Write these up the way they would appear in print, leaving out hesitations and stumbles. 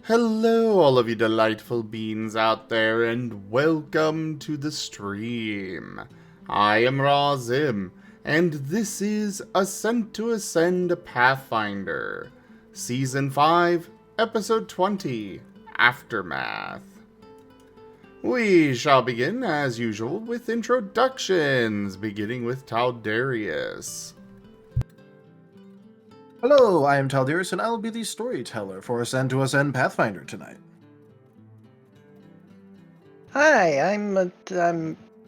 Hello, all of you delightful beings out there, and welcome to the stream. I am Razim, and this is Ascent to Ascend Pathfinder, Season 5, Episode 20, Aftermath. We shall begin, as usual, with introductions, beginning with Taldarius. Hello, I am Taldarius, and I will be the storyteller for Ascent to Ascend Pathfinder tonight. Hi, I'm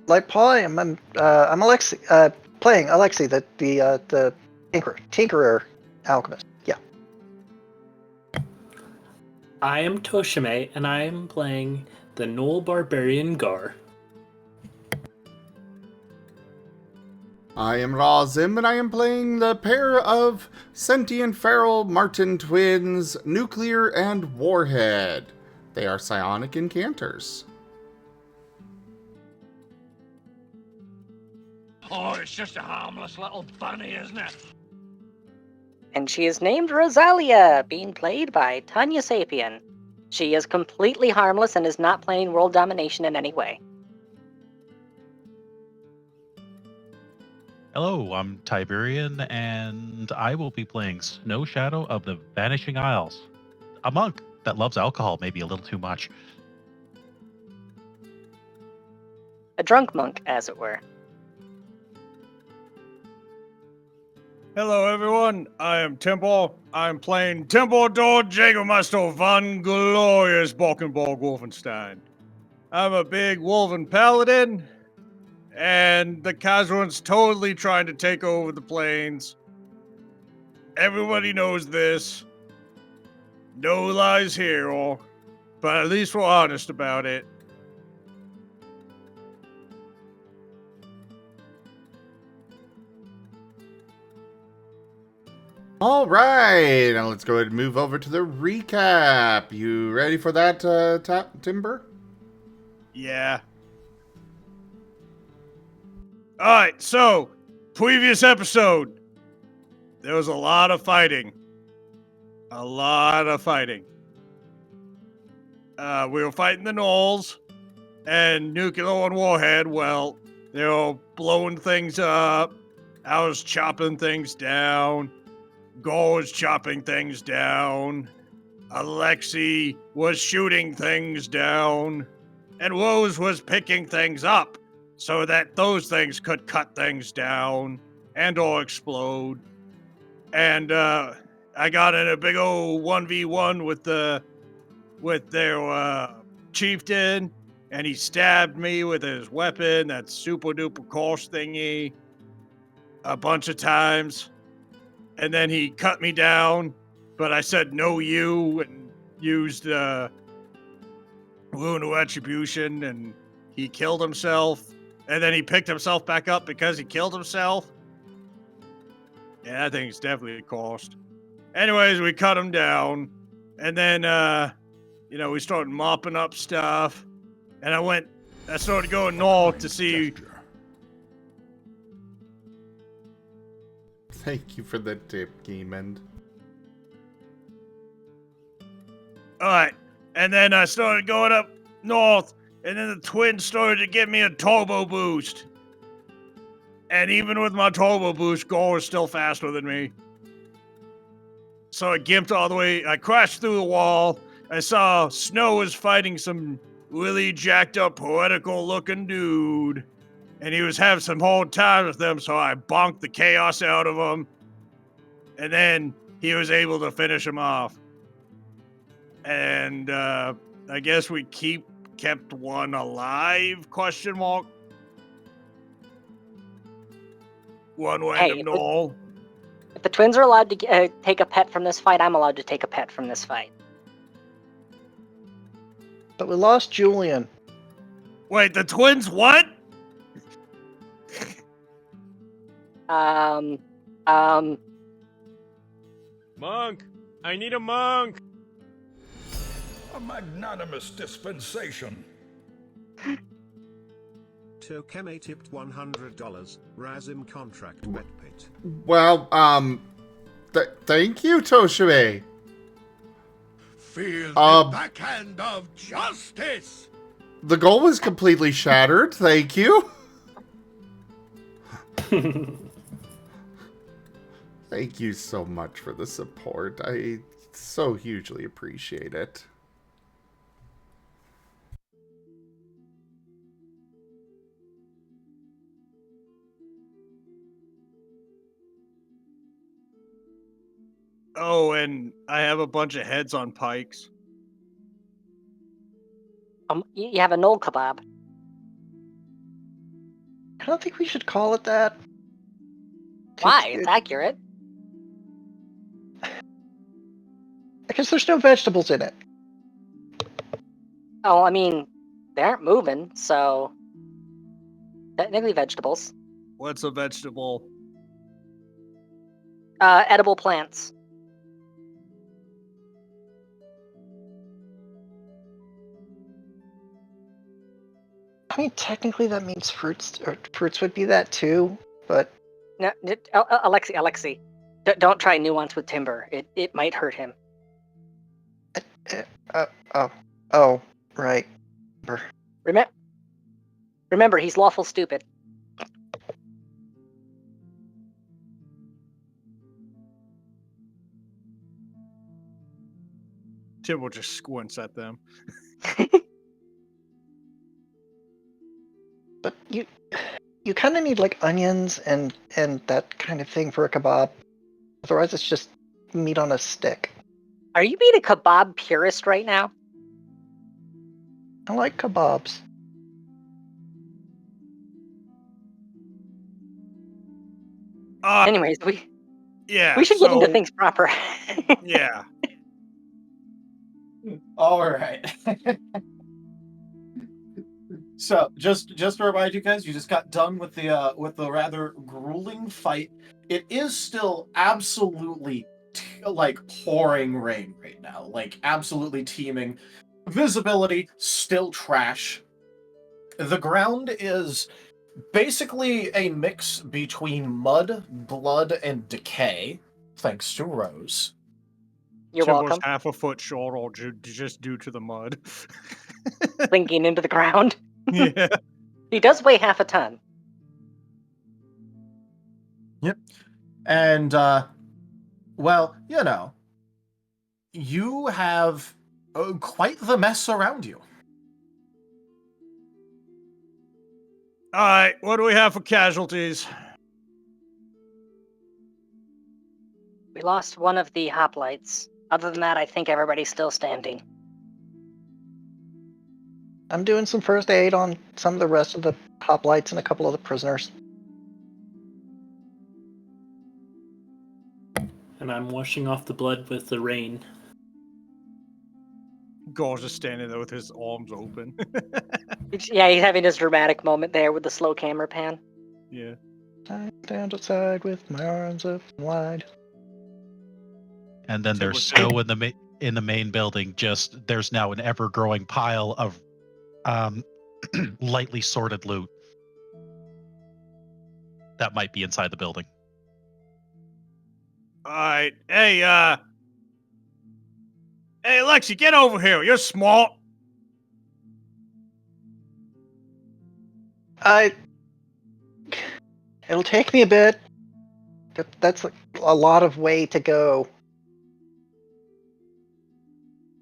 like Paul. I'm Alexi, playing Alexi, the tinkerer alchemist. Yeah. I am Tochemay, and I am playing the gnoll barbarian Gar. I am Razim, and I am playing the pair of sentient feral Marten twins, Nuclear and Warhead. They are psionic incanters. Oh, it's just a harmless little bunny, isn't it? And she is named Rosalia, being played by Tanya Sapien. She is completely harmless and is not planning world domination in any way. Hello, I'm Tiberian, and I will be playing Snow Shadow of the Vanishing Isles. A monk that loves alcohol maybe a little too much. A drunk monk, as it were. Hello, everyone. I am Temple. I'm playing Temple Dord Jägermeister von Glorious Balkenborg Wolfenstein. I'm a big Wolven Paladin, and the Khazarans totally trying to take over the plains. Everybody knows this. No lies here, but at least we're honest about it. All right, now let's go ahead and move over to the recap. You ready for that, Timber? Yeah. Alright, so, previous episode, there was a lot of fighting. A lot of fighting. We were fighting the gnolls, and Nuclear and Warhead, well, they were blowing things up. I was chopping things down. Gore was chopping things down. Alexi was shooting things down. And Rose was picking things up so that those things could cut things down and or explode. And I got in a big old 1v1 with their chieftain, and he stabbed me with his weapon, that super duper course thingy, a bunch of times. And then he cut me down, but I said no you and used Rune of Retribution, and he killed himself. And then he picked himself back up because he killed himself. Yeah, I think it's definitely a cost. Anyways, we cut him down. And then, we started mopping up stuff. And I started going north to see... Thank you for the tip, Geemond. Alright, and then I started going up north, and then the twins started to give me a turbo boost. And even with my turbo boost, Gore was still faster than me. So I gimped all the way, I crashed through the wall, I saw Snow was fighting some really jacked up, poetical looking dude. And he was having some hard time with them, so I bonked the chaos out of him. And then he was able to finish him off. And I guess we kept one alive, question mark. One random gnoll. If the twins are allowed to take a pet from this fight, I'm allowed to take a pet from this fight. But we lost Julian. Wait, the twins what? Monk! I need a monk! A magnanimous dispensation. Tochemay tipped $100. Razim contract wet pit. Well, thank you, Tochemay. feel Uh, the backhand of justice. The goal was completely shattered. Thank you. Thank you so much for the support. I so hugely appreciate it. Oh, and I have a bunch of heads on pikes. You have a gnoll kebab. I don't think we should call it that. Why? It's accurate. Because there's no vegetables in it. Oh, I mean, they aren't moving, so technically vegetables. What's a vegetable? Edible plants. I mean, technically that means fruits, or fruits would be that too, but... No, Alexi, don't try nuance with Timber. It might hurt him. Oh, right. Remember, he's lawful stupid. Timber just squints at them. But you kind of need like onions and that kind of thing for a kebab. Otherwise, it's just meat on a stick. Are you being a kebab purist right now? I like kebabs. Anyways, we should get into things proper. Yeah. All right. So just to remind you guys, you just got done with the rather grueling fight. It is still absolutely like pouring rain right now, like absolutely teeming. Visibility still trash. The ground is basically a mix between mud, blood, and decay, thanks to Rose. You're Timber's welcome. half a foot short, or just due to the mud. Sinking into the ground. Yeah. He does weigh half a ton. Yep. And, well, you know, you have quite the mess around you. Alright, what do we have for casualties? We lost one of the hoplites. Other than that, I think everybody's still standing. I'm doing some first aid on some of the rest of the hoplites and a couple of the prisoners. And I'm washing off the blood with the rain. Gor's just standing there with his arms open. Yeah, he's having his dramatic moment there with the slow camera pan. Yeah. I stand outside with my arms up wide. And then there's snow in the main building. Just there's now an ever-growing pile of lightly sorted loot that might be inside the building. Alright, hey, Lexi, get over here. You're smart. It'll take me a bit. But that's like a lot of way to go.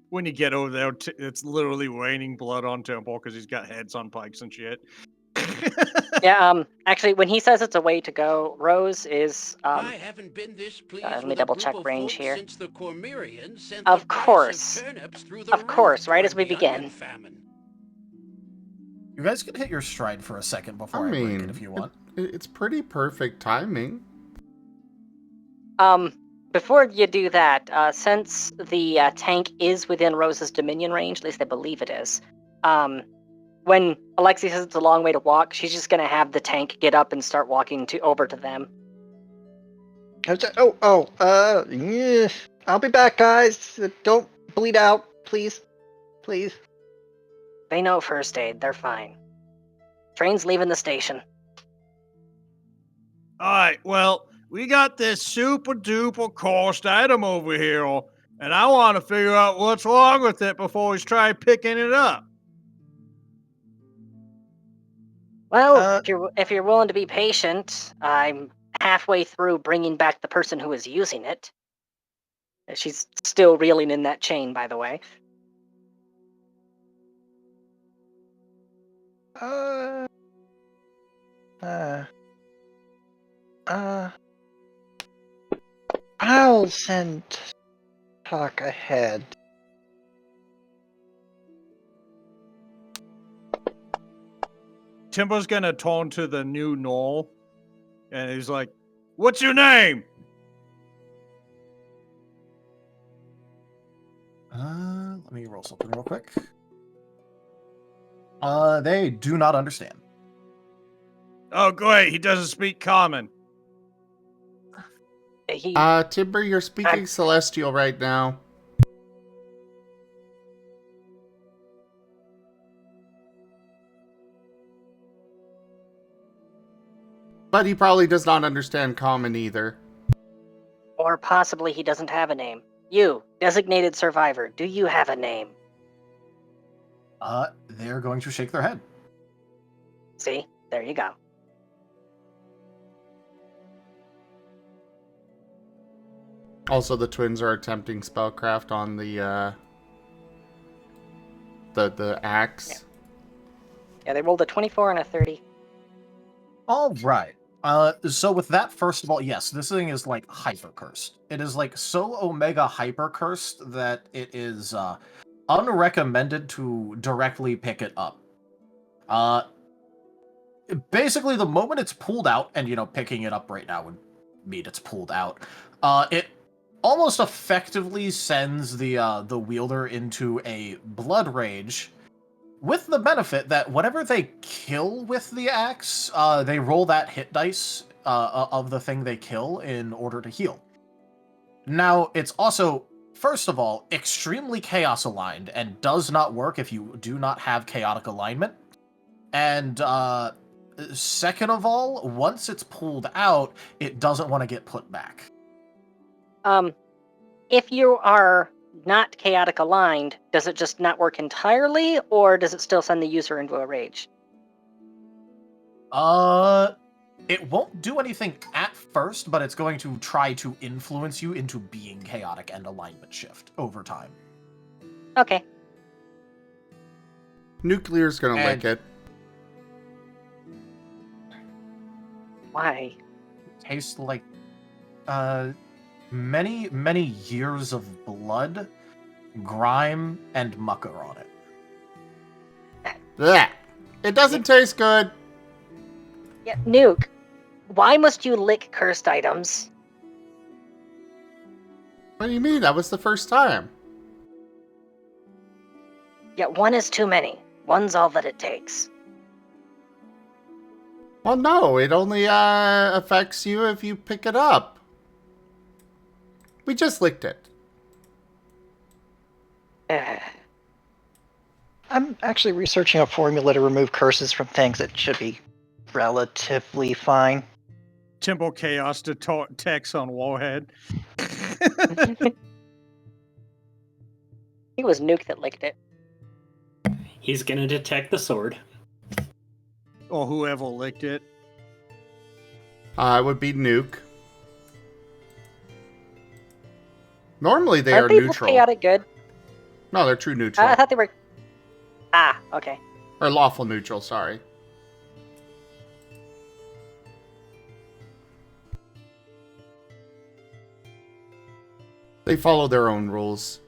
When you get over there, it's literally raining blood on Temple because he's got heads on pikes and shit. Yeah, actually, when he says it's a way to go, Rose is, I haven't been this pleased let me with double a group check of range folks here. since the Cormyreans sent Of the price course. of turnips through the Of course, roof right as we during the onion begin. famine. You guys can hit your stride for a second before I break it if you want. It's pretty perfect timing. Before you do that, since the tank is within Rose's dominion range, at least I believe it is, when Alexi says it's a long way to walk, she's just gonna have the tank get up and start walking over to them. Yeah. I'll be back, guys. Don't bleed out, please. Please. They know first aid, they're fine. Train's leaving the station. Alright, well, we got this super duper cost item over here, And I want to figure out what's wrong with it before we try picking it up. Well, if you're willing to be patient, I'm halfway through bringing back the person who is using it. She's still reeling in that chain, by the way. I'll send talk ahead. Timbo's gonna turn to the new gnoll, and he's like, "What's your name?" Let me roll something real quick. They do not understand. Oh, great, he doesn't speak common. Timber, you're speaking Celestial right now. But he probably does not understand common either. Or possibly he doesn't have a name. You, designated survivor, do you have a name? They're going to shake their head. See? There you go. Also, the twins are attempting spellcraft on the axe. Yeah, they rolled a 24 and a 30. All right. So with that, first of all, yes, this thing is like hyper cursed. It is like so omega hyper cursed that it is unrecommended to directly pick it up. Basically, the moment it's pulled out, and picking it up right now would mean it's pulled out. It almost effectively sends the wielder into a blood rage. With the benefit that whatever they kill with the axe, they roll that hit dice of the thing they kill in order to heal. Now, it's also, first of all, extremely chaos aligned and does not work if you do not have chaotic alignment. And second of all, once it's pulled out, it doesn't want to get put back. If you are not chaotic aligned, does it just not work entirely, or does it still send the user into a rage? It won't do anything at first, but it's going to try to influence you into being chaotic and alignment shift over time. Okay. Nuclear's gonna lick it. Why? Tastes like many, many years of blood, grime, and muck are on it. Blech. It doesn't taste good. Yeah, Nuke, why must you lick cursed items? What do you mean? That was the first time. Yeah, one is too many. One's all that it takes. Well, no, it only affects you if you pick it up. We just licked it. I'm actually researching a formula to remove curses from things that should be relatively fine. Temple Chaos detects on Warhead. It was Nuke that licked it. He's gonna detect the sword. Or whoever licked it. It would be Nuke. Normally they Aren't are they neutral. chaotic good? No, they're true neutral. I thought they were... Ah, okay. Or lawful neutral, sorry. They follow their own rules.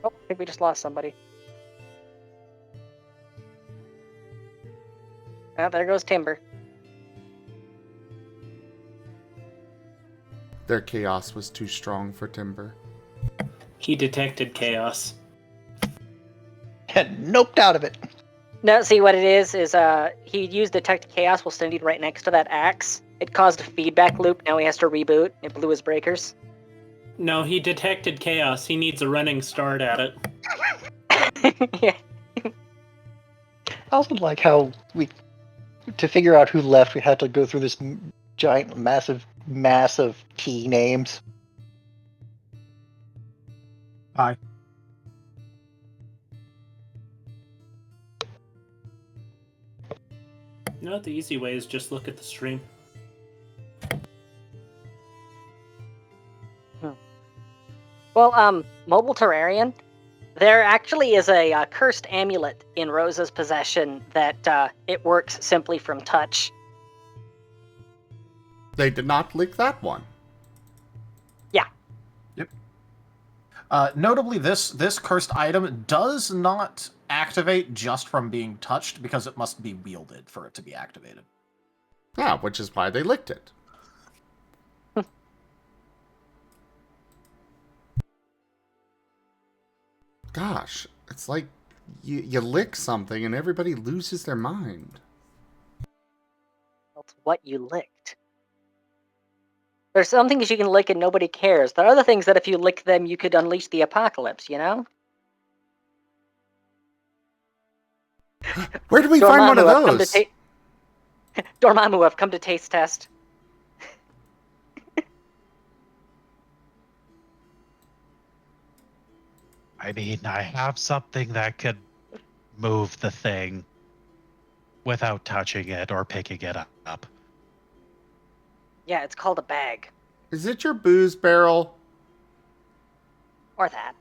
Oh, I think we just lost somebody. Oh, there goes Timber. Their chaos was too strong for Timber. He detected chaos. And noped out of it. No, see what it is he used Detect Chaos while standing right next to that axe. It caused a feedback loop, now he has to reboot. It blew his breakers. No, he detected chaos. He needs a running start at it. Yeah. I also like how to figure out who left, we had to go through this giant, massive massive key names. Hi. You know, the easy way is just look at the stream. Well, Mobile Terrarian, there actually is a cursed amulet in Rosa's possession that it works simply from touch. They did not lick that one. Yeah. Yep. Notably, this cursed item does not activate just from being touched, because it must be wielded for it to be activated. Yeah, which is why they licked it. Gosh, it's like you lick something and everybody loses their mind. That's what you licked. There's some things you can lick and nobody cares. There are other things that if you lick them, you could unleash the apocalypse, you know? Where do we find one of those? Dormammu, I've come to taste test. I mean, I have something that could move the thing without touching it or picking it up. Yeah, it's called a bag. Is it your booze barrel? Or that.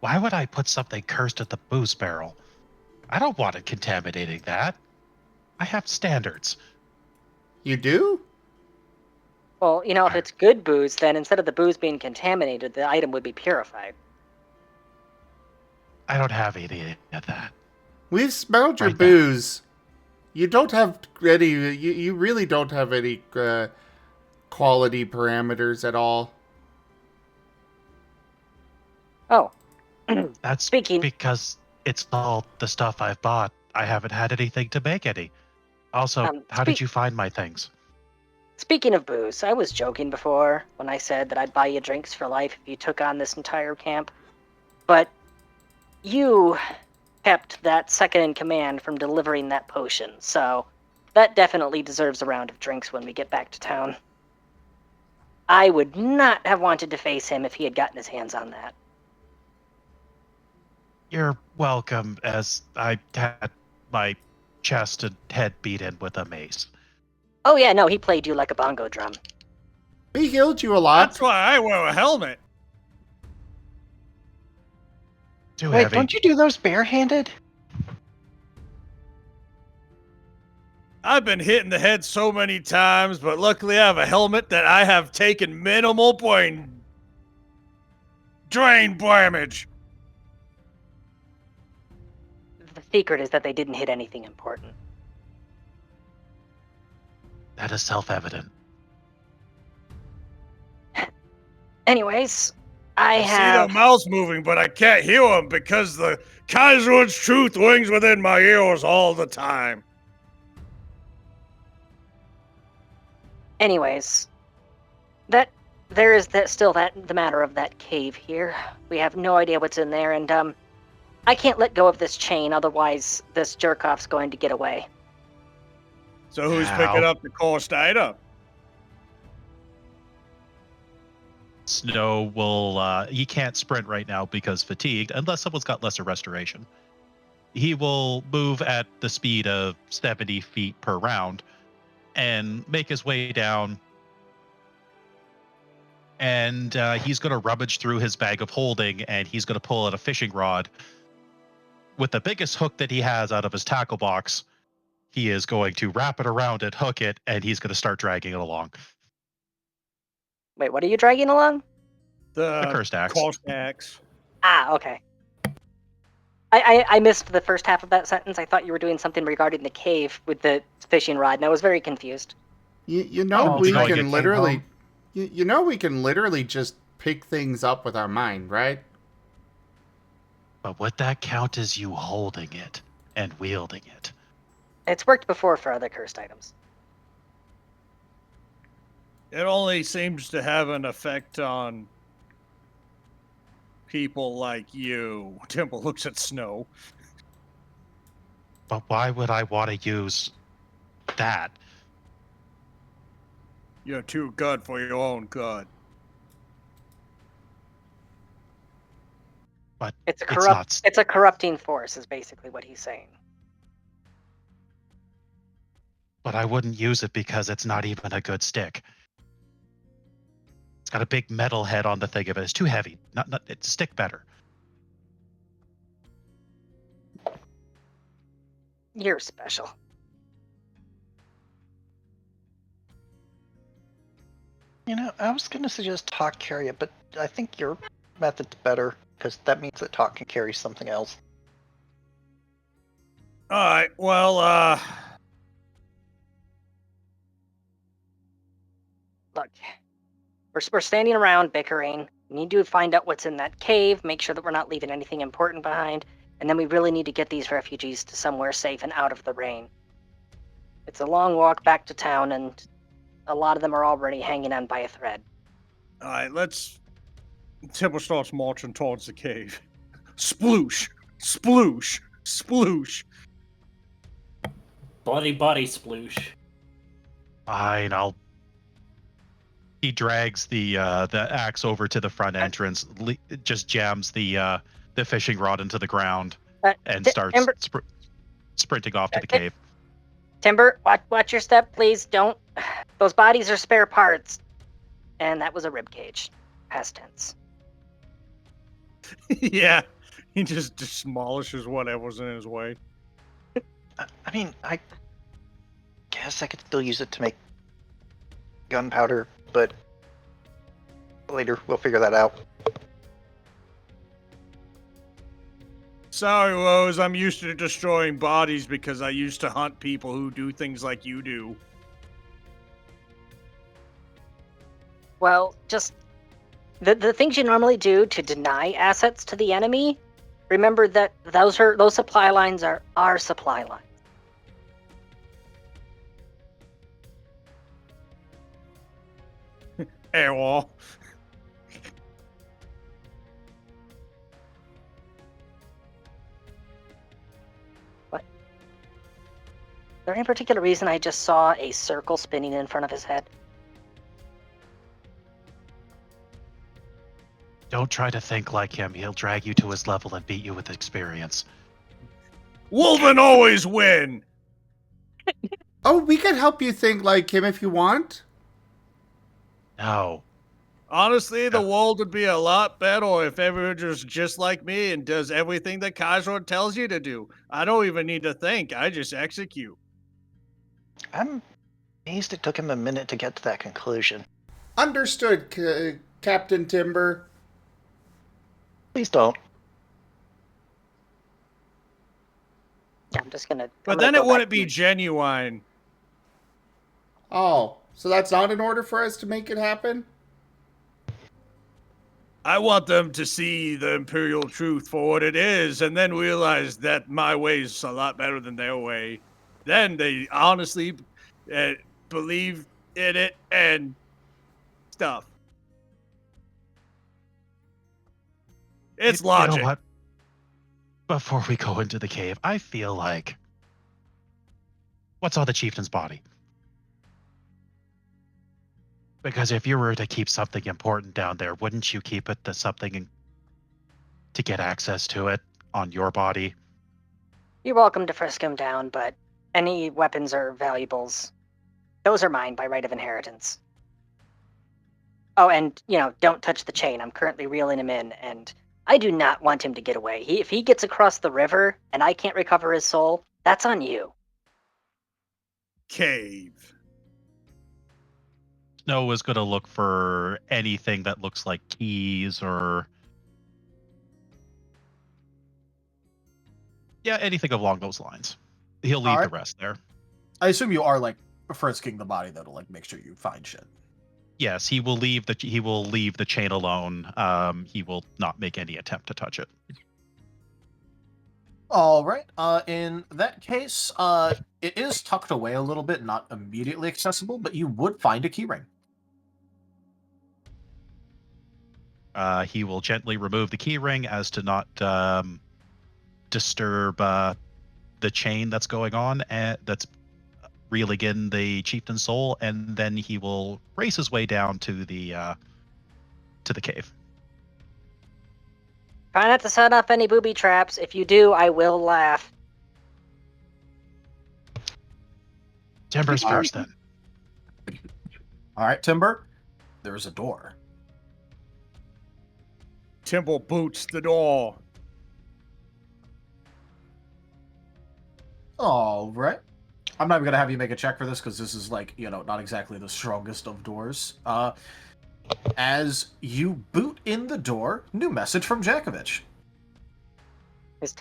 Why would I put something cursed at the booze barrel? I don't want it contaminating that. I have standards. You do? Well, you know, if it's good booze, then instead of the booze being contaminated, the item would be purified. I don't have any of that. We've smelled your Right now. booze. You don't have any. You really don't have any quality parameters at all. Oh. That's Speaking. because it's all the stuff I've bought. I haven't had anything to make any. Also, how did you find my things? Speaking of booze, I was joking before when I said that I'd buy you drinks for life if you took on this entire camp. But you kept that second in command from delivering that potion, so that definitely deserves a round of drinks when we get back to town. I would not have wanted to face him if he had gotten his hands on that. You're welcome, as I had my chest and head beat in with a mace. Oh yeah, no, he played you like a bongo drum. He healed you a lot. That's why I wear a helmet. Too Wait, heavy. don't you do those barehanded? I've been hit in the head so many times, but luckily I have a helmet that I have taken minimal brain drain damage. The secret is that they didn't hit anything important. That is self-evident. Anyways, I see their mouths moving, but I can't hear them because the Kaiser's truth rings within my ears all the time. Anyways, the matter of that cave here. We have no idea what's in there, and I can't let go of this chain, otherwise this jerk-off's going to get away. So who's Ow. picking up the cursed item? Snow will, he can't sprint right now because fatigued, unless someone's got lesser restoration. He will move at the speed of 70 feet per round and make his way down. And he's going to rummage through his bag of holding, and he's going to pull out a fishing rod. With the biggest hook that he has out of his tackle box, he is going to wrap it around it, hook it, and he's going to start dragging it along. Wait, what are you dragging along? The cursed axe. Cursed axe. Ah, okay. I missed the first half of that sentence. I thought you were doing something regarding the cave with the fishing rod, and I was very confused. You know, Oh, we so I can get literally... home? You know we can literally just pick things up with our mind, right? But would that count as you holding it and wielding it? It's worked before for other cursed items. It only seems to have an effect on people like you. Temple looks at Snow. But why would I want to use that? You're too good for your own good. But It's a not. It's a corrupting force, is basically what he's saying. But I wouldn't use it because it's not even a good stick. It's got a big metal head on the thing of it. It's too heavy. Not it's stick better. You're special. You know, I was going to suggest Talk carry it, but I think your method's better, because that means that Talk can carry something else. Alright, well, Look, we're standing around bickering. We need to find out what's in that cave, make sure that we're not leaving anything important behind, and then we really need to get these refugees to somewhere safe and out of the rain. It's a long walk back to town, and a lot of them are already hanging on by a thread. alright, let's... Timber starts marching towards the cave. Sploosh! Sploosh! Sploosh! Bloody body sploosh. Fine, He drags the axe over to the front entrance, just jams the fishing rod into the ground, and starts sprinting off to the cave. Timber, watch your step, please. Don't. Those bodies are spare parts. And that was a rib cage. Past tense. Yeah, he just demolishes whatever's in his way. I mean, I guess I could still use it to make gunpowder, but later we'll figure that out. Sorry, Rose, I'm used to destroying bodies because I used to hunt people who do things like you do. Well, just the things you normally do to deny assets to the enemy, remember that those supply lines are our supply lines. AWOL. What? Is there any particular reason I just saw a circle spinning in front of his head? Don't try to think like him. He'll drag you to his level and beat you with experience. Wolven always win! Oh, we can help you think like him if you want. No. Honestly, the world would be a lot better if everyone was just like me and does everything that Kazor tells you to do. I don't even need to think, I just execute. I'm amazed it took him a minute to get to that conclusion. Understood, Captain Timber. Please don't. I'm just gonna. But then it wouldn't be genuine. Oh, so that's not in order for us to make it happen? I want them to see the Imperial truth for what it is, and then realize that my way is a lot better than their way. Then they honestly believe in it and stuff. It's logic. You know what? Before we go into the cave, I feel like... What's on the chieftain's body? Because if you were to keep something important down there, wouldn't you keep it to something to get access to it on your body? You're welcome to frisk him down, but any weapons or valuables, those are mine by right of inheritance. Oh, and, don't touch the chain. I'm currently reeling him in, and I do not want him to get away. If he gets across the river and I can't recover his soul, that's on you. Cave. Snow is going to look for anything that looks like keys or... Yeah, anything along those lines. He'll leave the rest there. I assume you are, frisking the body, though, to, make sure you find shit. Yes, he will leave the chain alone. He will not make any attempt to touch it. All right. In that case, it is tucked away a little bit, not immediately accessible, but you would find a keyring. He will gently remove the keyring as to not disturb the chain that's going on, and that's reeling in the chieftain's soul, and then he will race his way down to the cave. Try not to set up any booby traps. If you do, I will laugh. Timber's first, then. All right, Timber. There's a door. Timber boots the door. All right. I'm not even gonna have you make a check for this because this is like, not exactly the strongest of doors. As you boot in the door, new message from Jakovich.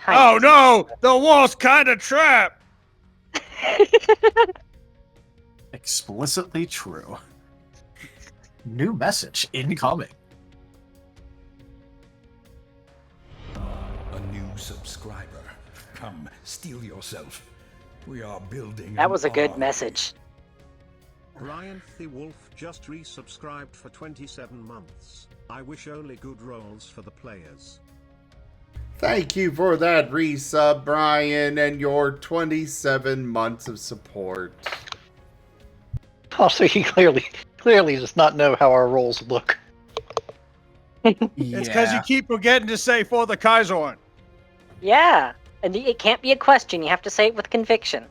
Oh no! The wall's kind of trapped! Explicitly true. New message incoming. A new subscriber. Come, steel yourself. We are building. That was a good message. Ryan the Wolf just resubscribed for 27 months. I wish only good rolls for the players. Thank you for that resub, Brian, and your 27 months of support. Also, he clearly does not know how our rolls look. It's because you keep forgetting to say for the Kaiserhorn. Yeah, and it can't be a question. You have to say it with conviction.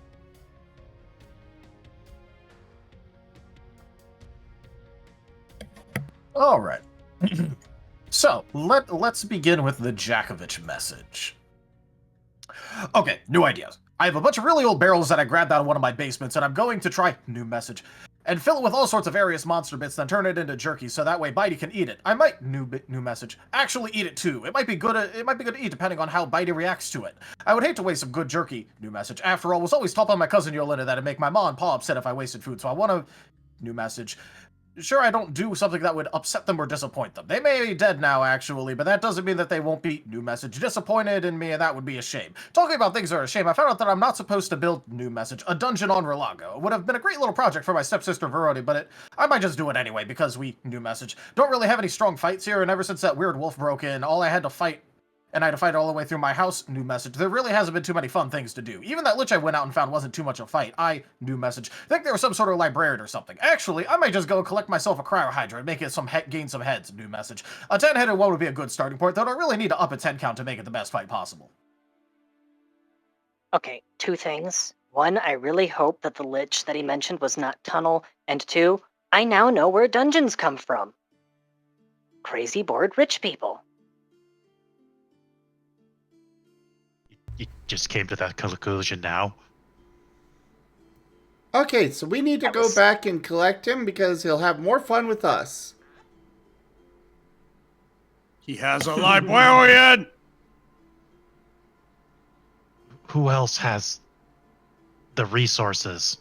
All right. So, let's begin with the Jakovich message. Okay, new ideas. I have a bunch of really old barrels that I grabbed out of one of my basements, and I'm going to try new message. And fill it with all sorts of various monster bits, then turn it into jerky, so that way Bitey can eat it. I might new message actually eat it too. It might be good. It might be good to eat depending on how Bitey reacts to it. I would hate to waste some good jerky. New message. After all, was always taught by my cousin Yolanda that'd make my mom and pa upset if I wasted food. So I want to new message. Sure, I don't do something that would upset them or disappoint them. They may be dead now, actually, but that doesn't mean that they won't be, new message, disappointed in me, and that would be a shame. Talking about things that are a shame, I found out that I'm not supposed to build, new message, a dungeon on Relago. It would have been a great little project for my stepsister Veroni, but I might just do it anyway, because we, new message, don't really have any strong fights here, and ever since that weird wolf broke in, all I had to fight, and I had to fight all the way through my house, new message. There really hasn't been too many fun things to do. Even that lich I went out and found wasn't too much of a fight. New message, think there was some sort of librarian or something. Actually, I might just go and collect myself a cryohydra and make it gain some heads, new message. A 10-headed one would be a good starting point, though I really need to up its head count to make it the best fight possible. Okay, two things. One, I really hope that the lich that he mentioned was not tunnel, and two, I now know where dungeons come from. Crazy bored rich people. You just came to that conclusion now. Okay, so we need to go back and collect him because he'll have more fun with us. He has a librarian! Who else has the resources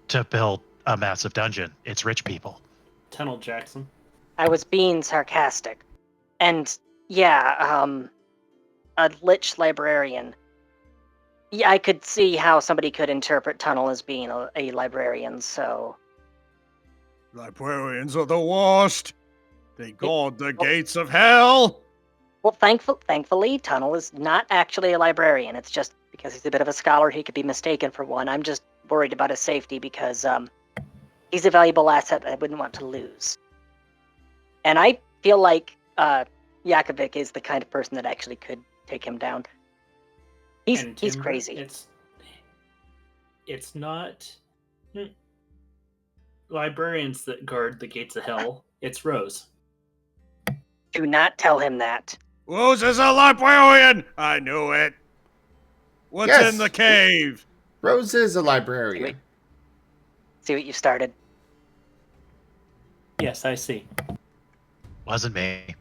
to build a massive dungeon? It's rich people. Tunnel Jackson. I was being sarcastic. And, yeah, a lich librarian. Yeah, I could see how somebody could interpret Tunnel as being a librarian, so... Librarians are the worst! They guard the gates of hell! Well, thankfully, Tunnel is not actually a librarian. It's just because he's a bit of a scholar, he could be mistaken for one. I'm just worried about his safety because he's a valuable asset I wouldn't want to lose. And I feel like Jakovic is the kind of person that actually could take him down. He's crazy. It's not librarians that guard the gates of hell. It's Rose. Do not tell him that. Rose is a librarian! I knew it. What's in the cave? Rose is a librarian. See what you started. Yes, I see. Wasn't me.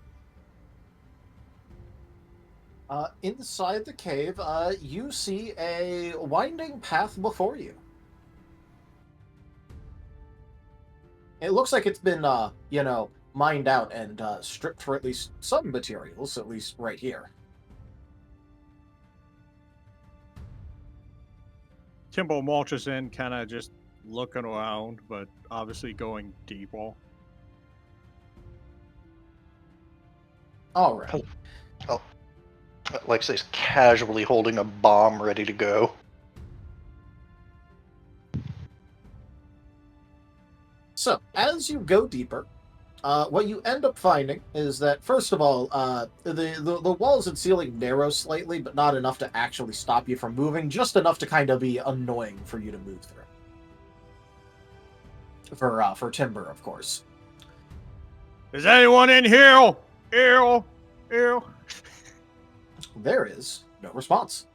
Inside the cave, you see a winding path before you. It looks like it's been, mined out and stripped for at least some materials, at least right here. Timbo marches in, kind of just looking around, but obviously going deeper. All right. Oh. Alexei's casually holding a bomb ready to go. So, as you go deeper, what you end up finding is that, first of all, the walls and ceiling narrow slightly, but not enough to actually stop you from moving, just enough to kind of be annoying for you to move through. For timber, of course. Is anyone in here? Ew. There is no response.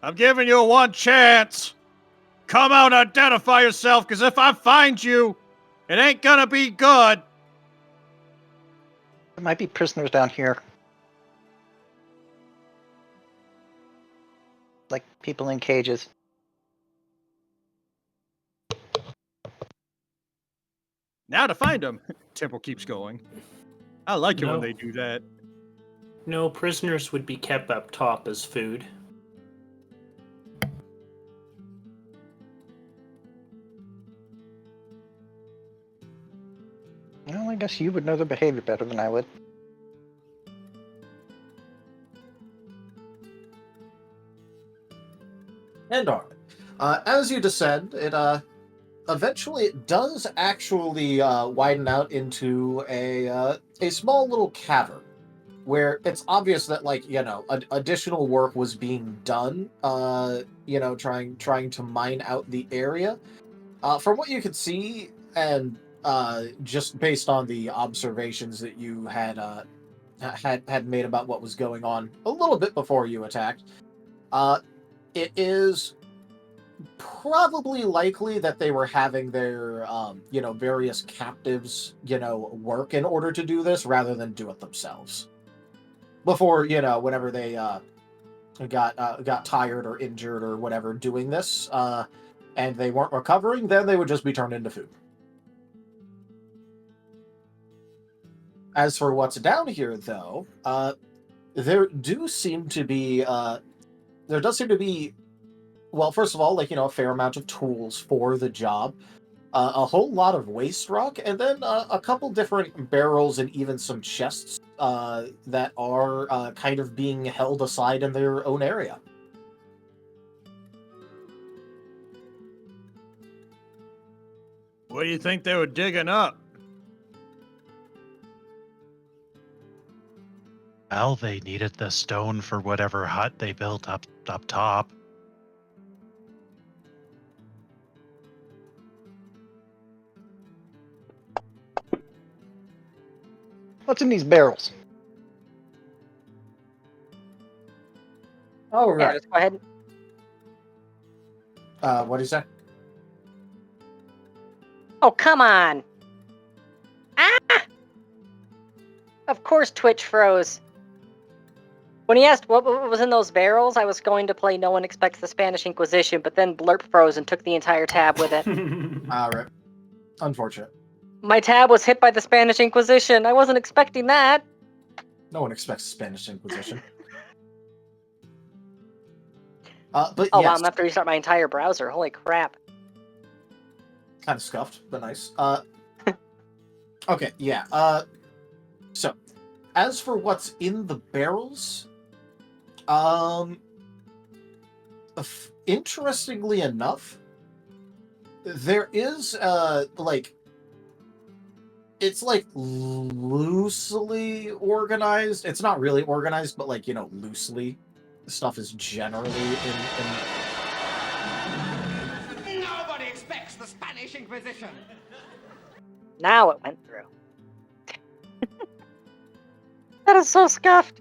I'm giving you one chance. Come out and identify yourself, because if I find you, it ain't gonna be good. There might be prisoners down here. Like people in cages. Now to find them. Temple keeps going. I like it when No. they do that. No, prisoners would be kept up top as food. Well, I guess you would know their behavior better than I would. And Armin. As you descend, it eventually it does actually widen out into a small little cavern, where it's obvious that, like, additional work was being done. Trying to mine out the area. From what you could see, and just based on the observations that you had made about what was going on a little bit before you attacked, it is probably likely that they were having their various captives work in order to do this rather than do it themselves. Before whenever they got tired or injured or whatever doing this, and they weren't recovering, then they would just be turned into food. As for what's down here, though, there does seem to be, well, first of all, a fair amount of tools for the job, a whole lot of waste rock, and then a couple different barrels and even some chests that are kind of being held aside in their own area. What do you think they were digging up? Well, they needed the stone for whatever hut they built up top. What's in these barrels? Oh, Yeah, right. just go ahead. What is that? Oh, come on! Ah! Of course Twitch froze. When he asked what was in those barrels, I was going to play No One Expects the Spanish Inquisition, but then Blurp froze and took the entire tab with it. Right. Unfortunate. My tab was hit by the Spanish Inquisition. I wasn't expecting that. No one expects the Spanish Inquisition. But Oh, yes, wow, I'm gonna have to restart my entire browser. Holy crap. kind of scuffed, but nice. Okay, yeah. So, as for what's in the barrels, interestingly enough, there is it's loosely organized. It's not really organized, but loosely. Stuff is generally in Nobody expects the Spanish Inquisition. Now it went through. That is so scuffed.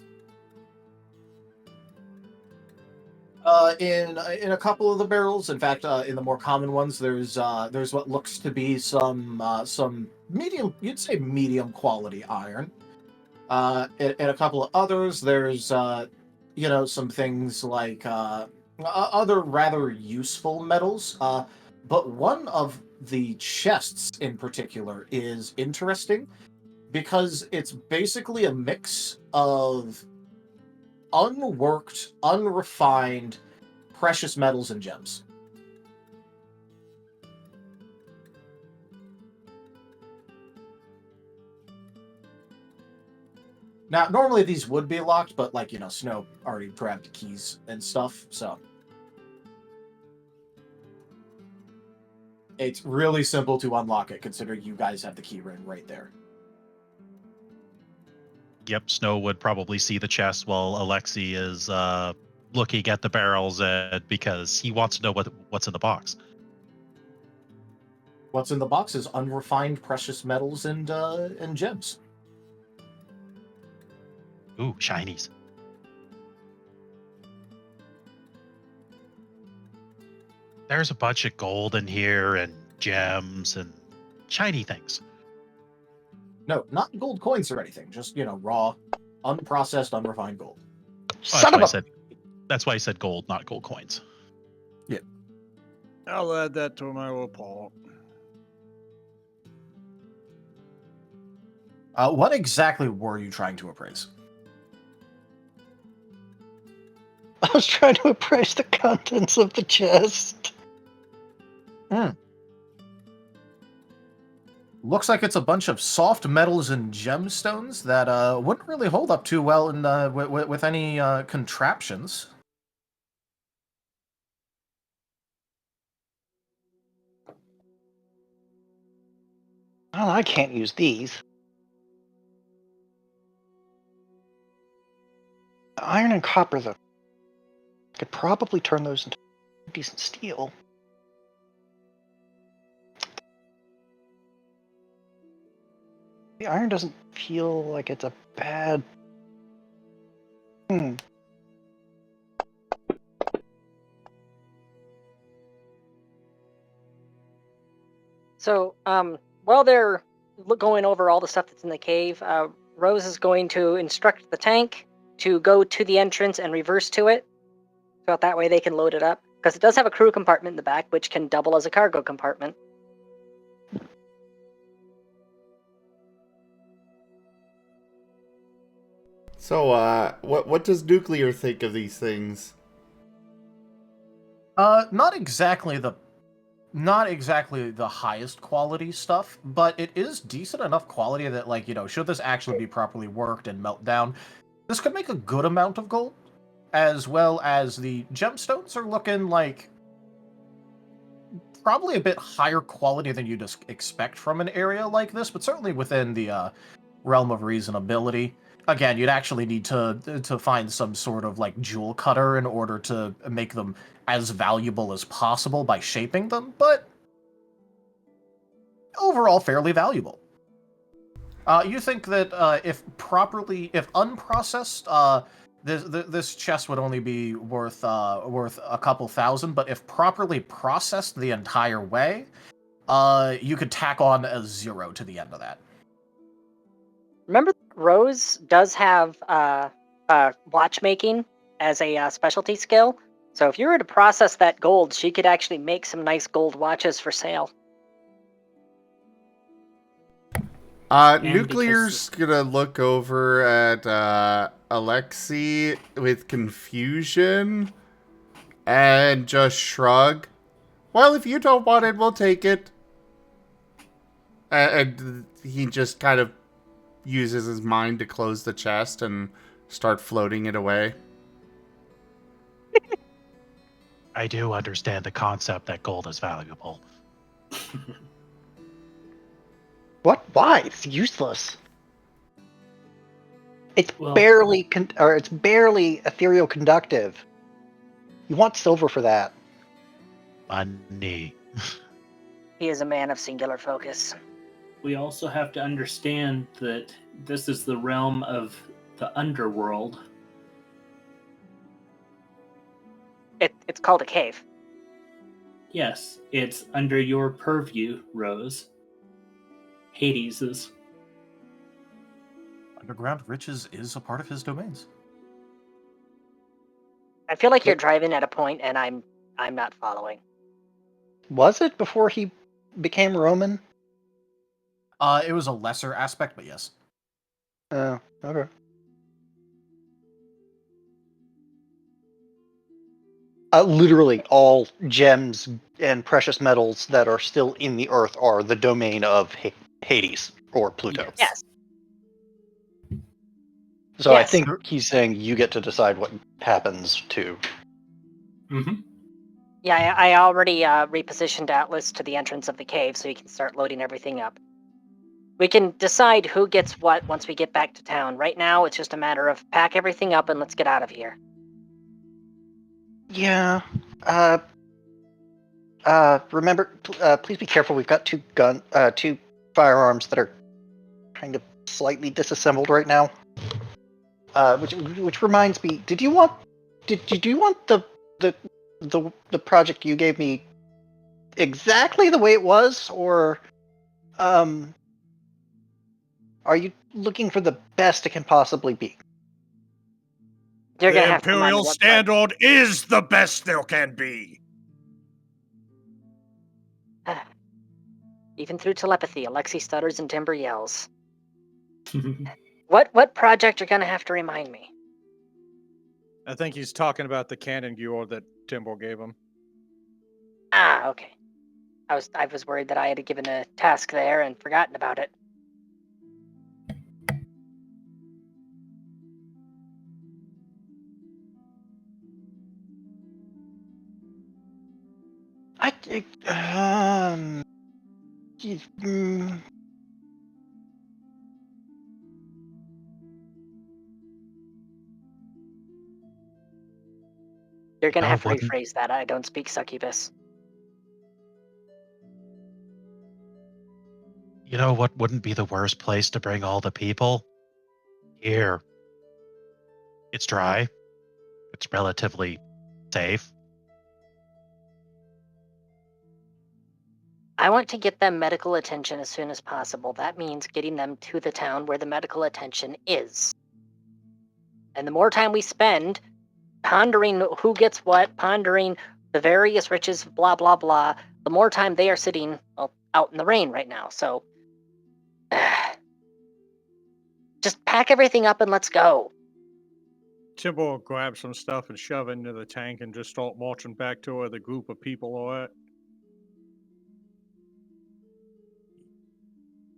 in a couple of the barrels. In fact, in the more common ones, there's what looks to be some medium, you'd say medium quality iron. In a couple of others, there's some things like other rather useful metals. But one of the chests in particular is interesting because it's basically a mix of unworked, unrefined precious metals and gems. Now, normally these would be locked, but Snow already grabbed the keys and stuff, so. It's really simple to unlock it, considering you guys have the key ring right there. Yep, Snow would probably see the chest while Alexi is looking at the barrels because he wants to know what's in the box. What's in the box is unrefined precious metals and gems. Ooh, shinies. There's a bunch of gold in here and gems and shiny things. No, not gold coins or anything. Just, raw, unprocessed, unrefined gold. That's why I said gold, not gold coins. Yeah. I'll add that to my report. What exactly were you trying to appraise? I was trying to appraise the contents of the chest. Looks like it's a bunch of soft metals and gemstones that wouldn't really hold up too well in with any contraptions. Well, I can't use these. Iron and copper, though. I could probably turn those into decent steel. The iron doesn't feel like it's a bad... So, while they're going over all the stuff that's in the cave, Rose is going to instruct the tank to go to the entrance and reverse to it, so that way they can load it up. Because it does have a crew compartment in the back, which can double as a cargo compartment. So, what does Nuclear think of these things? Not exactly the highest quality stuff, but it is decent enough quality that, should this actually be properly worked and melt down, this could make a good amount of gold, as well as the gemstones are looking like probably a bit higher quality than you'd expect from an area like this, but certainly within the realm of reasonability. Again, you'd actually need to find some sort of jewel cutter in order to make them as valuable as possible by shaping them, but overall fairly valuable. You think that if unprocessed, this chest would only be worth a couple thousand, but if properly processed the entire way, you could tack on a 0 to the end of that. Remember, Rose does have watchmaking as a specialty skill. So if you were to process that gold, she could actually make some nice gold watches for sale. Nuclear's gonna look over at Alexi with confusion and just shrug. Well, if you don't want it, we'll take it. And he just kind of uses his mind to close the chest and start floating it away. I do understand the concept that gold is valuable. What? Why? It's useless. It's Well- barely ethereal conductive. You want silver for that. Money. He is a man of singular focus. We also have to understand that this is the realm of the underworld. It's called a cave. Yes, it's under your purview, Rose. Hades's. Underground riches is a part of his domains. I feel like you're driving at a point, and I'm not following. Was it before he became Roman? It was a lesser aspect, but yes. Oh, okay. Literally all gems and precious metals that are still in the earth are the domain of Hades or Pluto. Yes. So I Yes. think he's saying you get to decide what happens to. Mm-hmm. Yeah, I already repositioned Atlas to the entrance of the cave so you can start loading everything up. We can decide who gets what once we get back to town. Right now, it's just a matter of pack everything up and let's get out of here. Yeah. Remember, please be careful. We've got two firearms that are kind of slightly disassembled right now. Which reminds me, did you want the project you gave me exactly the way it was, or are you looking for the best it can possibly be? You're gonna The have to remind me Imperial what Standard is the best there can be. Even through telepathy, Alexi stutters and Timber yells. What project you're gonna have to remind me? I think he's talking about the cannon gear that Timbo gave him. Ah, okay. I was worried that I had given a task there and forgotten about it. You're gonna have to rephrase that. I don't speak succubus. You know what wouldn't be the worst place to bring all the people? Here. It's dry. It's relatively safe. I want to get them medical attention as soon as possible. That means getting them to the town where the medical attention is. And the more time we spend pondering who gets what, pondering the various riches, blah, blah, blah, the more time they are sitting out in the rain right now. So just pack everything up and let's go. Timbo will grab some stuff and shove it into the tank and just start marching back to where the group of people are at.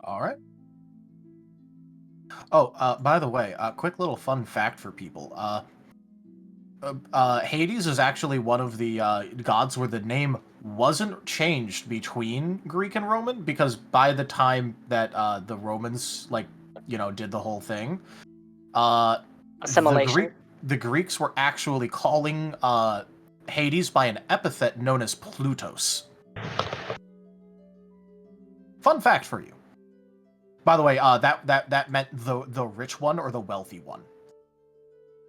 All right. Oh, by the way, quick little fun fact for people. Hades is actually one of the gods where the name wasn't changed between Greek and Roman, because by the time that the Romans, did the whole thing, assimilation. The Greeks were actually calling Hades by an epithet known as Plutos. Fun fact for you. By the way, that meant the rich one or the wealthy one.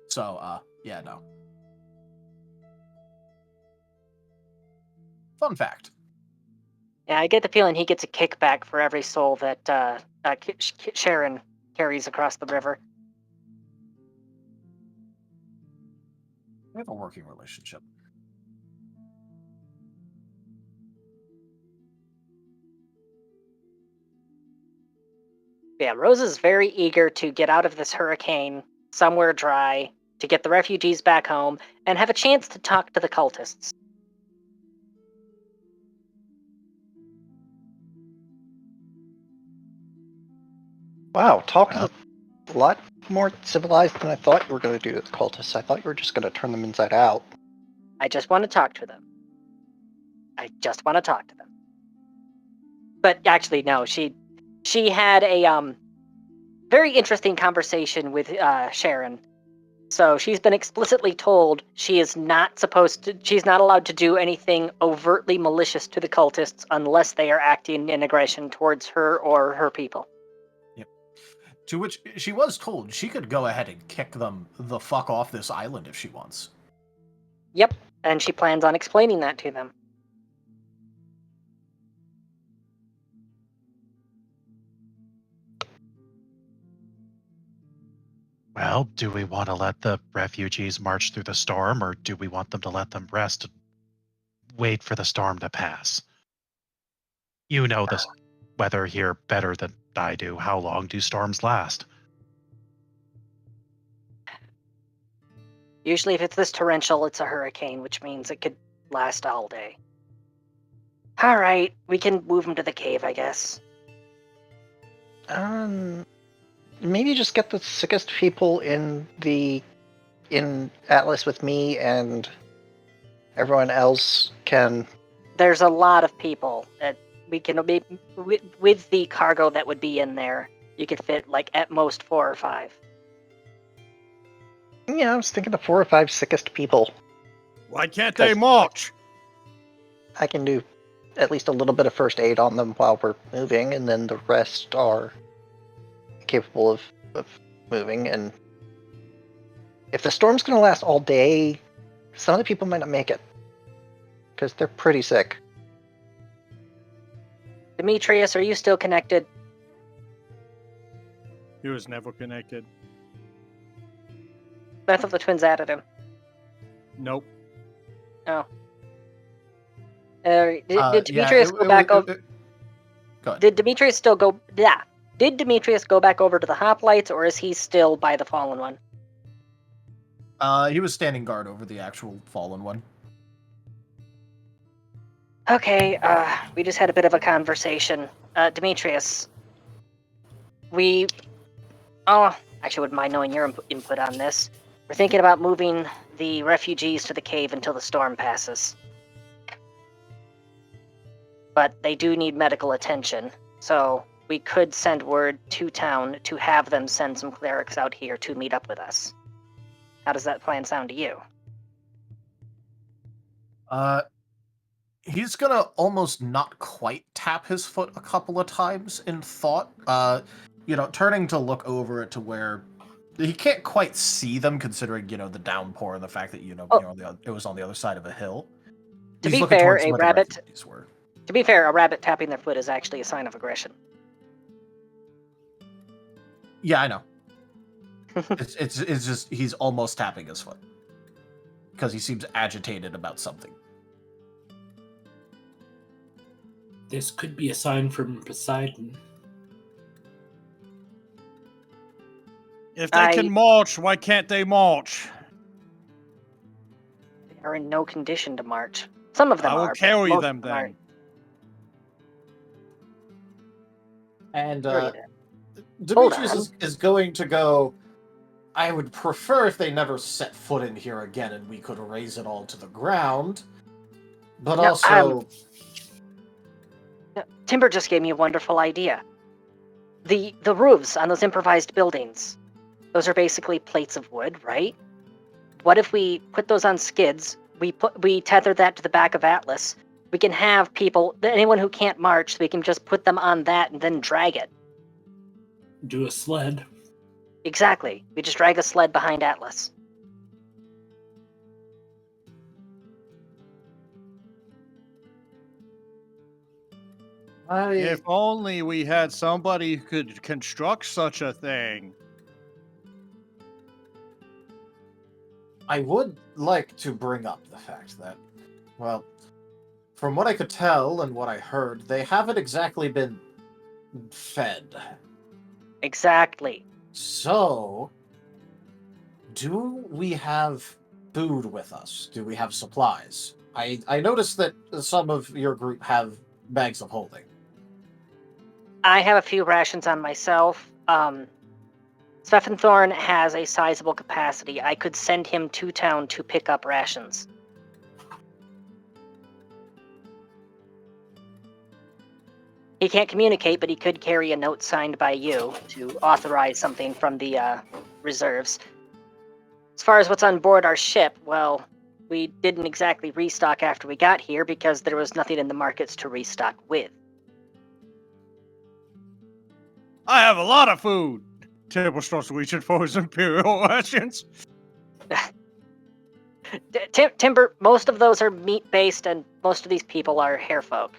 So, yeah, no. Fun fact. Yeah, I get the feeling he gets a kickback for every soul that Sharon carries across the river. We have a working relationship. Yeah, Rose is very eager to get out of this hurricane somewhere dry, to get the refugees back home, and have a chance to talk to the cultists. Wow, talking a lot more civilized than I thought you were going to do to the cultists. I thought you were just going to turn them inside out. I just want to talk to them. But actually, no, she had a very interesting conversation with Sharon. So she's been explicitly told she is not she's not allowed to do anything overtly malicious to the cultists unless they are acting in aggression towards her or her people. Yep. To which she was told she could go ahead and kick them the fuck off this island if she wants. Yep, and she plans on explaining that to them. Well, do we want to let the refugees march through the storm, or do we want them to let them rest and wait for the storm to pass? You know this weather here better than I do. How long do storms last? Usually if it's this torrential, it's a hurricane, which means it could last all day. All right, we can move them to the cave, I guess. Maybe just get the sickest people in Atlas with me, and Everyone else can. There's a lot of people that we can be with the cargo that would be in there. You could fit like at most 4 or 5. Yeah, I was thinking the 4 or 5 sickest people. Why can't they march? I can do at least a little bit of first aid on them while we're moving, and then the rest are capable of moving. And if the storm's going to last all day, some of the people might not make it because they're pretty sick. Demetrius, are you still connected? He was never connected. I thought the twins added him. Nope. Oh. Did Demetrius go back over? Go ahead. Did Demetrius still go? Yeah. Did Demetrius go back over to the hoplites, or is he still by the fallen one? He was standing guard over the actual fallen one. Okay, we just had a bit of a conversation. Demetrius, actually wouldn't mind knowing your input on this. We're thinking about moving the refugees to the cave until the storm passes. But they do need medical attention, so we could send word to town to have them send some clerics out here to meet up with us. How does that plan sound to you? He's gonna almost not quite tap his foot a couple of times in thought. Turning to look over it to where he can't quite see them, considering the downpour and the fact that it was on the other side of a hill. To He's be looking fair, towards where the refugees were. To be fair, a rabbit tapping their foot is actually a sign of aggression. Yeah, I know. it's just he's almost tapping his foot because he seems agitated about something. This could be a sign from Poseidon. If they can march, why can't they march? They are in no condition to march. Some of them I will are. carry most them of them aren't. then. And Carry them. Demetrius is going to go. I would prefer if they never set foot in here again and we could raise it all to the ground. But No, also... Timber just gave me a wonderful idea. The roofs on those improvised buildings, those are basically plates of wood, right? What if we put those on skids, we tether that to the back of Atlas, we can have people, anyone who can't march, we can just put them on that and then drag it. Do a sled. Exactly. We just drag a sled behind Atlas. If only we had somebody who could construct such a thing. I would like to bring up the fact that, well, from what I could tell and what I heard, they haven't exactly been fed. Exactly. So, do we have food with us? Do we have supplies? I noticed that some of your group have bags of holding. I have a few rations on myself. Svefenthorn has a sizable capacity. I could send him to town to pick up rations. He can't communicate, but he could carry a note signed by you to authorize something from the reserves. As far as what's on board our ship, well, we didn't exactly restock after we got here because there was nothing in the markets to restock with. I have a lot of food. Table starts reaching for his imperial rations. Timber, most of those are meat-based, and most of these people are hair folk.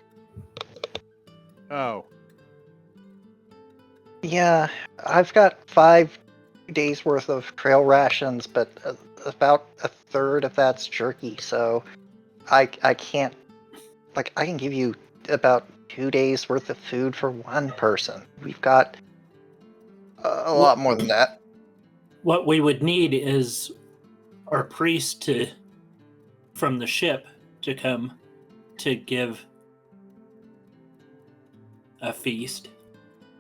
Oh. Yeah, I've got 5 days worth of trail rations, but about a third of that's jerky, so I can't, I can give you about 2 days worth of food for one person. We've got a lot more than that. What we would need is our priest from the ship to come to give a feast.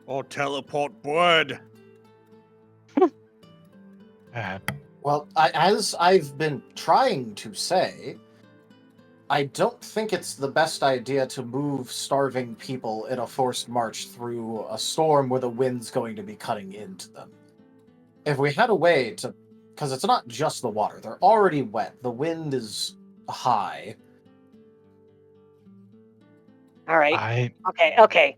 Or teleport bread. Well, as I've been trying to say, I don't think it's the best idea to move starving people in a forced march through a storm where the wind's going to be cutting into them. If we had a way to... Because it's not just the water. They're already wet. The wind is high. All right. I Okay.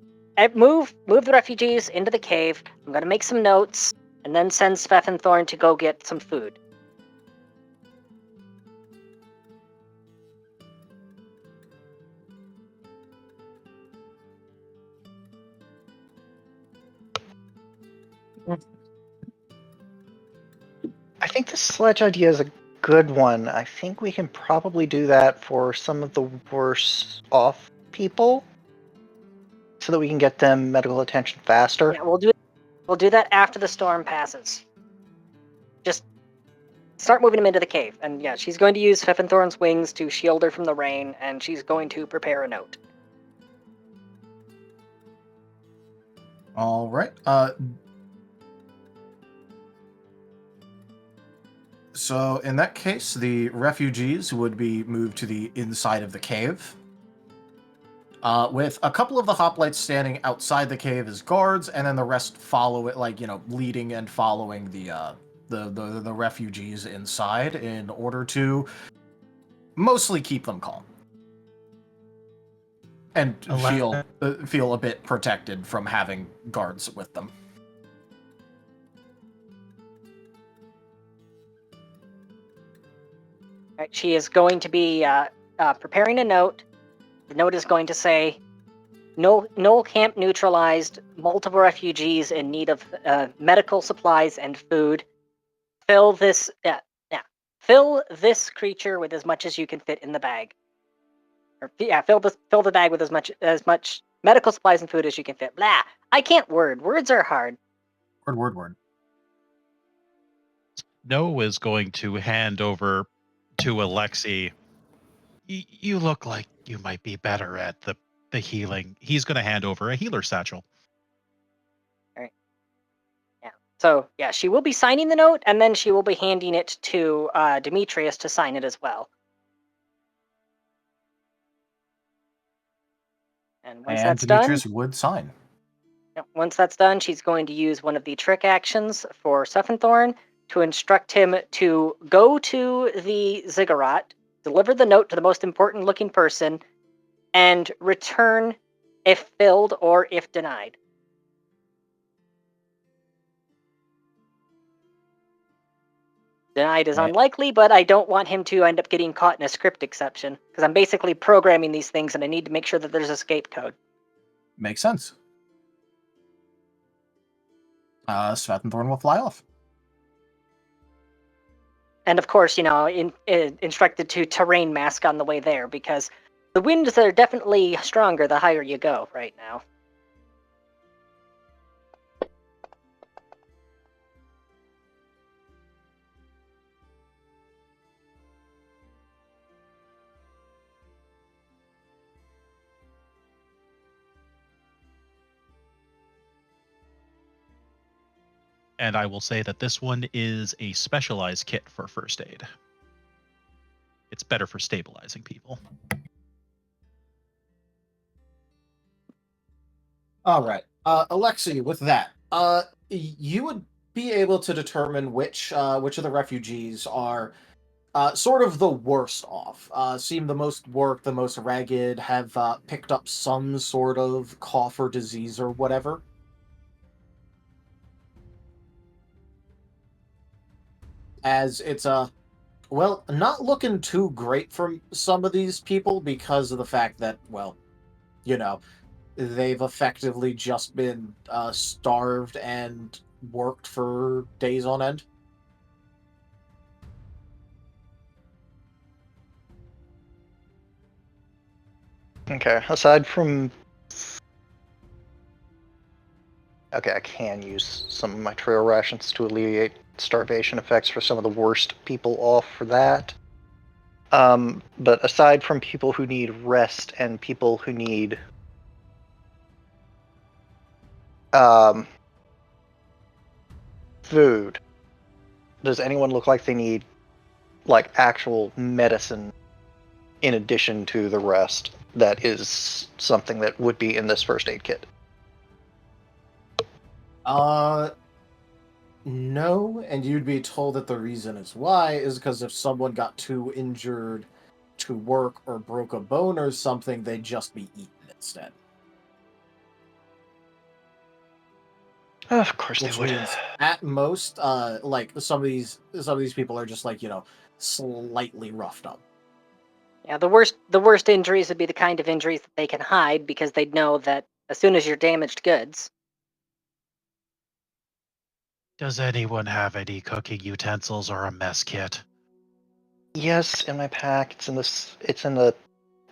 Move the refugees into the cave. I'm gonna make some notes and then send Sveth and Thorn to go get some food. I think the sledge idea is a good one. I think we can probably do that for some of the worse off people, so that we can get them medical attention faster. Yeah, we'll do that after the storm passes. Just start moving them into the cave. And yeah, she's going to use Sveth and Thorn's wings to shield her from the rain, and she's going to prepare a note. All right. So in that case, the refugees would be moved to the inside of the cave, with a couple of the hoplites standing outside the cave as guards, and then the rest follow it, like, leading and following the refugees inside in order to mostly keep them calm and feel a bit protected from having guards with them. Right, she is going to be preparing a note. The note is going to say, Gnoll camp neutralized, multiple refugees in need of medical supplies and food. Fill this creature with as much as you can fit in the bag. Fill the bag with as much medical supplies and food as you can fit. Blah. I can't word. Words are hard. Word. No is going to hand over to Alexi. You look like you might be better at the healing. He's going to hand over a healer satchel. All right. Yeah. So yeah, she will be signing the note, and then she will be handing it to Demetrius to sign it as well. And once that's Demetrius done, would sign. once that's done, she's going to use one of the trick actions for Suffenthorn to instruct him to go to the ziggurat, deliver the note to the most important looking person, and return if filled or if denied. Denied is unlikely, but I don't want him to end up getting caught in a script exception, because I'm basically programming these things and I need to make sure that there's escape code. Makes sense. Svathenthorn will fly off. And of course, instructed to terrain mask on the way there, because the winds are definitely stronger the higher you go right now. And I will say that this one is a specialized kit for first aid. It's better for stabilizing people. All right. Alexi, with that, you would be able to determine which of the refugees are sort of the worst off, seem the most worked, the most ragged, have picked up some sort of cough or disease or whatever. As it's not looking too great for some of these people because of the fact that, they've effectively just been starved and worked for days on end. Okay, aside from... Okay, I can use some of my trail rations to alleviate starvation effects for some of the worst people off for that. But aside from people who need rest and people who need food, does anyone look like they need actual medicine in addition to the rest that is something that would be in this first aid kit? No, and you'd be told that the reason is why is because if someone got too injured to work or broke a bone or something, they'd just be eaten instead. Of course Which they would. means, at most, like some of these people are just like, slightly roughed up. Yeah, the worst injuries would be the kind of injuries that they can hide because they'd know that as soon as you're damaged goods. Does anyone have any cooking utensils or a mess kit? Yes, in my pack. It's in the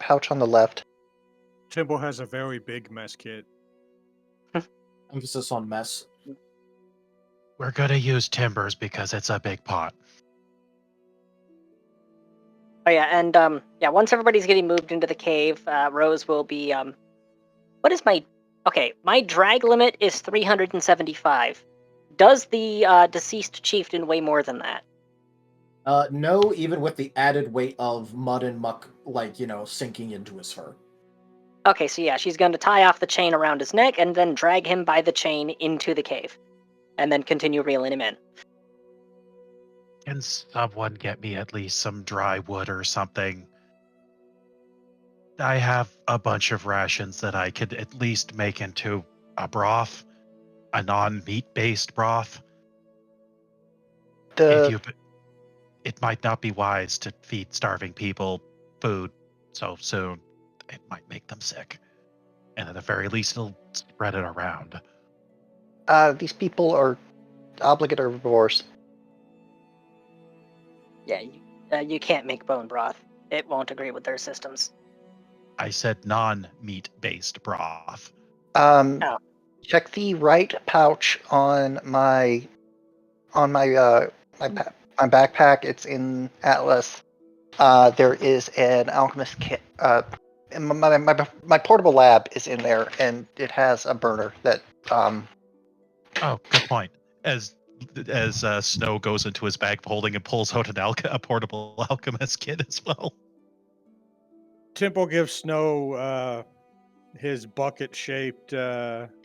pouch on the left. Timbo has a very big mess kit. Emphasis on mess. We're gonna use timbers because it's a big pot. Oh yeah, and once everybody's getting moved into the cave, Rose will be what is my my drag limit is 375. Does the deceased chieftain weigh more than that? No, even with the added weight of mud and muck, sinking into his fur. Okay, so yeah, she's going to tie off the chain around his neck and then drag him by the chain into the cave. And then continue reeling him in. Can someone get me at least some dry wood or something? I have a bunch of rations that I could at least make into a broth, a non-meat based broth. It might not be wise to feed starving people food so soon. It might make them sick. And at the very least, it'll spread it around. These people are obligate herbivores. Yeah, you can't make bone broth. It won't agree with their systems. I said non-meat based broth. Check the right pouch on my backpack. It's in Atlas. There is an alchemist kit. My portable lab is in there, and it has a burner that. Oh, good point. As Snow goes into his bag holding and pulls out a portable alchemist kit as well. Temple gives Snow his bucket-shaped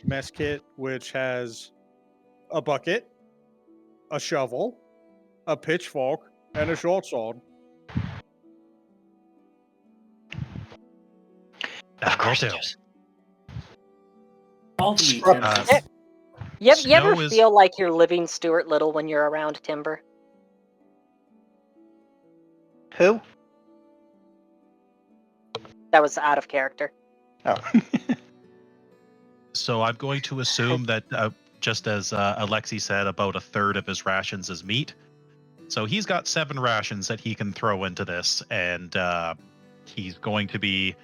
mess kit, which has a bucket, a shovel, a pitchfork, and a short sword. Of course it is. All the utensils. You ever feel like you're living Stuart Little when you're around Timber? Who? That was out of character. Oh. So I'm going to assume that just as Alexi said, about a third of his rations is meat. So he's got 7 rations that he can throw into this, and he's going to be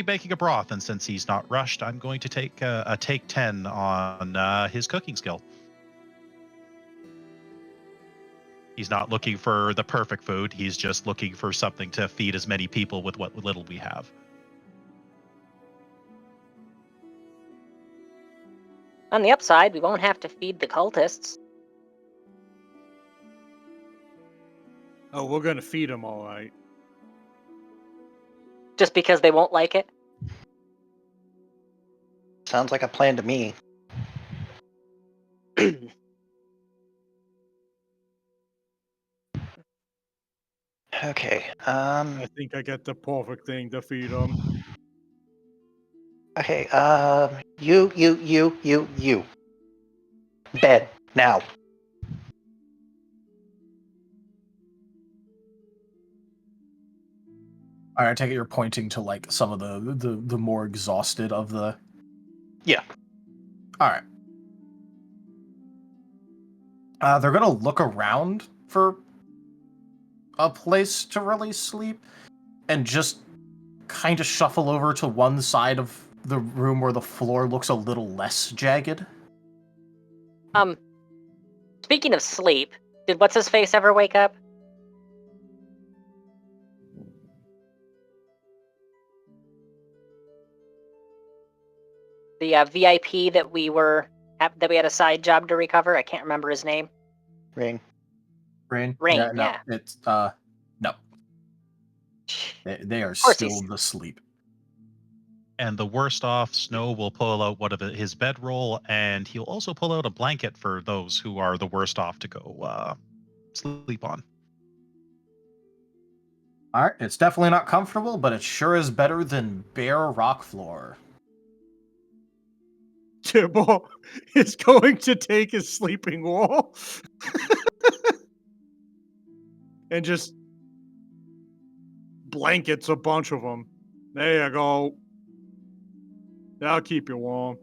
making a broth. And since he's not rushed, I'm going to take a take 10 on his cooking skill. He's not looking for the perfect food. He's just looking for something to feed as many people with what little we have. On the upside, we won't have to feed the cultists. Oh, we're gonna feed them, all right. Just because they won't like it? Sounds like a plan to me. Okay. I think I get the perfect thing to feed them. Okay. You. Bed now. All right, I take it you're pointing to like some of the more exhausted of the. Yeah. All right. They're gonna look around for a place to really sleep, and just kind of shuffle over to one side of the room where the floor looks a little less jagged. Speaking of sleep, did what's his face ever wake up? The VIP that we had a side job to recover. I can't remember his name. Rain. Rain. Rain. Yeah, no, Yeah. it's no. They are course still he's- asleep. And the worst off, Snow will pull out one of his bedroll, and he'll also pull out a blanket for those who are the worst off to go sleep on. All right, it's definitely not comfortable, but it sure is better than bare rock floor. Tibble is going to take his sleeping wall and just blankets a bunch of them. There you go. That'll keep you warm.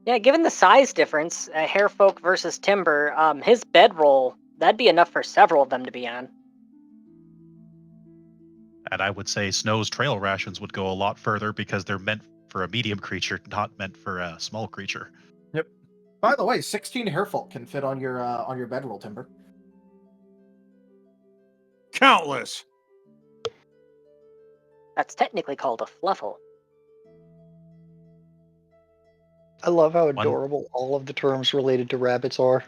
Yeah, given the size difference, Hairfolk versus Timber, his bedroll, that'd be enough for several of them to be on. And I would say Snow's trail rations would go a lot further because they're meant for a medium creature, not meant for a small creature. Yep. By the way, 16 Hairfolk can fit on your bedroll, Timber. Countless. That's technically called a fluffle. I love how One- adorable all of the terms related to rabbits are.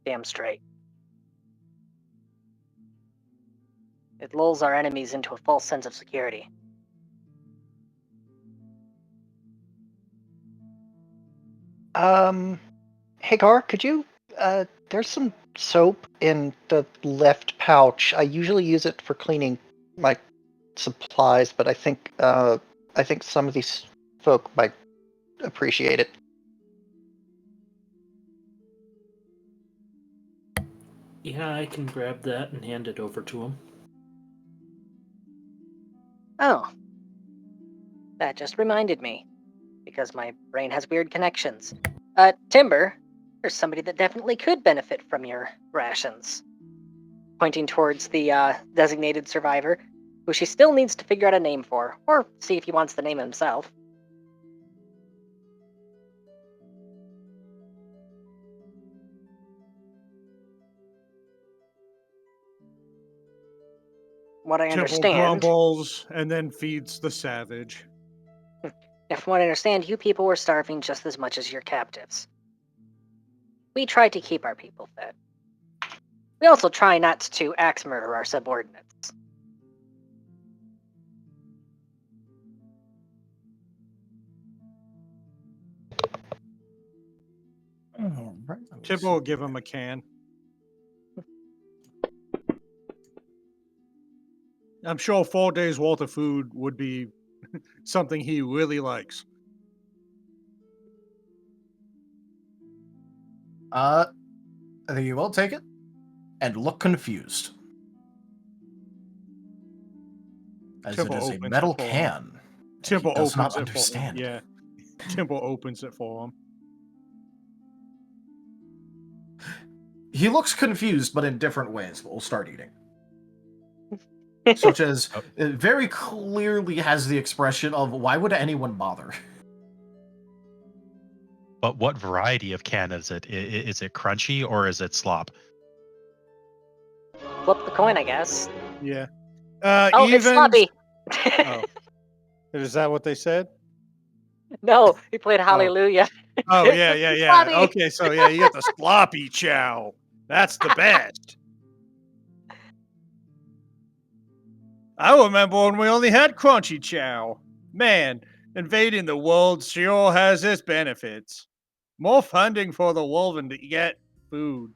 Damn straight. It lulls our enemies into a false sense of security. Hagar, could you, there's some soap in the left pouch. I usually use it for cleaning my supplies, but I think some of these folk might appreciate it. Yeah, I can grab that and hand it over to him. Oh. That just reminded me. Because my brain has weird connections. Timber, there's somebody that definitely could benefit from your rations. Pointing towards the designated survivor, who she still needs to figure out a name for, or see if he wants the name himself. What I Tibble understand, grumbles and then feeds the savage. if what I understand, you people were starving just as much as your captives. We try to keep our people fed. We also try not to axe murder our subordinates. Tibble will give him a can. I'm sure 4 days worth of food would be something he really likes. I think you will take it and look confused. As Tibble it is a opens metal it for him. can. Tibble He does not opens it for him. understand. Yeah. Tibble opens it for him. He looks confused, but in different ways, but we'll start eating. Such as, it very clearly has the expression of, why would anyone bother? But what variety of can is it? Is it crunchy or is it slop? Flip the coin, I guess. Yeah. Oh, it's sloppy! Oh. Is that what they said? No, he played Hallelujah. Oh, yeah. Sloppy. Okay, so yeah, you got the sloppy chow. That's the best. I remember when we only had crunchy chow. Man, invading the world sure has its benefits. More funding for the wolven to get food.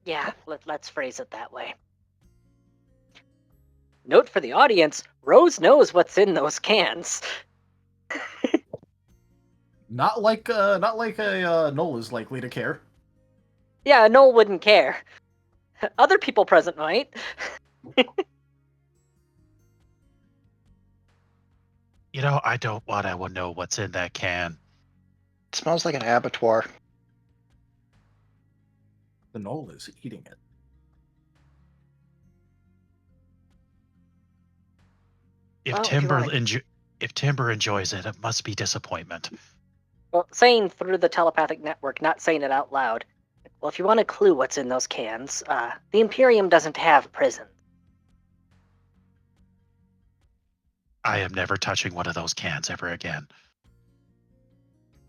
Yeah, let's phrase it that way. Note for the audience, Rose knows what's in those cans. Not like a gnoll is likely to care. Yeah, Noel wouldn't care. Other people present might. You know, I don't want to know what's in that can. It smells like an abattoir. The gnoll is eating it. If Well, if you Timber wanna- if Timber enjoys it, it must be disappointment. Well, saying through the telepathic network, not saying it out loud. Well, if you want a clue what's in those cans, the Imperium doesn't have prisons. I am never touching one of those cans ever again.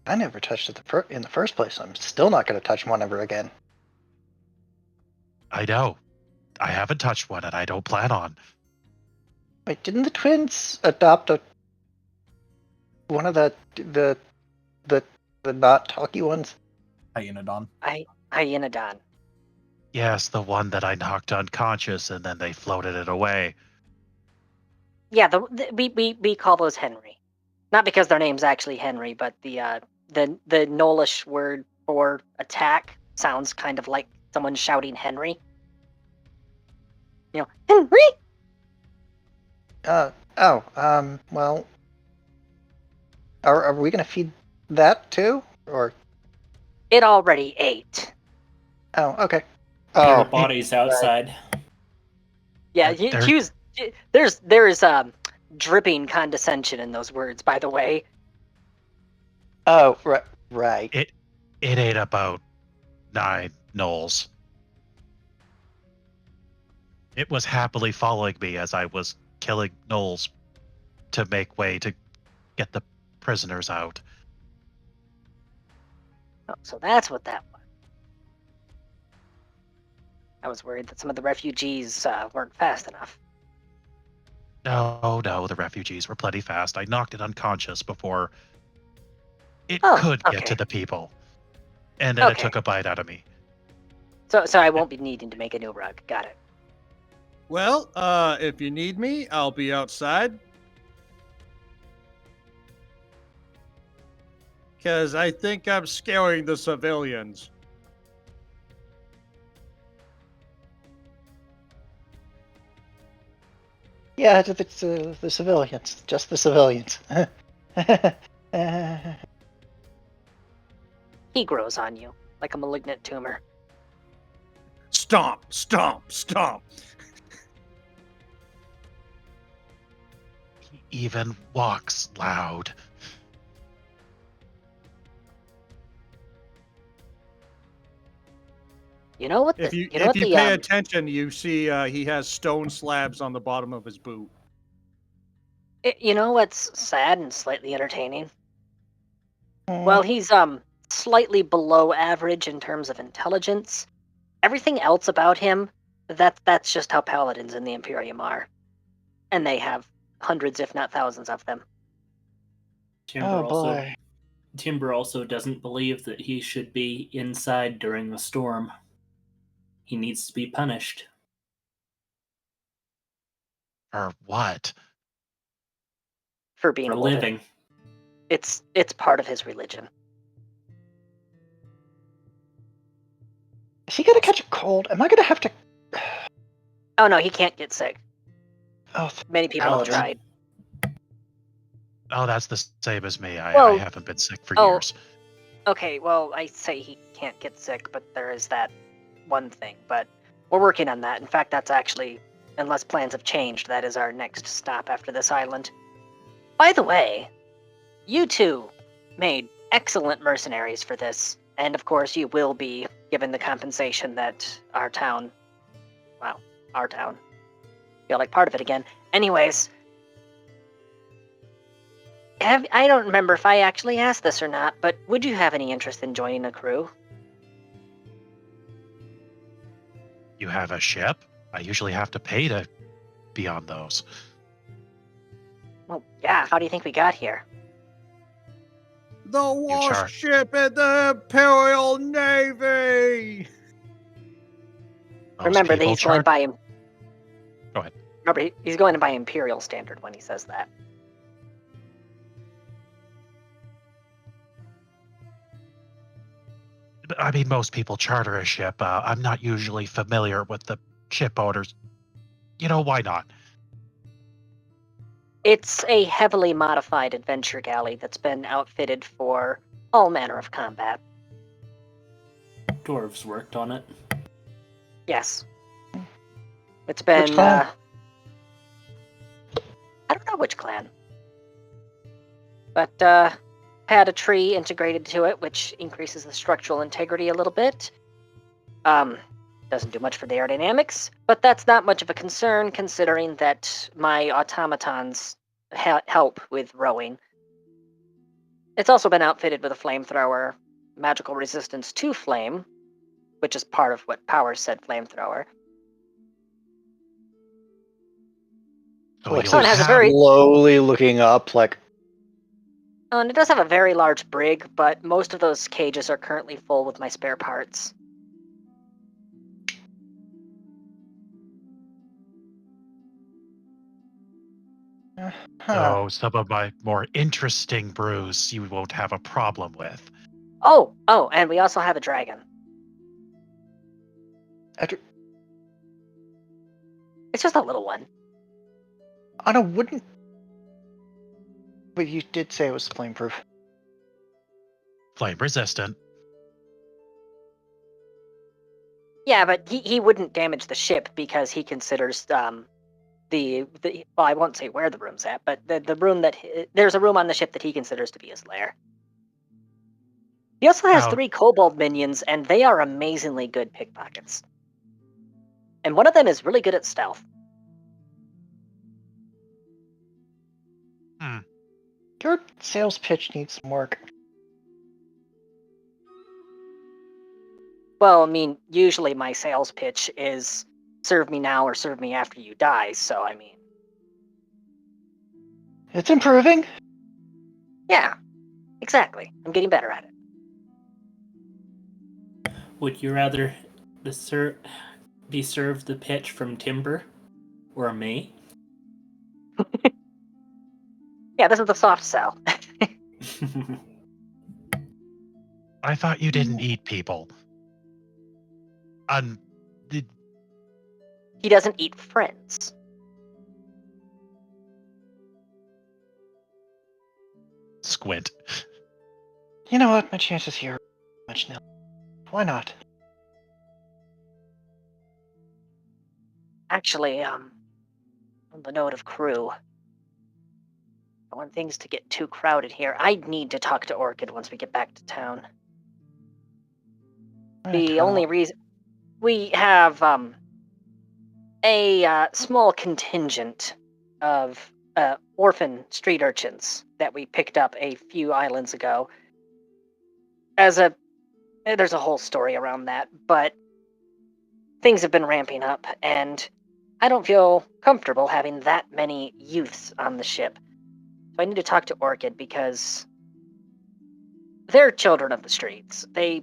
I never touched it in the first place. I'm still not going to touch one ever again. I know. I haven't touched one, and I don't plan on. Wait, didn't the twins adopt one of the not talky ones? Hyenodon. Hyenodon. Yes, the one that I knocked unconscious, and then they floated it away. Yeah, we call those Henry, not because their name's actually Henry, but the gnollish word for attack sounds kind of like someone shouting Henry. You know, Henry. Well, are we gonna feed that too, or? It already ate. Oh, okay. The body's outside. Yeah, There- there's dripping condescension in those words, by the way. Oh, right. It ate about 9 gnolls. It was happily following me as I was killing gnolls to make way to get the prisoners out. Oh, so that's what that was. I was worried that some of the refugees weren't fast enough. No, the refugees were plenty fast. I knocked it unconscious before it Oh, could get okay. to the people. And then it Okay. took a bite out of me. So I won't be needing to make a new rug. Got it. Well, if you need me, I'll be outside. Because I think I'm scaring the civilians. Yeah, it's the civilians, just the civilians. He grows on you like a malignant tumor. Stomp, stomp, stomp. He even walks loud. You know what? If you know what pay attention, you see he has stone slabs on the bottom of his boot. You know what's sad and slightly entertaining? Hmm. Well, he's slightly below average in terms of intelligence. Everything else about him, that's just how paladins in the Imperium are, and they have hundreds, if not thousands, of them. Timber also doesn't believe that he should be inside during the storm. He needs to be punished. For what? For being For able to- living. It's part of his religion. Is he gonna catch a cold? Am I gonna have to? Oh no, he can't get sick. Oh, Many people have tried. Oh, that's the same as me. I Well, haven't been sick for oh. years. Okay, well, I say he can't get sick, but there is that one thing. But we're working on that. In fact, that's actually, unless plans have changed, that is our next stop after this island. By the way, you two made excellent mercenaries for this, and of course you will be given the compensation that our town feel like part of it again. Anyways, I don't remember if I actually asked this or not, but would you have any interest in joining a crew? You have a ship? I usually have to pay to be on those. Well, yeah, how do you think we got here? The warship in the Imperial Navy! Remember that he's going by... Go ahead. Remember, he's going by Imperial standard when he says that. I mean, most people charter a ship. I'm not usually familiar with the ship owners. You know, why not? It's a heavily modified adventure galley that's been outfitted for all manner of combat. Dwarves worked on it. Yes. It's been, Which clan? I don't know which clan. But, had a tree integrated to it, which increases the structural integrity a little bit. Doesn't do much for the aerodynamics, but that's not much of a concern considering that my automatons help with rowing. It's also been outfitted with a flamethrower, magical resistance to flame, which is part of what powers said flamethrower. So Like, you'll So it has a have- very- slowly looking up, like, Oh, and it does have a very large brig, but most of those cages are currently full with my spare parts. huh. So some of my more interesting brews you won't have a problem with. Oh, and we also have a dragon. After- It's just a little one. On a wooden. But you did say it was flameproof. Flame resistant. Yeah, but he wouldn't damage the ship because he considers the well, I won't say where the room's at, but the room that there's a room on the ship that he considers to be his lair. He also has How- 3 kobold minions, and they are amazingly good pickpockets. And one of them is really good at stealth. Your sales pitch needs some work. Well, I mean, usually my sales pitch is serve me now or serve me after you die, so I mean, It's improving. yeah, exactly. I'm getting better at it. Would you rather be served the pitch from Timber or me? Yeah, this is the soft sell. I thought you didn't eat people. He doesn't eat friends. Squint. You know what? My chances here are much nil. Why not? Actually, on the note of crew, I want things to get too crowded here. I need to talk to Orchid once we get back to town. The only reason we have a small contingent of orphan street urchins that we picked up a few islands ago. There's a whole story around that, but things have been ramping up, and I don't feel comfortable having that many youths on the ship. So I need to talk to Orchid because they're children of the streets. They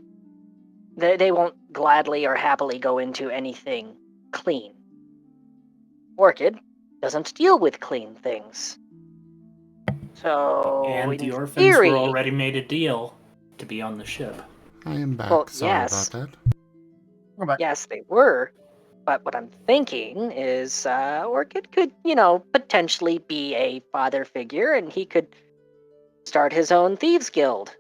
won't gladly or happily go into anything clean. Orchid doesn't deal with clean things. So, And in the orphans theory, were already made a deal to be on the ship. I am back. Well, Sorry yes. about Go Yes, they were. But what I'm thinking is Orchid could, potentially be a father figure, and he could start his own thieves guild.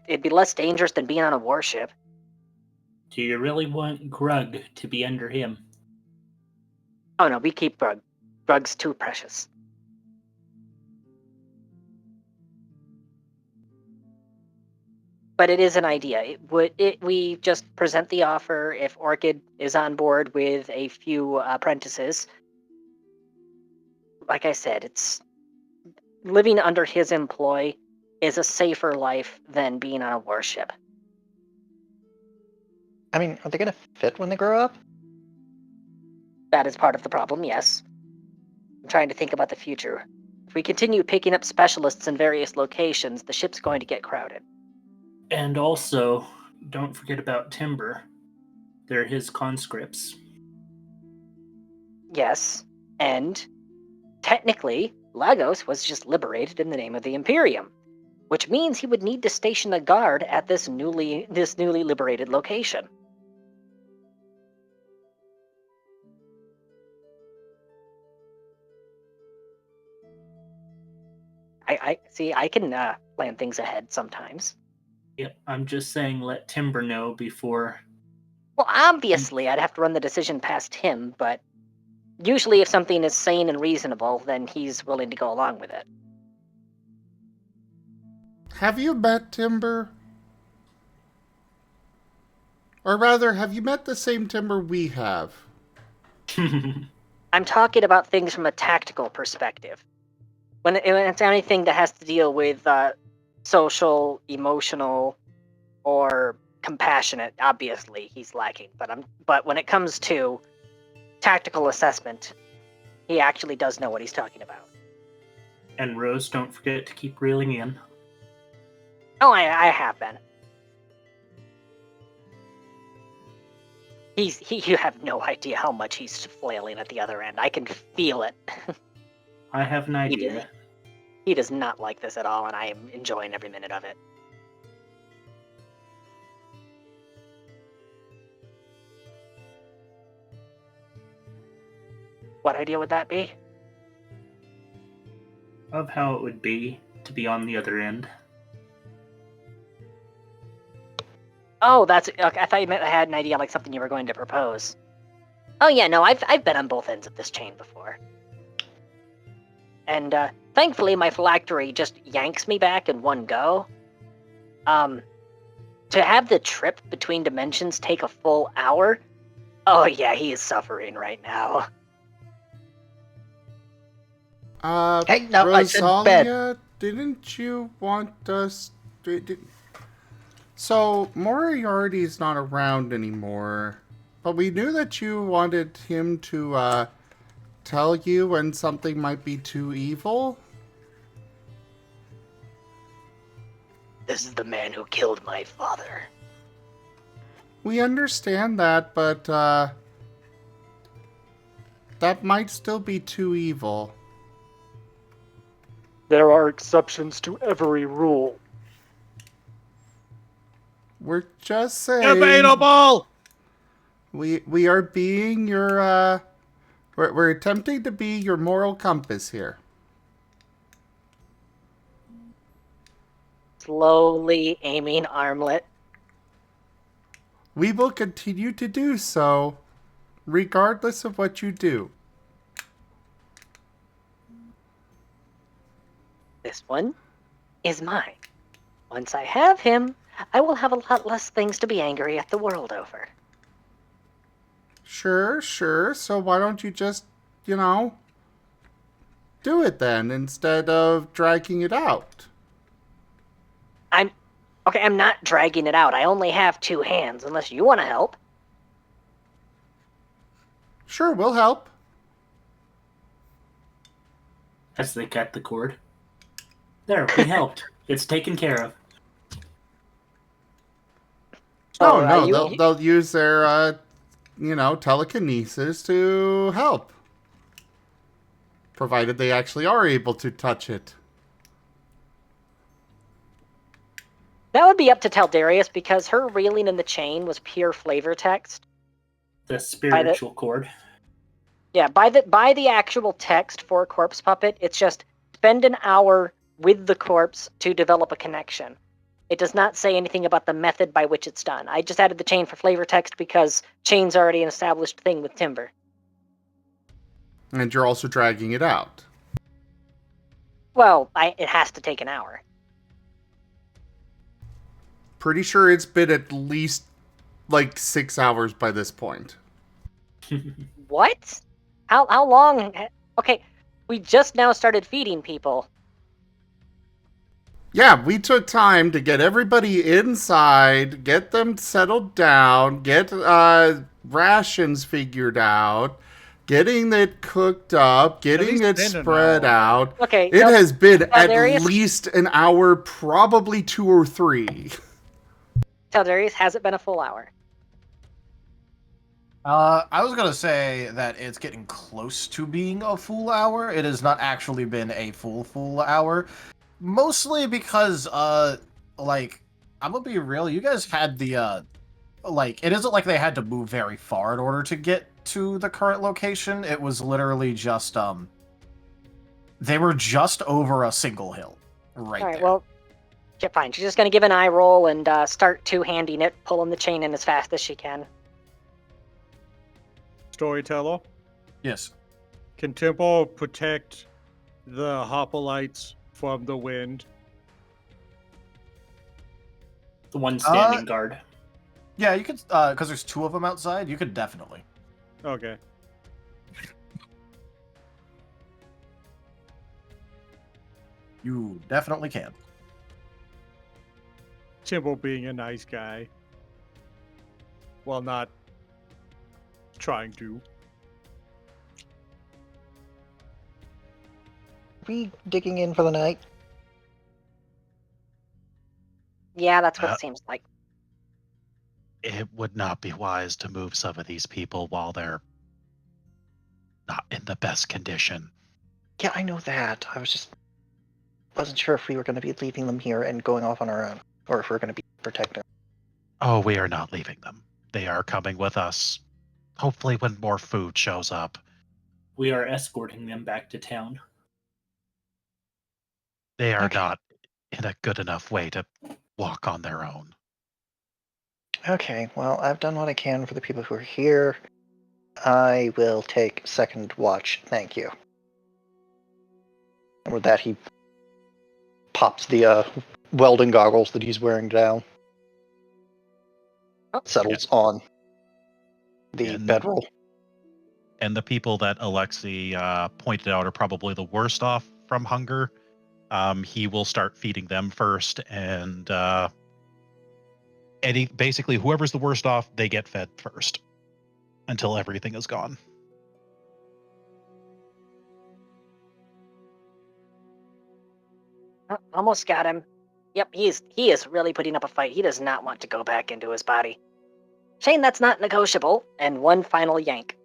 It'd be less dangerous than being on a warship. Do you really want Grug to be under him? Oh no, we keep Grug. Grug's too precious. But it is an idea. We just present the offer if Orchid is on board with a few apprentices. Like I said, it's living under his employ is a safer life than being on a warship. I mean, are they gonna fit when they grow up? That is part of the problem, yes. I'm trying to think about the future. If we continue picking up specialists in various locations, the ship's going to get crowded. And also, don't forget about Timber. They're his conscripts. Yes, and technically, Lagos was just liberated in the name of the Imperium, which means he would need to station a guard at this newly liberated location. I see. I can plan things ahead sometimes. Yep, I'm just saying let Timber know before. Well, obviously, I'd have to run the decision past him, but usually if something is sane and reasonable, then he's willing to go along with it. Have you met Timber? Or rather, have you met the same Timber we have? I'm talking about things from a tactical perspective. When it's anything that has to deal with social, emotional, or compassionate, obviously he's lacking. But when it comes to tactical assessment. He actually does know what he's talking about. And Rose, don't forget to keep reeling in. Oh, I have been. You have no idea how much he's flailing at the other end. I can feel it. I have an idea. He does not like this at all, and I am enjoying every minute of it. What idea would that be? Of how it would be to be on the other end. Oh, that's okay. I thought you meant I had an idea, like something you were going to propose. Oh yeah, no, I've been on both ends of this chain before, and thankfully my phylactery just yanks me back in one go. To have the trip between dimensions take a full hour. Oh yeah, he is suffering right now. Hey, no, I said bed. Rosalia, didn't you want us... So, Moriarty's not around anymore, but we knew that you wanted him to, tell you when something might be too evil? This is the man who killed my father. We understand that, but, that might still be too evil. There are exceptions to every rule. We're just saying... Debatable! We are being your, we're attempting to be your moral compass here. Slowly aiming armlet. We will continue to do so, regardless of what you do. This one is mine. Once I have him, I will have a lot less things to be angry at the world over. Sure. So why don't you just, do it then, instead of dragging it out? I'm not dragging it out. I only have 2 hands, unless you want to help. Sure, we'll help. As they cut the cord. There, we helped. It's taken care of. Oh, no, they'll use their, telekinesis to help. Provided they actually are able to touch it. That would be up to Taldarius, because her reeling in the chain was pure flavor text. The spiritual cord. Yeah, by the actual text for Corpse Puppet, it's just spend an hour with the corpse to develop a connection. It does not say anything about the method by which it's done. I just added the chain for flavor text because chain's already an established thing with Timber. And you're also dragging it out. Well, it has to take an hour. Pretty sure it's been at least, 6 hours by this point. What? How long? Okay, we just now started feeding people. Yeah, we took time to get everybody inside, get them settled down, get rations figured out, getting it cooked up, getting it spread out. Okay, it has been at least an hour, probably 2 or 3. Taldarius, has it been a full hour? I was gonna say that it's getting close to being a full hour. It has not actually been a full hour. Mostly because, I'm gonna be real, you guys had the, it isn't like they had to move very far in order to get to the current location. It was literally just, they were just over a single hill. Right there. Well, yeah, fine. She's just gonna give an eye roll and start two-handing it, pulling the chain in as fast as she can. Storyteller? Yes. Can Temple protect the hoplites from the wind? The one standing guard. Yeah, you could, because there's 2 of them outside, you could definitely. Okay. You definitely can. Temple being a nice guy. Well, not trying to. we digging in for the night? Yeah, that's what it seems like. It would not be wise to move some of these people while they're not in the best condition. Yeah, I know that. I wasn't sure if we were going to be leaving them here and going off on our own, or if we're going to be protecting. Oh, we are not leaving them. They are coming with us. Hopefully when more food shows up. We are escorting them back to town. They are Okay. not in a good enough way to walk on their own. Okay, well, I've done what I can for the people who are here. I will take second watch. Thank you. And with that, he pops the welding goggles that he's wearing down. Oh. Settles on the bedroll. And the people that Alexei pointed out are probably the worst off from hunger. He will start feeding them first, and basically whoever's the worst off, they get fed first until everything is gone. Almost got him. Yep, he is really putting up a fight. He does not want to go back into his body. Shane, that's not negotiable. And one final yank.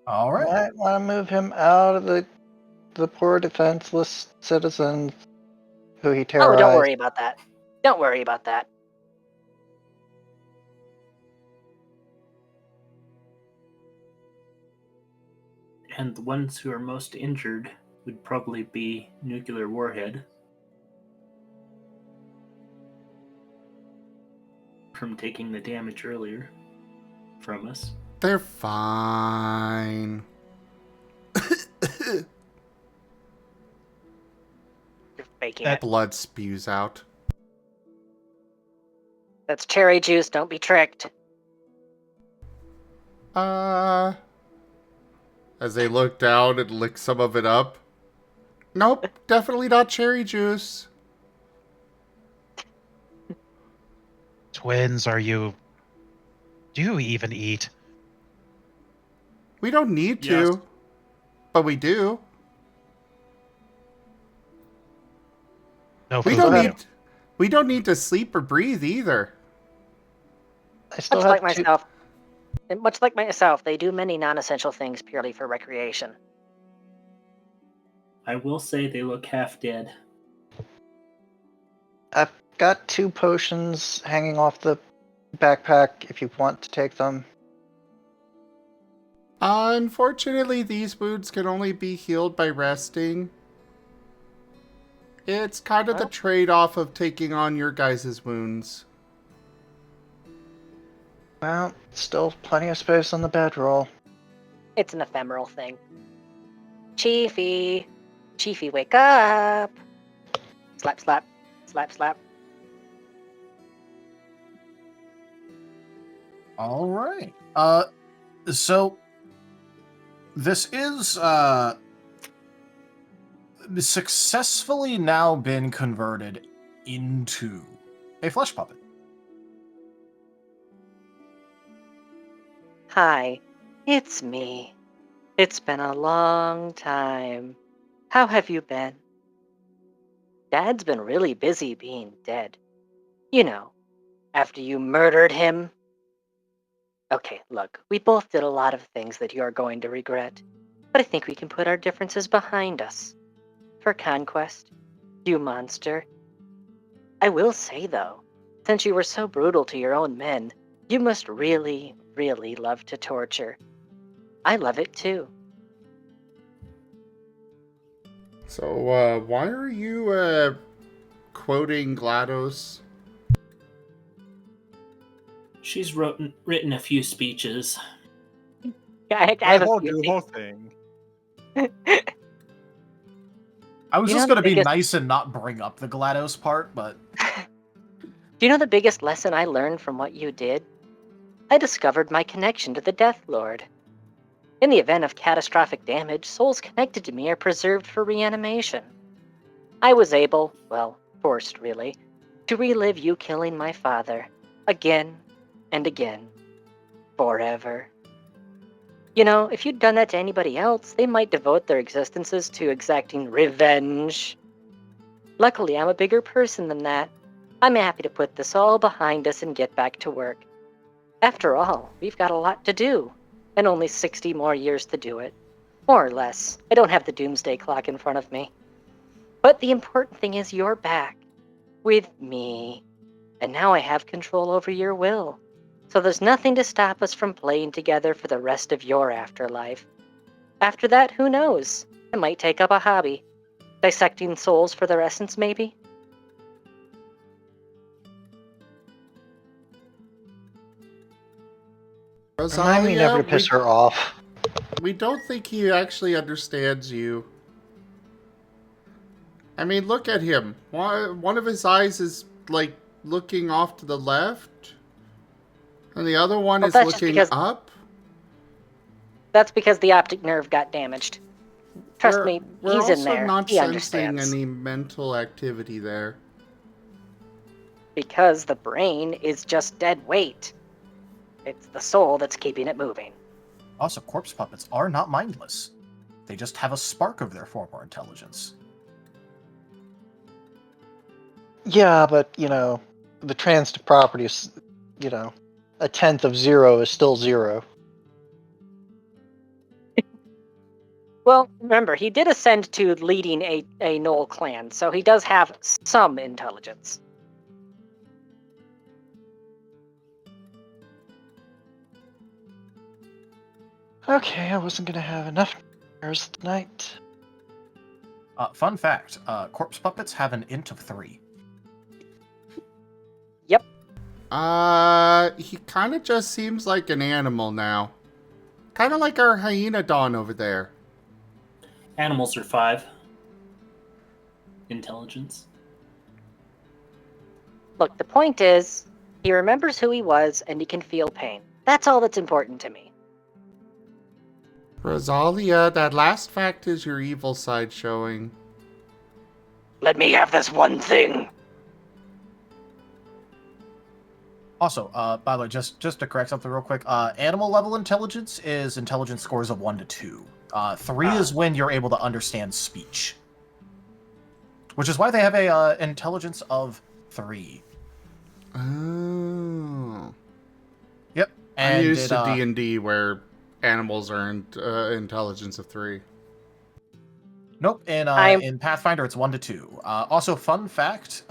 All right. Might want to move him out of the poor defenseless citizens who he terrorized. Oh, don't worry about that. Don't worry about that. And the ones who are most injured would probably be Nuclear Warhead. From taking the damage earlier from us. They're fine. You're faking That it. blood spews out. That's cherry juice. Don't be tricked. As they look down and lick some of it up. Nope, definitely not cherry juice. Twins, do you even eat? We don't need to, Yes. but we do. No We food don't for need. We don't need to sleep or breathe either. I still Much have like myself. And much like myself, they do many non-essential things purely for recreation. I will say they look half dead. I've got 2 potions hanging off the backpack if you want to take them. Unfortunately, these wounds can only be healed by resting. It's kind of the trade-off of taking on your guys' wounds. Well, still plenty of space on the bedroll. It's an ephemeral thing. Chiefy, wake up! Slap, slap, slap, slap. All right. So this is successfully now been converted into a flesh puppet. Hi, it's me. It's been a long time. How have you been? Dad's been really busy being dead. You know, after you murdered him. Okay, look, we both did a lot of things that you're going to regret, but I think we can put our differences behind us. For conquest, you monster. I will say, though, since you were so brutal to your own men, you must really, really love to torture. I love it too. So, why are you, quoting GLaDOS? She's written a few speeches. I The have a whole few duo thing. I was You just know going to the be biggest- nice and not bring up the GLaDOS part, but Do you know the biggest lesson I learned from what you did? I discovered my connection to the Death Lord. In the event of catastrophic damage, souls connected to me are preserved for reanimation. I was able, well, forced really, to relive you killing my father, again and again, forever. You know, if you'd done that to anybody else, they might devote their existences to exacting revenge. Luckily, I'm a bigger person than that. I'm happy to put this all behind us and get back to work. After all, we've got a lot to do, and only 60 more years to do it. More or less. I don't have the doomsday clock in front of me. But the important thing is you're back. With me. And now I have control over your will. So there's nothing to stop us from playing together for the rest of your afterlife. After that, who knows? I might take up a hobby. Dissecting souls for their essence, maybe? Remind me never to piss her off. We don't think he actually understands you. I mean, look at him. One of his eyes is, like, looking off to the left, and the other one is looking up. That's because the optic nerve got damaged. Trust me, he's in there. We're also not He sensing understands. any mental activity there. Because the brain is just dead weight. It's the soul that's keeping it moving. Also, corpse puppets are not mindless. They just have a spark of their former intelligence. Yeah, but, you know, the transitive property is, you know, 1/10 of 0 is still 0. Well, remember, he did ascend to leading a gnoll clan, so he does have some intelligence. Okay, I wasn't gonna have enough nightmares tonight. Fun fact, corpse puppets have an int of 3. Yep. He kind of just seems like an animal now. Kind of like our hyena Don over there. Animals are 5. Intelligence. Look, the point is, he remembers who he was and he can feel pain. That's all that's important to me. Rosalia, that last fact is your evil side showing. Let me have this one thing. Also, by the way, just to correct something real quick, animal level intelligence is intelligence scores of 1 to 2. 3 is when you're able to understand speech. Which is why they have a intelligence of 3. Oh. Yep. And I'm used to D&D where animals are intelligence of 3. Nope, in Pathfinder it's 1 to 2. Also, fun fact,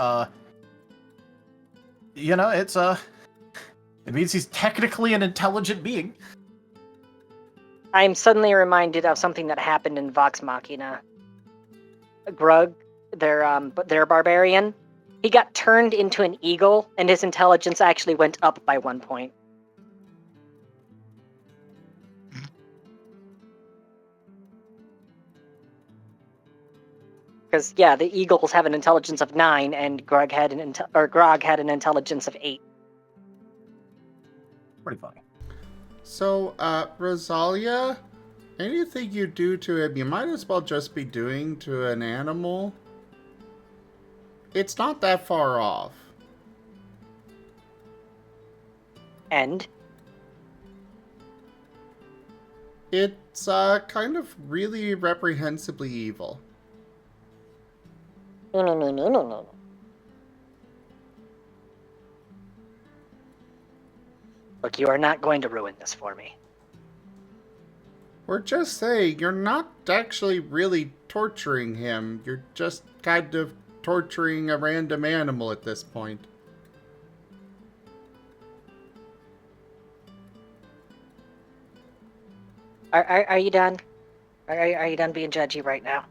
you know, it means he's technically an intelligent being. I'm suddenly reminded of something that happened in Vox Machina. Grug, their barbarian, he got turned into an eagle, and his intelligence actually went up by 1 point. Because yeah, the eagles have an intelligence of 9, and Grog had an intelligence of 8. Pretty funny. So, Rosalia, anything you do to him, you might as well just be doing to an animal. It's not that far off. And? It's, kind of really reprehensibly evil. No. Look, you are not going to ruin this for me. We're just saying, you're not actually really torturing him. You're just kind of torturing a random animal at this point. Are you done? Are you done being judgy right now?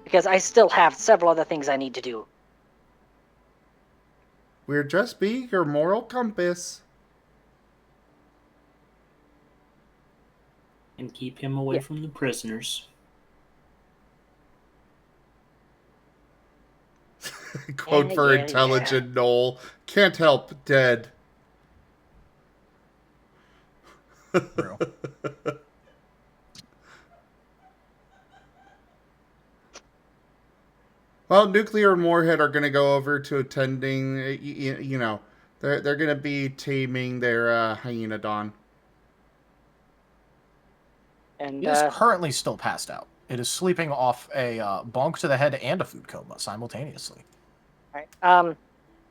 Because I still have several other things I need to do. We're just being your moral compass. And keep him away from the prisoners. Quote for intelligent gnoll. Can't help, dead. Real. Well, Nuclear and Moorhead are going to go over to attending, you know, they're going to be taming their hyena Dawn. And It is currently still passed out. It is sleeping off a bonk to the head and a food coma simultaneously. right.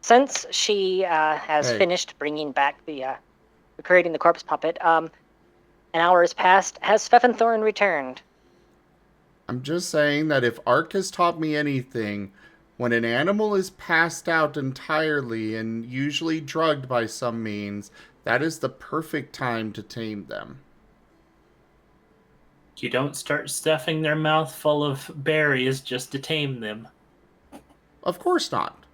Since she has Hey. finished bringing back creating the corpse puppet, an hour has passed. Has Pfeffenthorn returned? I'm just saying that if Ark has taught me anything, when an animal is passed out entirely and usually drugged by some means, that is the perfect time to tame them. You don't start stuffing their mouth full of berries just to tame them. Of course not.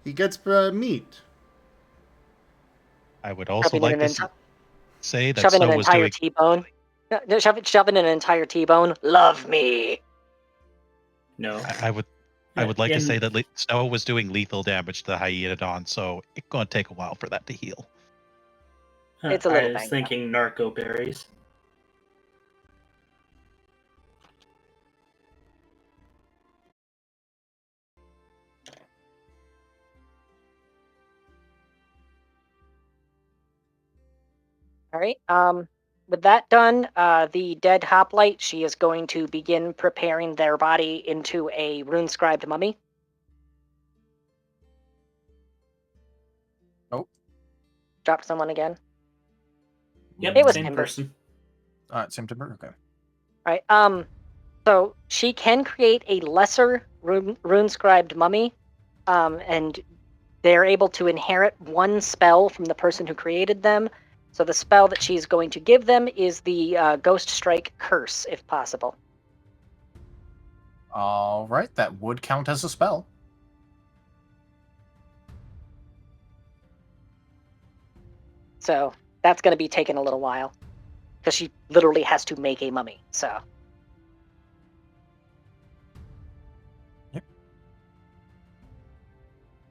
He gets meat. I would also like to say that shoving an Snow was entire doing. T-bone. Shoving an entire T-bone. Love me. No. I would like to say that Snow was doing lethal damage to the Hyaenodon, so it's going to take a while for that to heal. It's a little I was banged thinking narco berries. All right. With that done, the dead hoplite, she is going to begin preparing their body into a rune-scribed mummy. Oh. Drop someone again. Yep, it was same Timber. person. Same Timber? Okay. All right. So she can create a lesser rune-scribed mummy, and they're able to inherit one spell from the person who created them. So the spell that she's going to give them is the Ghost Strike Curse, if possible. All right, that would count as a spell. So that's going to be taking a little while, because she literally has to make a mummy. So.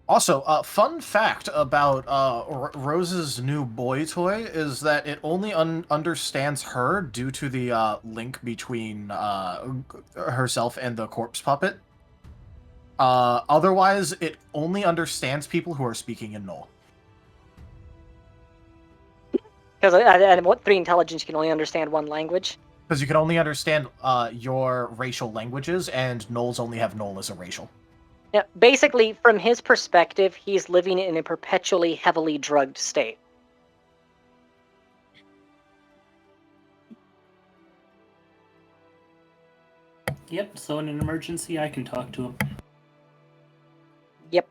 Also, fun fact about Rose's new boy toy is that it only understands her due to the link between herself and the corpse puppet. Otherwise, it only understands people who are speaking in Gnoll. Because at what 3 intelligence, you can only understand one language. Because you can only understand your racial languages, and Gnolls only have Gnoll as a racial. Yeah, basically, from his perspective, he's living in a perpetually heavily drugged state. Yep, so in an emergency, I can talk to him. Yep.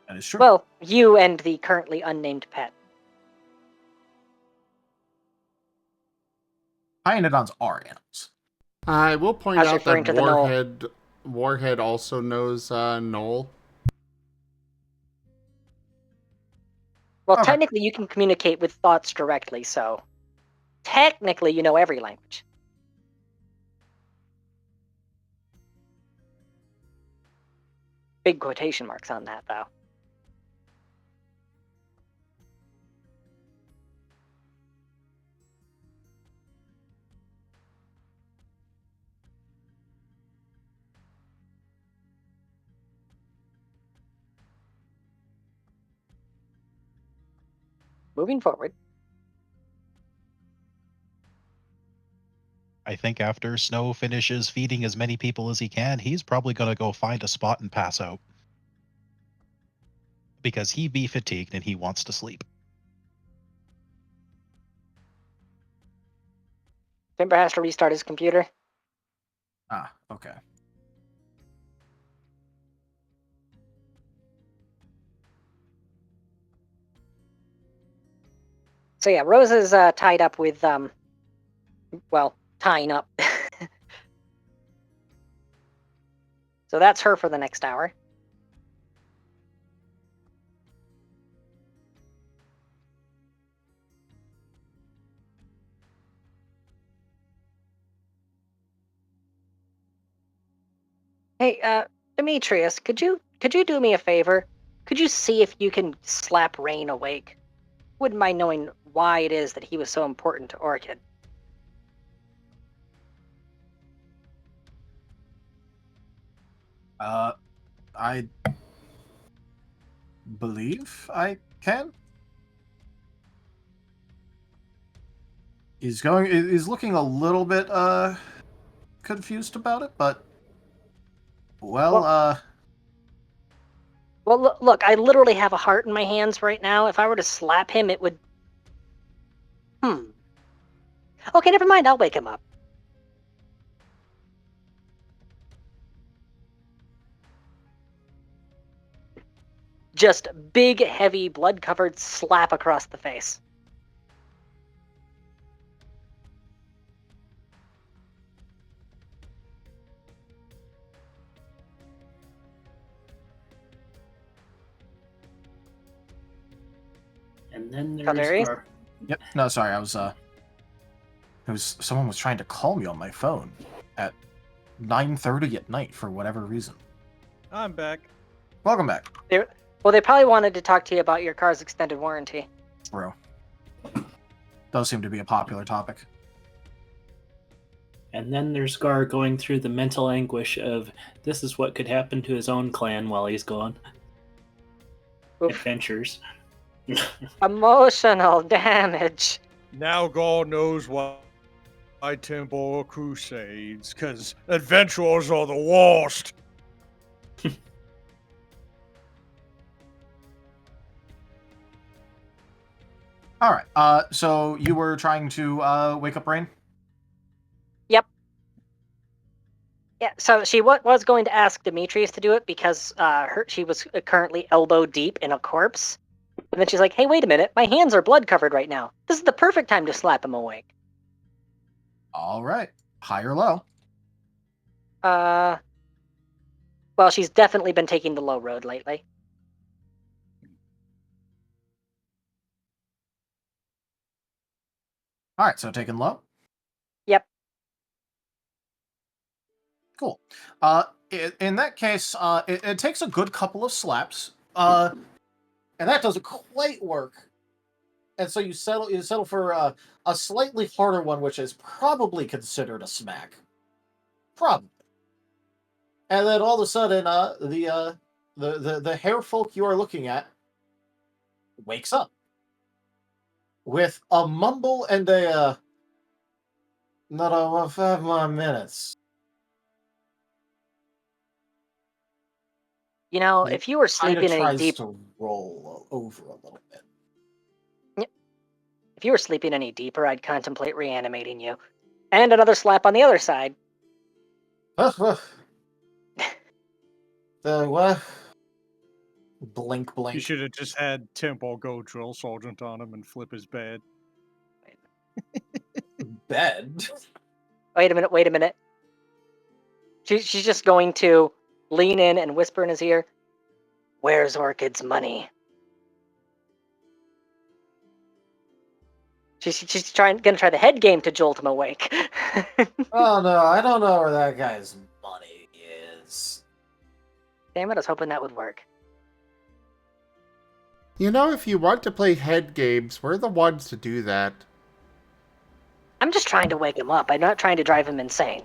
That is true. Well, you and the currently unnamed pet. Hyaenodons are animals. I will point I was out referring that to the gnoll. Warhead also knows Gnoll. Well, Okay. technically, you can communicate with thoughts directly, so technically, you know every language. Big quotation marks on that, though. Moving forward. I think after Snow finishes feeding as many people as he can, he's probably going to go find a spot and pass out. Because he be fatigued and he wants to sleep. Timber has to restart his computer. Ah, okay. So yeah, Rose is tied up with, well, tying up. So that's her for the next hour. Hey, Demetrius, could you do me a favor? Could you see if you can slap Rain awake? Wouldn't mind knowing why it is that he was so important to Orchid. I believe I can. He's looking a little bit confused about it, but well, look, I literally have a heart in my hands right now. If I were to slap him, it would. Okay, never mind. I'll wake him up. Just big, heavy, blood-covered slap across the face. And then there's Calderi? Gar. yep. No, sorry, someone was trying to call me on my phone at 9:30 at night for whatever reason. I'm back. Welcome back, They probably wanted to talk to you about your car's extended warranty. bro. Does seem to be a popular topic. And then there's Gar going through the mental anguish of this is what could happen to his own clan while he's gone. Oof. Adventures. Emotional damage. Now God knows why Temple Crusades, because adventurers are the worst. All right. So you were trying to wake up Rain? Yeah, so she was going to ask Demetrius to do it because she was currently elbow deep in a corpse. And then she's like, hey, wait a minute, my hands are blood covered right now. This is the perfect time to slap him awake. All right. High or low? Well, she's definitely been taking the low road lately. All right. So taking low. Yep. Cool. In that case, it takes a good couple of slaps, and that doesn't quite work. And so you settle for a slightly harder one, which is probably considered a smack. Probably. And then all of a sudden, the hair folk you are looking at wakes up with a mumble and a not over 5 more minutes. You know, if you were sleeping any tries deep, to roll over a little bit. if you were sleeping any deeper, I'd contemplate reanimating you, and another slap on the other side. The what? Blink, blink. You should have just had Temple go drill sergeant on him and flip his bed. Bed. Wait a minute. She's just going to lean in and whisper in his ear, "Where's Orchid's money?" She's gonna try the head game to jolt him awake. Oh no, I don't know where that guy's money is. Damn it, I was hoping that would work. You know, if you want to play head games, we're the ones to do that. I'm just trying to wake him up. I'm not trying to drive him insane.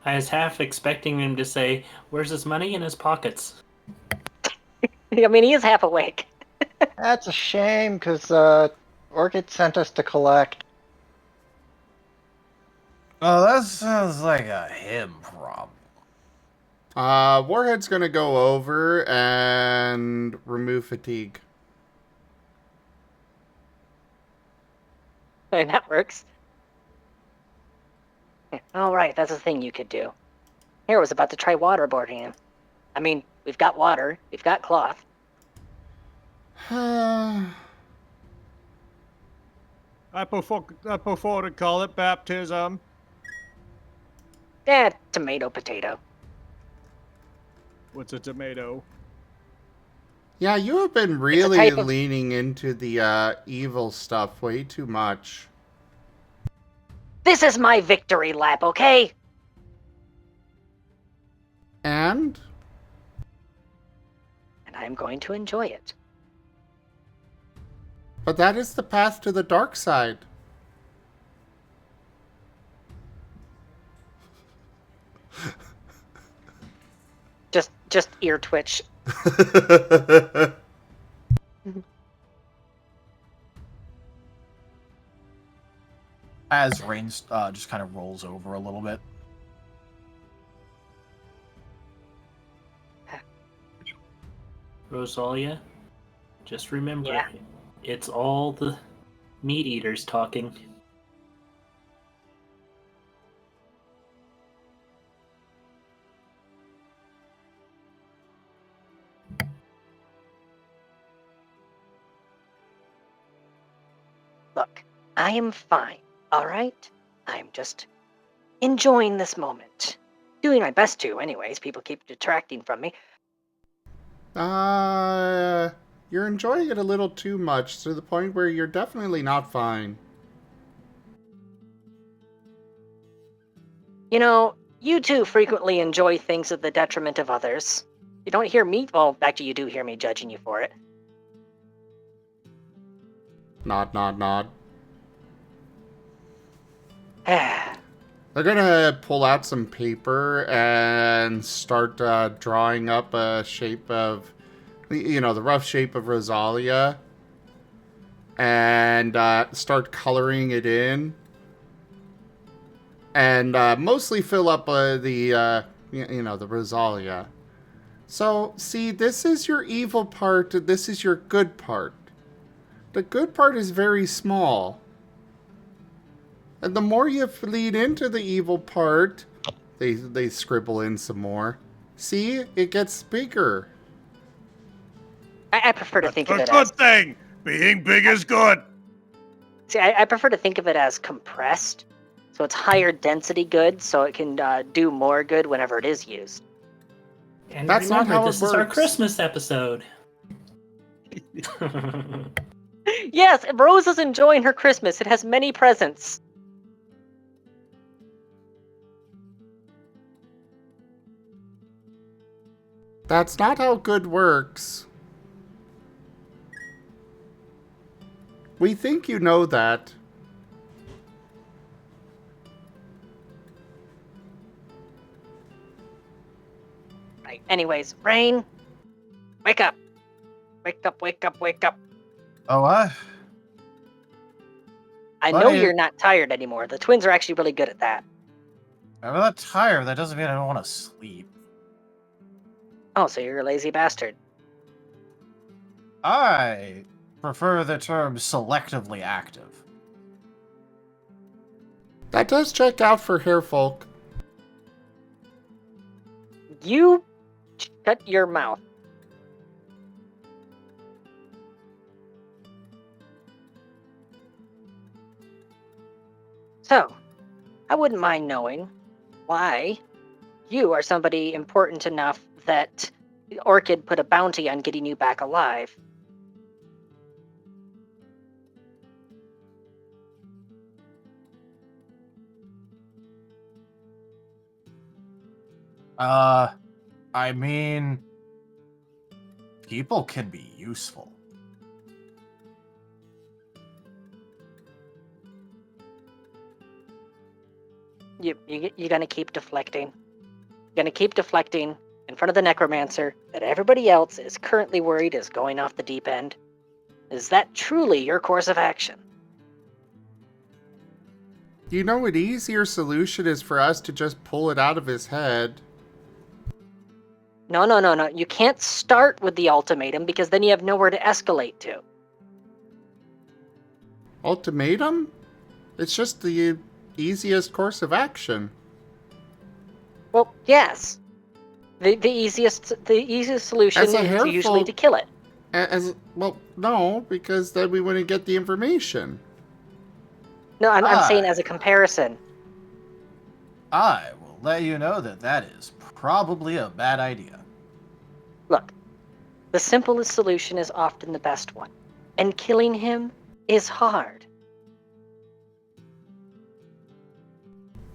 I was half expecting him to say, where's his money in his pockets? I mean, he is half awake. That's a shame, because Orchid sent us to collect. Oh, that sounds like a him problem. Warhead's gonna go over and remove fatigue. I mean, that works. All right, that's a thing you could do. Here, I was about to try waterboarding him. I mean, we've got water, we've got cloth. I prefer to call it baptism. Tomato, potato. What's a tomato? Yeah, you have been really type of- leaning into the evil stuff way too much. This is my victory lap, okay? And? And I'm going to enjoy it. But that is the path to the dark side. Just ear twitch. as Rain just kind of rolls over a little bit. Rosalia, just remember, Yeah. it's all the meat eaters talking. Look, I am fine, all right? I'm just enjoying this moment. Doing my best to, anyways. People keep detracting from me. You're enjoying it a little too much to the point where you're definitely not fine. You know, you two frequently enjoy things at the detriment of others. You don't hear me, well, actually you do hear me judging you for it. Nod, nod, nod. Ah, They're gonna pull out some paper and start drawing up a shape of, the rough shape of Rosalia, and start coloring it in, and mostly fill up the Rosalia. So, see, this is your evil part, this is your good part. The good part is very small. And the more you lead into the evil part, they scribble in some more. See, it gets bigger. I prefer to think of a it good as... thing. Being big is good. See, I prefer to think of it as compressed. So it's higher density good, so it can do more good whenever it is used. And That's not remember, how it this is our works. Christmas episode. Yes, Rose is enjoying her Christmas. It has many presents. That's not how good works. We think you know that. Right. Anyways, Rain, wake up. Wake up, wake up, wake up. Oh, what? I What know are you- you're not tired anymore. The twins are actually really good at that. I'm not tired. That doesn't mean I don't want to sleep. Oh, so you're a lazy bastard. I prefer the term selectively active. That does check out for hairfolk. You shut your mouth. So, I wouldn't mind knowing why you are somebody important enough that Orchid put a bounty on getting you back alive. I mean, people can be useful. You're gonna keep deflecting. You're gonna keep deflecting in front of the necromancer that everybody else is currently worried is going off the deep end. Is that truly your course of action? You know, an easier solution is for us to just pull it out of his head. No. You can't start with the ultimatum because then you have nowhere to escalate to. Ultimatum? It's just the easiest course of action. Well, yes. The easiest solution As a is usually hairful- to kill it. Well, no, because then we wouldn't get the information. No, I'm saying as a comparison. I will let you know that is probably a bad idea. Look, the simplest solution is often the best one, and killing him is hard.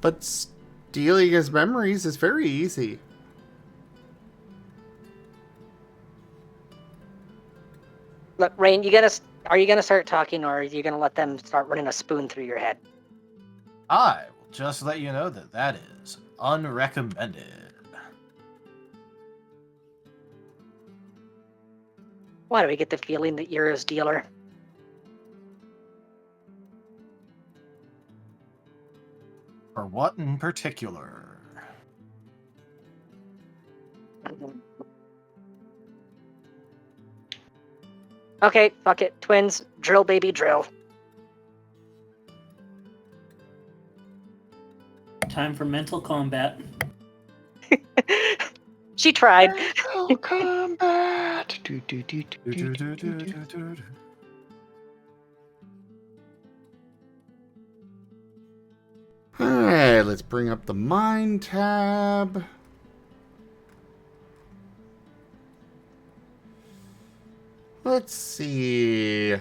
But stealing his memories is very easy. Look, Rain, are you gonna start talking, or are you gonna let them start running a spoon through your head? I will just let you know that is unrecommended. Why do we get the feeling that you're his dealer? Or what in particular? Okay, fuck it. Twins, drill baby drill. Time for mental combat. She tried. Mental combat. Do, do, do, do, do, do, do, do. Alright, let's bring up the Mind tab. Let's see.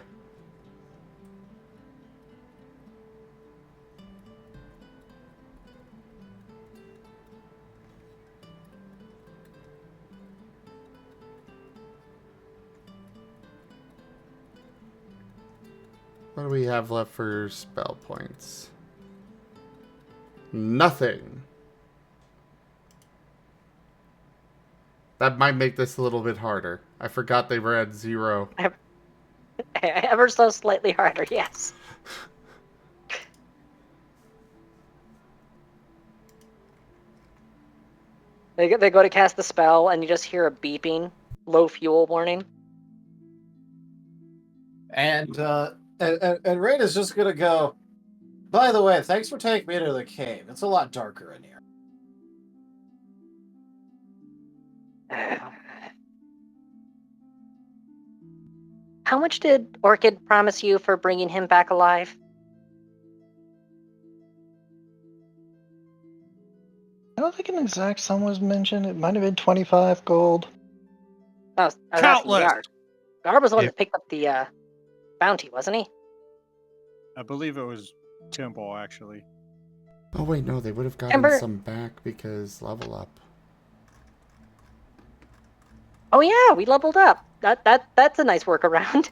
What do we have left for spell points? Nothing. That might make this a little bit harder. I forgot they were at 0. Ever so slightly harder, yes. They go to cast the spell, and you just hear a beeping, low fuel warning. And Rain is just gonna go, by the way, thanks for taking me to the cave. It's a lot darker in here. How much did Orchid promise you for bringing him back alive? I don't think an exact sum was mentioned. It might have been 25 gold. Oh, I was asking Countless. Yard. Yard was the one Yeah. that picked up the bounty, wasn't he? I believe it was Temple, actually. Oh wait, no, they would have gotten Ember- some back because level up. Oh yeah, we leveled up. That's a nice workaround.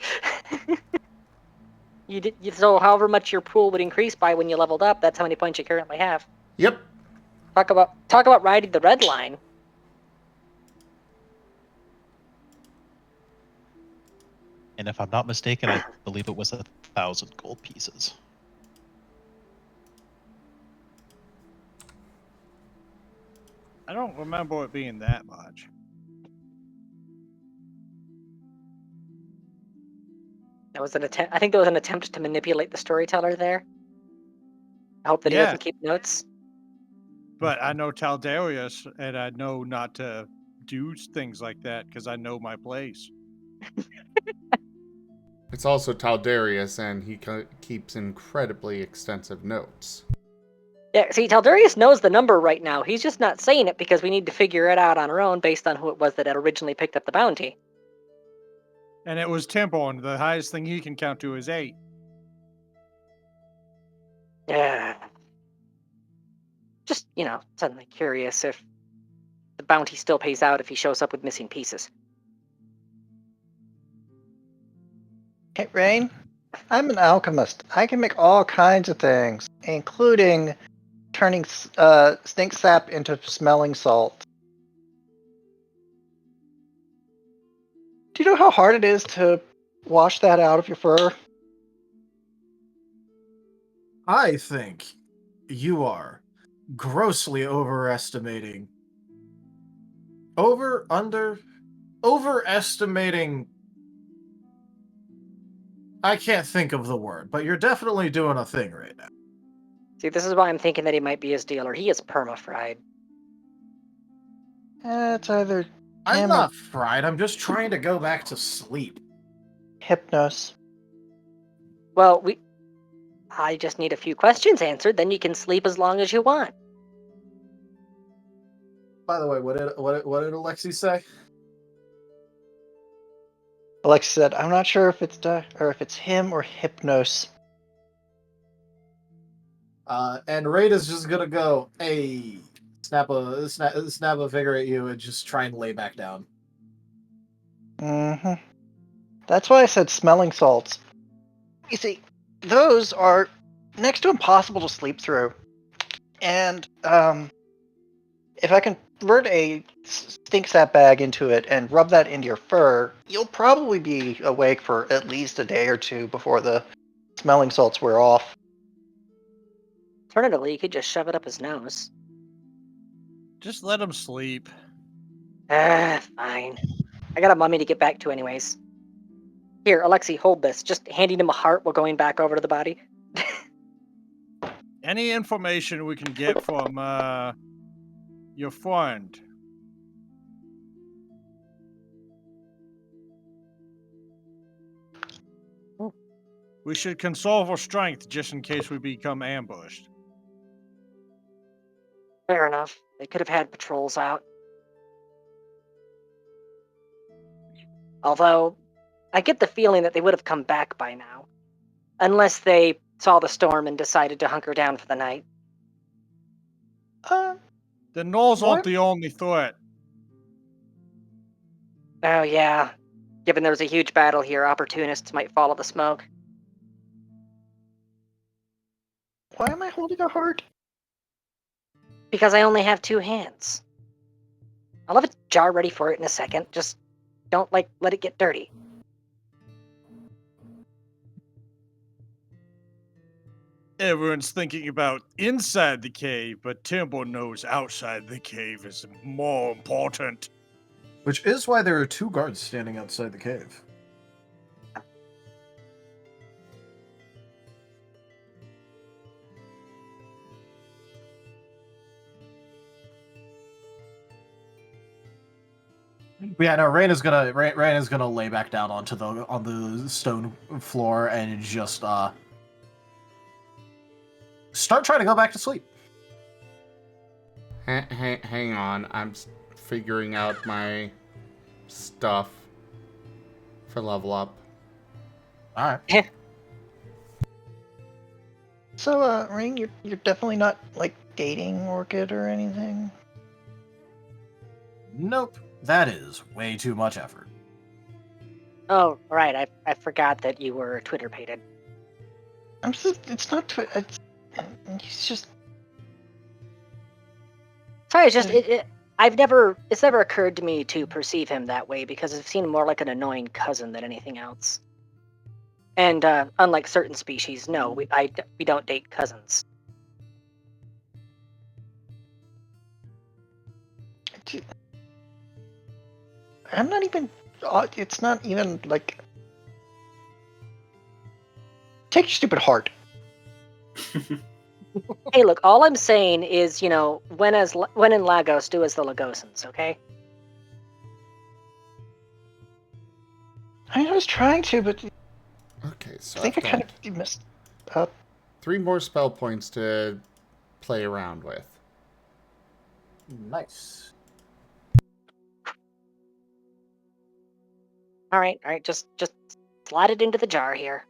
So however much your pool would increase by when you leveled up, that's how many points you currently have. Yep. Talk about riding the red line. And if I'm not mistaken, I believe it was 1,000 gold pieces. I don't remember it being that much. That was an attempt. I think there was an attempt to manipulate the storyteller there. I hope that he Yeah. doesn't keep notes. But I know Taldarius, and I know not to do things like that because I know my place. It's also Taldarius, and he keeps incredibly extensive notes. Yeah, see, Taldarius knows the number right now. He's just not saying it because we need to figure it out on our own based on who it was that had originally picked up the bounty. And it was Temple, and the highest thing he can count to is 8. Yeah. Just, suddenly curious if the bounty still pays out if he shows up with missing pieces. Hey, Rain, I'm an alchemist. I can make all kinds of things, including turning stink sap into smelling salt. Do you know how hard it is to wash that out of your fur? I think you are grossly overestimating. Overestimating. I can't think of the word, but you're definitely doing a thing right now. See, this is why I'm thinking that he might be his dealer. He is perma-fried. It's either I'm him not fried. I'm just trying to go back to sleep. or Hypnos. Well, I just need a few questions answered, then you can sleep as long as you want. By the way, what did Alexi say? Alexa said, "I'm not sure if it's him or Hypnos." And Raid is just gonna go, hey, snap a figure at you and just try and lay back down. Mm-hmm. That's why I said smelling salts. You see, those are next to impossible to sleep through. And if I convert a stink sap bag into it and rub that into your fur, you'll probably be awake for at least a day or two before the smelling salts wear off. Alternatively, you could just shove it up his nose. Just let him sleep. Fine. I got a mummy to get back to anyways. Here, Alexi, hold this. Just handing him a heart while going back over to the body. Any information we can get from your friend? We should conserve our strength just in case we become ambushed. Fair enough. They could have had patrols out. Although, I get the feeling that they would have come back by now. Unless they saw the storm and decided to hunker down for the night. The gnolls aren't the only threat. Oh yeah. Given there was a huge battle here, opportunists might follow the smoke. Why am I holding a heart? Because I only have 2 hands. I'll have a jar ready for it in a second. Just don't, let it get dirty. Everyone's thinking about inside the cave, but Timbo knows outside the cave is more important. Which is why there are 2 guards standing outside the cave. Yeah, no. Rain is gonna lay back down on the stone floor and just start trying to go back to sleep. Hang on, I'm figuring out my stuff for level up. All right. So, Rain, you're definitely not dating Orchid or anything. Nope. That is way too much effort. Oh, right. I forgot that you were Twitter-pated. It's not Twitter. He's just... Sorry, it's just... it's never occurred to me to perceive him that way because I've seen him more like an annoying cousin than anything else. And, unlike certain species, no, we don't date cousins. I'm not even... It's not even, Take your stupid heart. Hey, look, all I'm saying is, when in Lagos, do as the Lagosans, okay? I was trying to, but... Okay, so I think I kind of messed up. 3 more spell points to play around with. Nice. All right, just slide it into the jar here.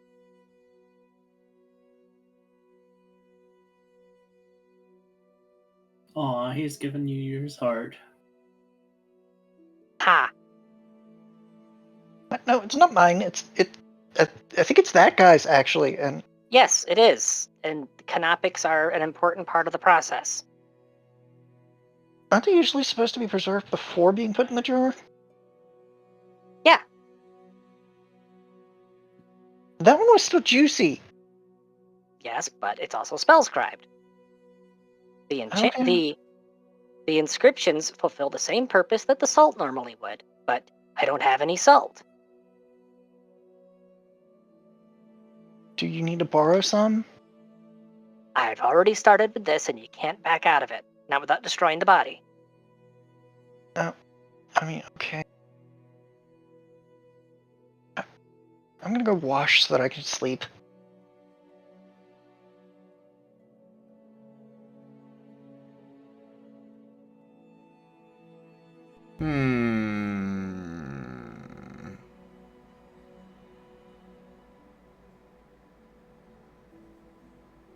Aw, he's giving you his heart. Ha! No, it's not mine. I think it's that guy's, actually, and... Yes, it is. And canopics are an important part of the process. Aren't they usually supposed to be preserved before being put in the jar? Yeah. That one was still juicy. Yes, but it's also spell-scribed. Okay. The inscriptions fulfill the same purpose that the salt normally would, but I don't have any salt. Do you need to borrow some? I've already started with this, and you can't back out of it. Not without destroying the body. Okay. I'm gonna go wash so that I can sleep.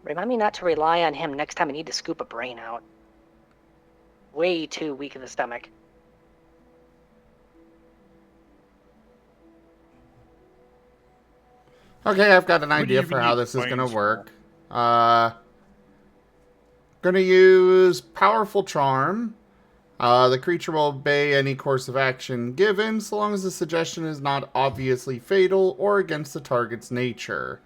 Remind me not to rely on him next time I need to scoop a brain out. Way too weak in the stomach. Okay, I've got an idea for how this is going to work. Going to use Powerful Charm. The creature will obey any course of action given, so long as the suggestion is not obviously fatal or against the target's nature.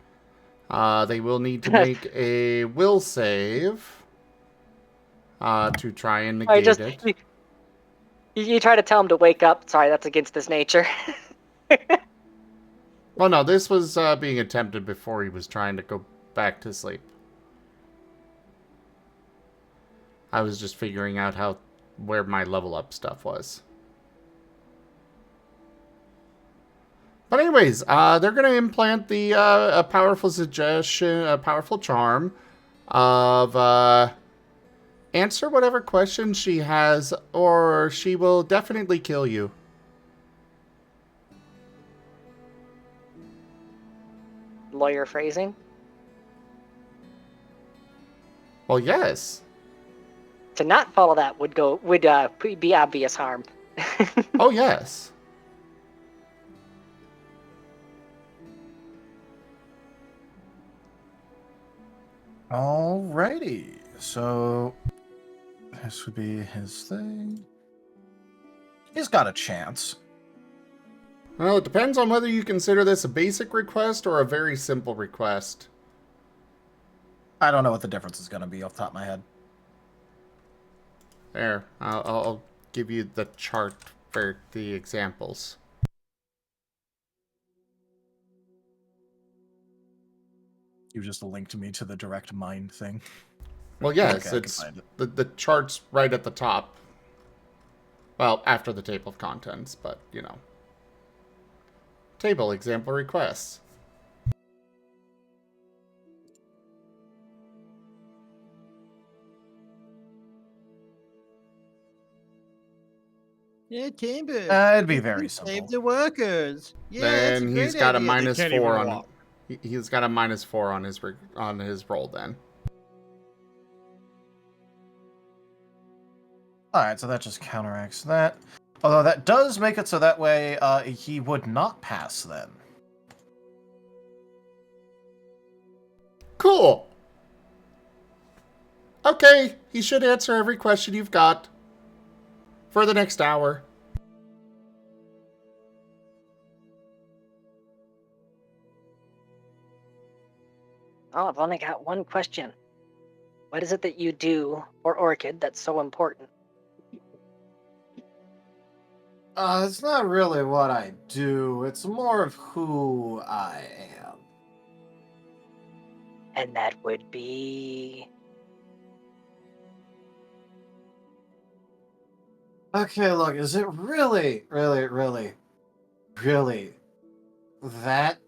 They will need to make a will save to try and negate it. You try to tell him to wake up. Sorry, that's against his nature. Well, no, this was being attempted before he was trying to go back to sleep. I was just figuring out where my level up stuff was. But anyways, they're going to implant a powerful suggestion, a powerful charm of answer whatever question she has, or she will definitely kill you. Lawyer phrasing. Well, yes. To not follow that would be obvious harm. Oh, yes. Alrighty. So this would be his thing. He's got a chance. Well, it depends on whether you consider this a basic request or a very simple request. I don't know what the difference is going to be off the top of my head. There, I'll give you the chart for the examples. You just linked me to the direct mind thing. Well, yes, Okay, it's the chart's right at the top. Well, after the table of contents, but, you know. Table example requests. Yeah, chamber. It'd be very simple. Save the workers. Yeah, then he's got a minus -4 on. He's got a -4 on his roll. Then. All right, so that just counteracts that. Although that does make it so that way he would not pass then. Cool. Okay, he should answer every question you've got for the next hour. Oh, I've only got one question. What is it that you do for Orchid that's so important? It's not really what I do. It's more of who I am. And that would be... Okay, look, is it really that?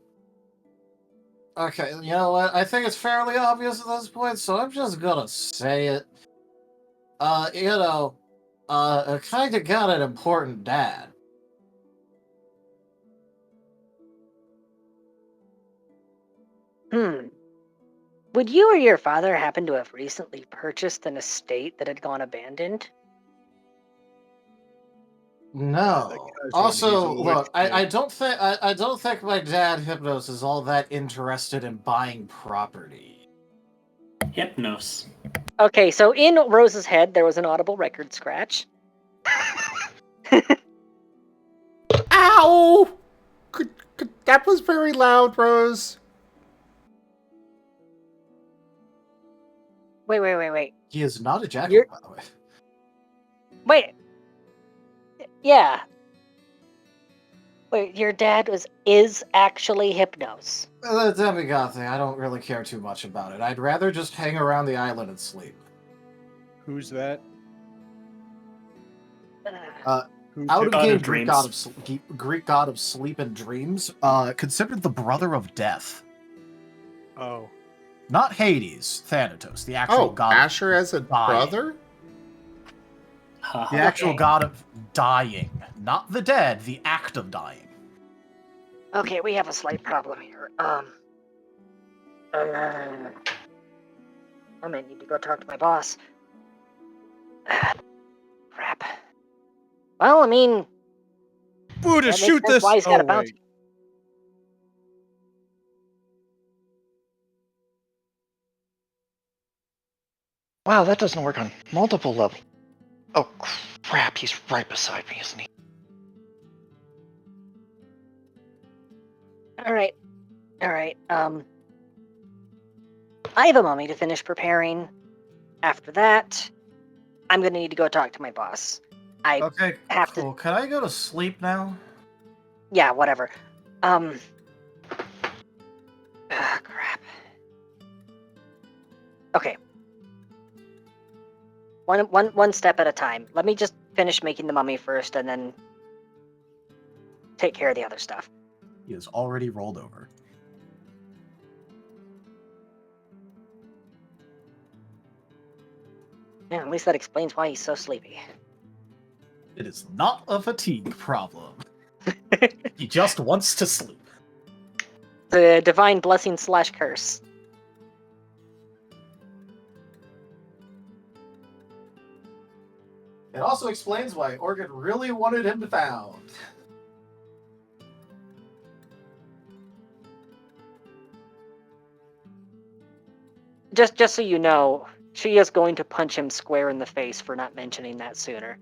Okay, you know what? I think it's fairly obvious at this point, so I'm just gonna say it. I kinda got an important dad. Would you or your father happen to have recently purchased an estate that had gone abandoned? No. Also, look, I don't think my dad Hypnos is all that interested in buying property. Hypnos. Okay, so in Rose's head there was an audible record scratch. Ow! That was very loud, Rose. Wait. He is not a jackal, by the way. Wait. Yeah. Wait, your dad is actually Hypnos. The demigod thing, I don't really care too much about it. I'd rather just hang around the island and sleep. Who's that? Out of game Greek god of sleep and dreams, considered the brother of death. Oh. Not Hades, Thanatos, the actual god. Asher as a brother? The actual god of dying. Not the dead, the act of dying. Okay, we have a slight problem here. I might need to go talk to my boss. Crap. Well, I mean... Buddha, shoot this! Why he's got a bounty. Wow, that doesn't work on multiple levels. Oh, crap, he's right beside me, isn't he? Alright. I have a mummy to finish preparing. After that, I'm going to need to go talk to my boss. I Okay, have cool. Can I go to sleep now? Yeah, whatever. Crap. Okay. One step at a time. Let me just finish making the mummy first, and then take care of the other stuff. He is already rolled over. Yeah, at least that explains why he's so sleepy. It is not a fatigue problem. He just wants to sleep. The divine blessing / curse. It also explains why Organ really wanted him found. Just so you know, she is going to punch him square in the face for not mentioning that sooner.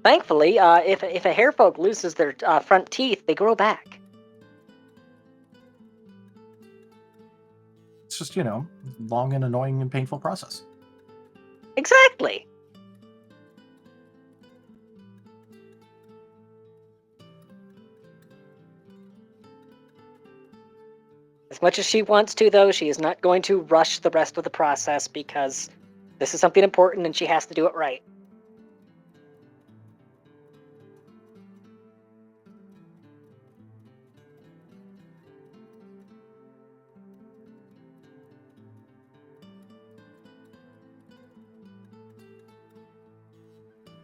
Thankfully, if a hairfolk loses their front teeth, they grow back. It's just, long and annoying and painful process. Exactly. As much as she wants to, though, she is not going to rush the rest of the process because this is something important and she has to do it right.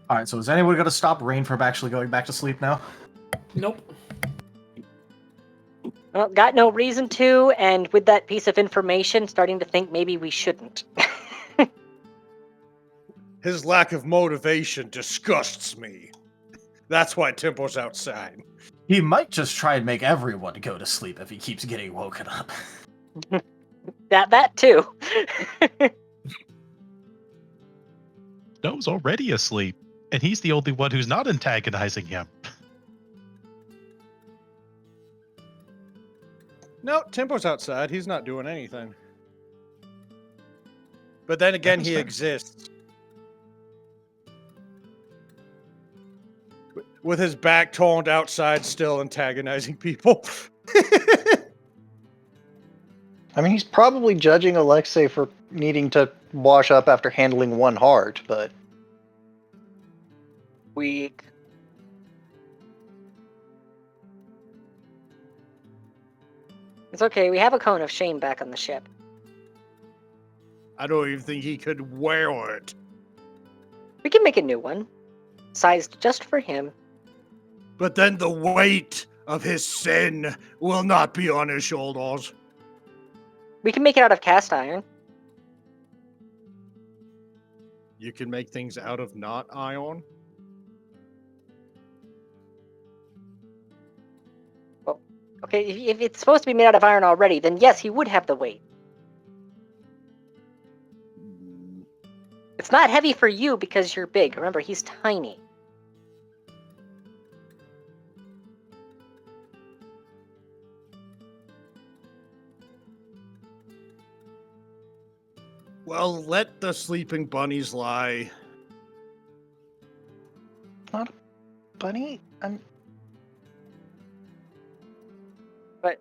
Alright, so is anyone going to stop Rain from actually going back to sleep now? Nope. Well, got no reason to, and with that piece of information, starting to think maybe we shouldn't. His lack of motivation disgusts me. That's why Tempo's outside. He might just try and make everyone go to sleep if he keeps getting woken up. That too. Snow's already asleep, and he's the only one who's not antagonizing him. No, Tempo's outside. He's not doing anything. But then again, he exists. With his back toned outside, still antagonizing people. I mean, he's probably judging Alexei for needing to wash up after handling one heart, but... Weak. It's okay, we have a cone of shame back on the ship. I don't even think he could wear it. We can make a new one, sized just for him. But then the weight of his sin will not be on his shoulders. We can make it out of cast iron. You can make things out of not iron? Well, okay, if it's supposed to be made out of iron already, then yes, he would have the weight. It's not heavy for you because you're big. Remember, he's tiny. Well, let the sleeping bunnies lie. Not a bunny? But...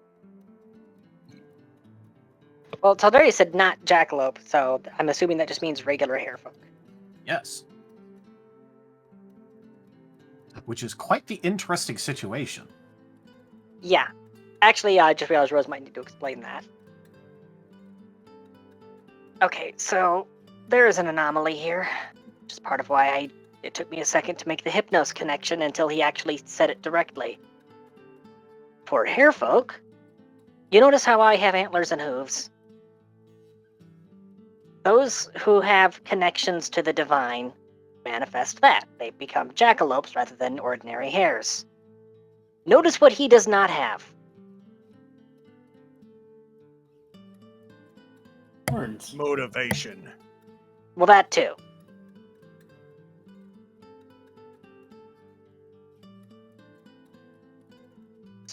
Well, Taldari said not jackalope, so I'm assuming that just means regular hairfolk. Yes. Which is quite the interesting situation. Yeah. Actually, I just realized Rose might need to explain that. Okay, so there is an anomaly here, which is part of why it took me a second to make the Hypnos connection until he actually said it directly. For hairfolk, you notice how I have antlers and hooves? Those who have connections to the divine manifest that. They become jackalopes rather than ordinary hares. Notice what he does not have. Horns. Motivation. Well, that too.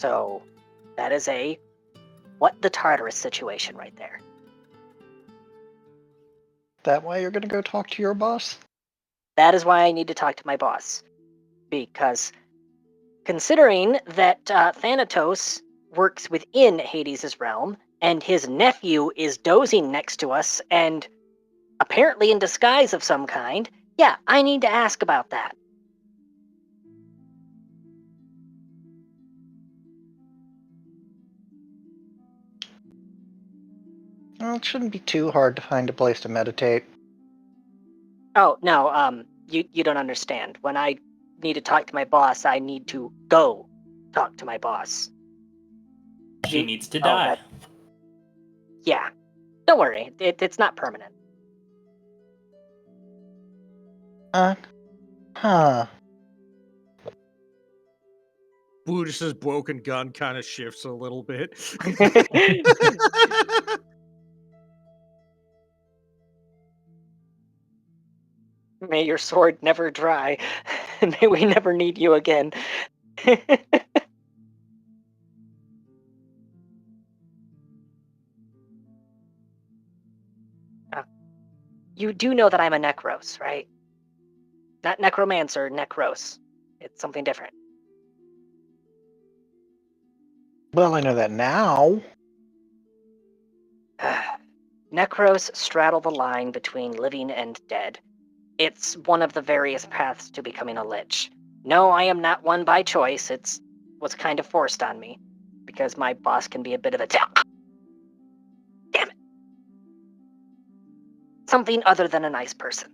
So that is a what the Tartarus situation right there. That why you're gonna go talk to your boss? That is why I need to talk to my boss. Because considering that Thanatos works within Hades' realm, and his nephew is dozing next to us, and apparently in disguise of some kind, yeah, I need to ask about that. Well, it shouldn't be too hard to find a place to meditate. Oh, no, you don't understand. When I need to talk to my boss, I need to go talk to my boss. She needs to die. Yeah. Don't worry, it's not permanent. Huh. Buddhist's broken gun kind of shifts a little bit. May your sword never dry. May we never need you again. You do know that I'm a Necros, right? Not necromancer, Necros. It's something different. Well, I know that now. Necros straddle the line between living and dead. It's one of the various paths to becoming a lich. No, I am not one by choice. It's what's kind of forced on me. Because my boss can be a bit of a damn it. Something other than a nice person.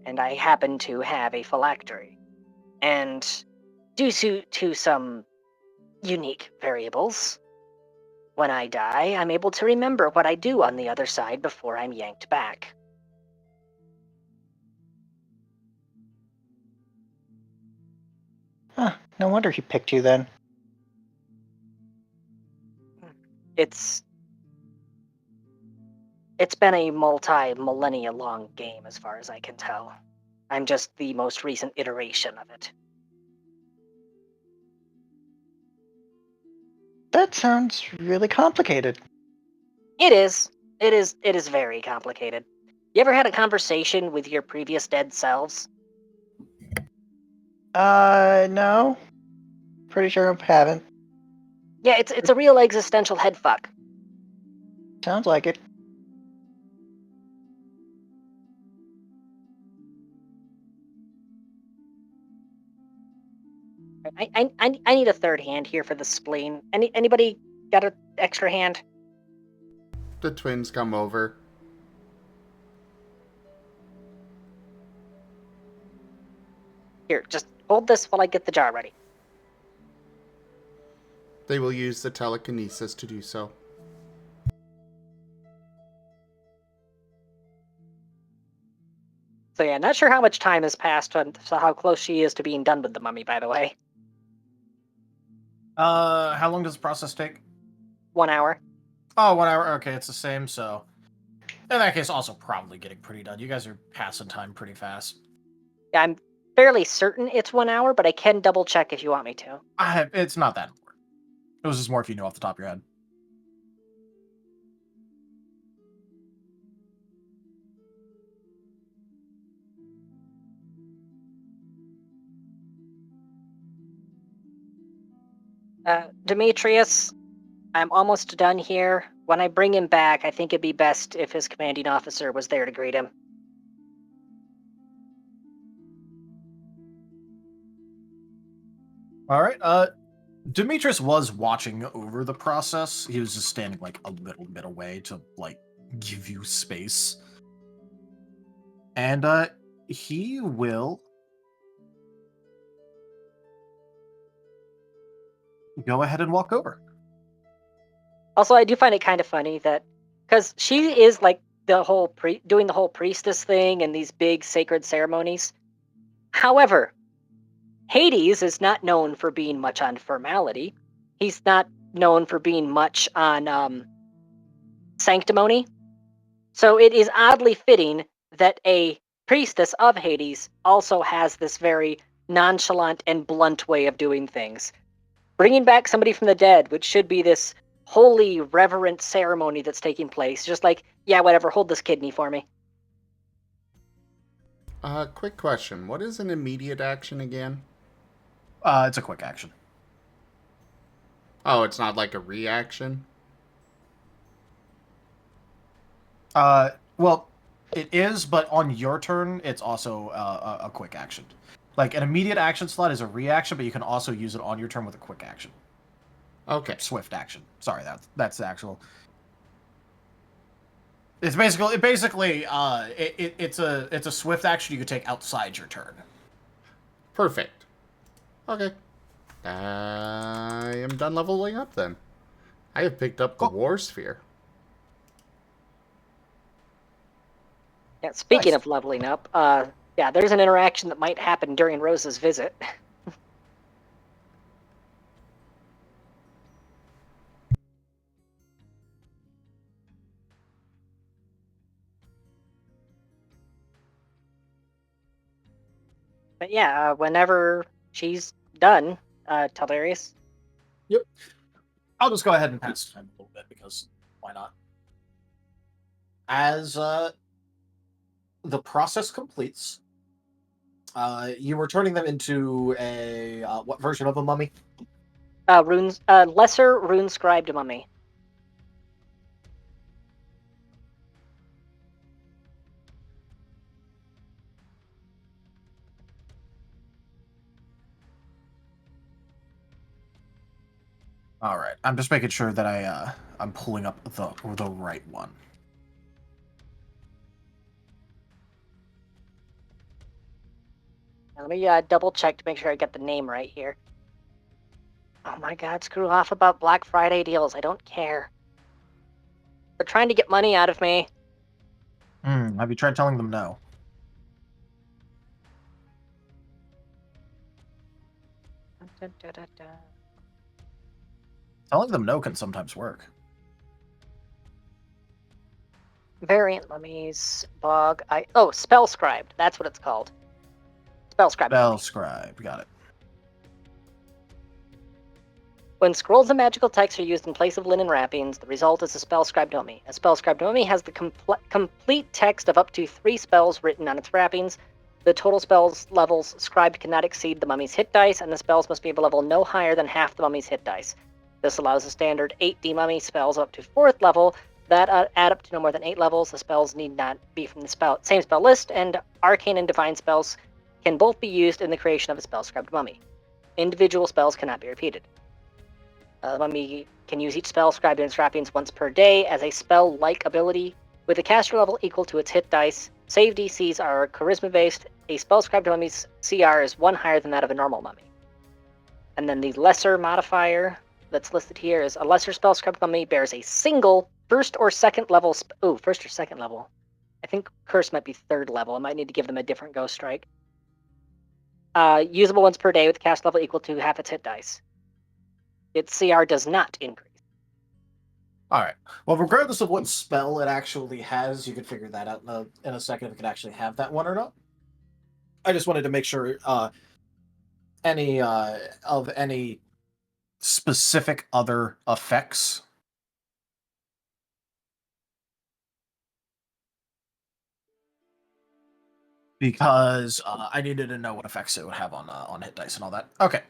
And I happen to have a phylactery. And due to some unique variables, when I die, I'm able to remember what I do on the other side before I'm yanked back. Huh, no wonder he picked you then. It's been a multi-millennia long game as far as I can tell. I'm just the most recent iteration of it. That sounds really complicated. It is. It is very complicated. You ever had a conversation with your previous dead selves? No. Pretty sure I haven't. Yeah, it's a real existential headfuck. Sounds like it. I need a third hand here for the spleen. Anybody got an extra hand? The twins come over. Here, just hold this while I get the jar ready. They will use the telekinesis to do so. So yeah, not sure how much time has passed and so how close she is to being done with the mummy, by the way. How long does the process take? 1 hour. Oh, 1 hour. Okay, it's the same. So, in that case, also probably getting pretty done. You guys are passing time pretty fast. Yeah, I'm fairly certain it's 1 hour, but I can double check if you want me to. It's not that important. It was just more if you know off the top of your head. Demetrius, I'm almost done here. When I bring him back, I think it'd be best if his commanding officer was there to greet him. All right. Demetrius was watching over the process. He was just standing like a little bit away to like give you space. And he will go ahead and walk over. Also, I do find it kind of funny that because she is like the whole doing the whole priestess thing and these big sacred ceremonies. However, Hades is not known for being much on formality. He's not known for being much on sanctimony. So it is oddly fitting that a priestess of Hades also has this very nonchalant and blunt way of doing things. Bringing back somebody from the dead, which should be this holy, reverent ceremony that's taking place. Just like, yeah, whatever, hold this kidney for me. Quick question. What is an immediate action again? It's a quick action. Oh, it's not like a reaction? Well, it is, but on your turn, it's also a quick action. Like, an immediate action slot is a reaction, but you can also use it on your turn with a quick action. Okay. Swift action. Sorry, that's the actual... It's basically it's a swift action you can take outside your turn. Perfect. Okay. I am done leveling up then. I have picked up the War Sphere. Yeah, speaking of leveling up, yeah, there's an interaction that might happen during Rose's visit. But yeah, whenever she's done, Tiberius. Yep. I'll just go ahead and pass time a little bit, because why not? As the process completes, you were turning them into a what version of a mummy? Lesser rune-scribed mummy. All right. I'm just making sure that I'm pulling up the right one. Let me double check to make sure I get the name right here. Oh my god, screw off about Black Friday deals. I don't care. They're trying to get money out of me. Have you tried telling them no? Telling them no can sometimes work. Variant mummies, bog. Spell scribed. That's what it's called. Spell scribed. Spell scribe. Got it. When scrolls and magical texts are used in place of linen wrappings, the result is a spell-scribed mummy. A spell-scribed mummy has the complete text of up to 3 spells written on its wrappings. The total spells levels scribed cannot exceed the mummy's hit dice, and the spells must be of a level no higher than half the mummy's hit dice. This allows the standard 8D mummy spells up to 4th level that add up to no more than 8 levels. The spells need not be from the same spell list, and arcane and divine spells can both be used in the creation of a spell-scribed mummy. Individual spells cannot be repeated. The mummy can use each spell scribed in its wrappings once per day as a spell-like ability, with a caster level equal to its hit dice. Save DCs are charisma-based. A spell-scribed mummy's CR is 1 higher than that of a normal mummy. And then the lesser modifier that's listed here is a lesser spell-scribed mummy bears a single first or second level. First or second level. I think curse might be 3rd level. I might need to give them a different ghost strike. Usable once per day with a cast level equal to half its hit dice. Its CR does not increase. Alright. Well, regardless of what spell it actually has, you can figure that out in a second if it could actually have that one or not. I just wanted to make sure any specific other effects. Because I needed to know what effects it would have on hit dice and all that. Okay.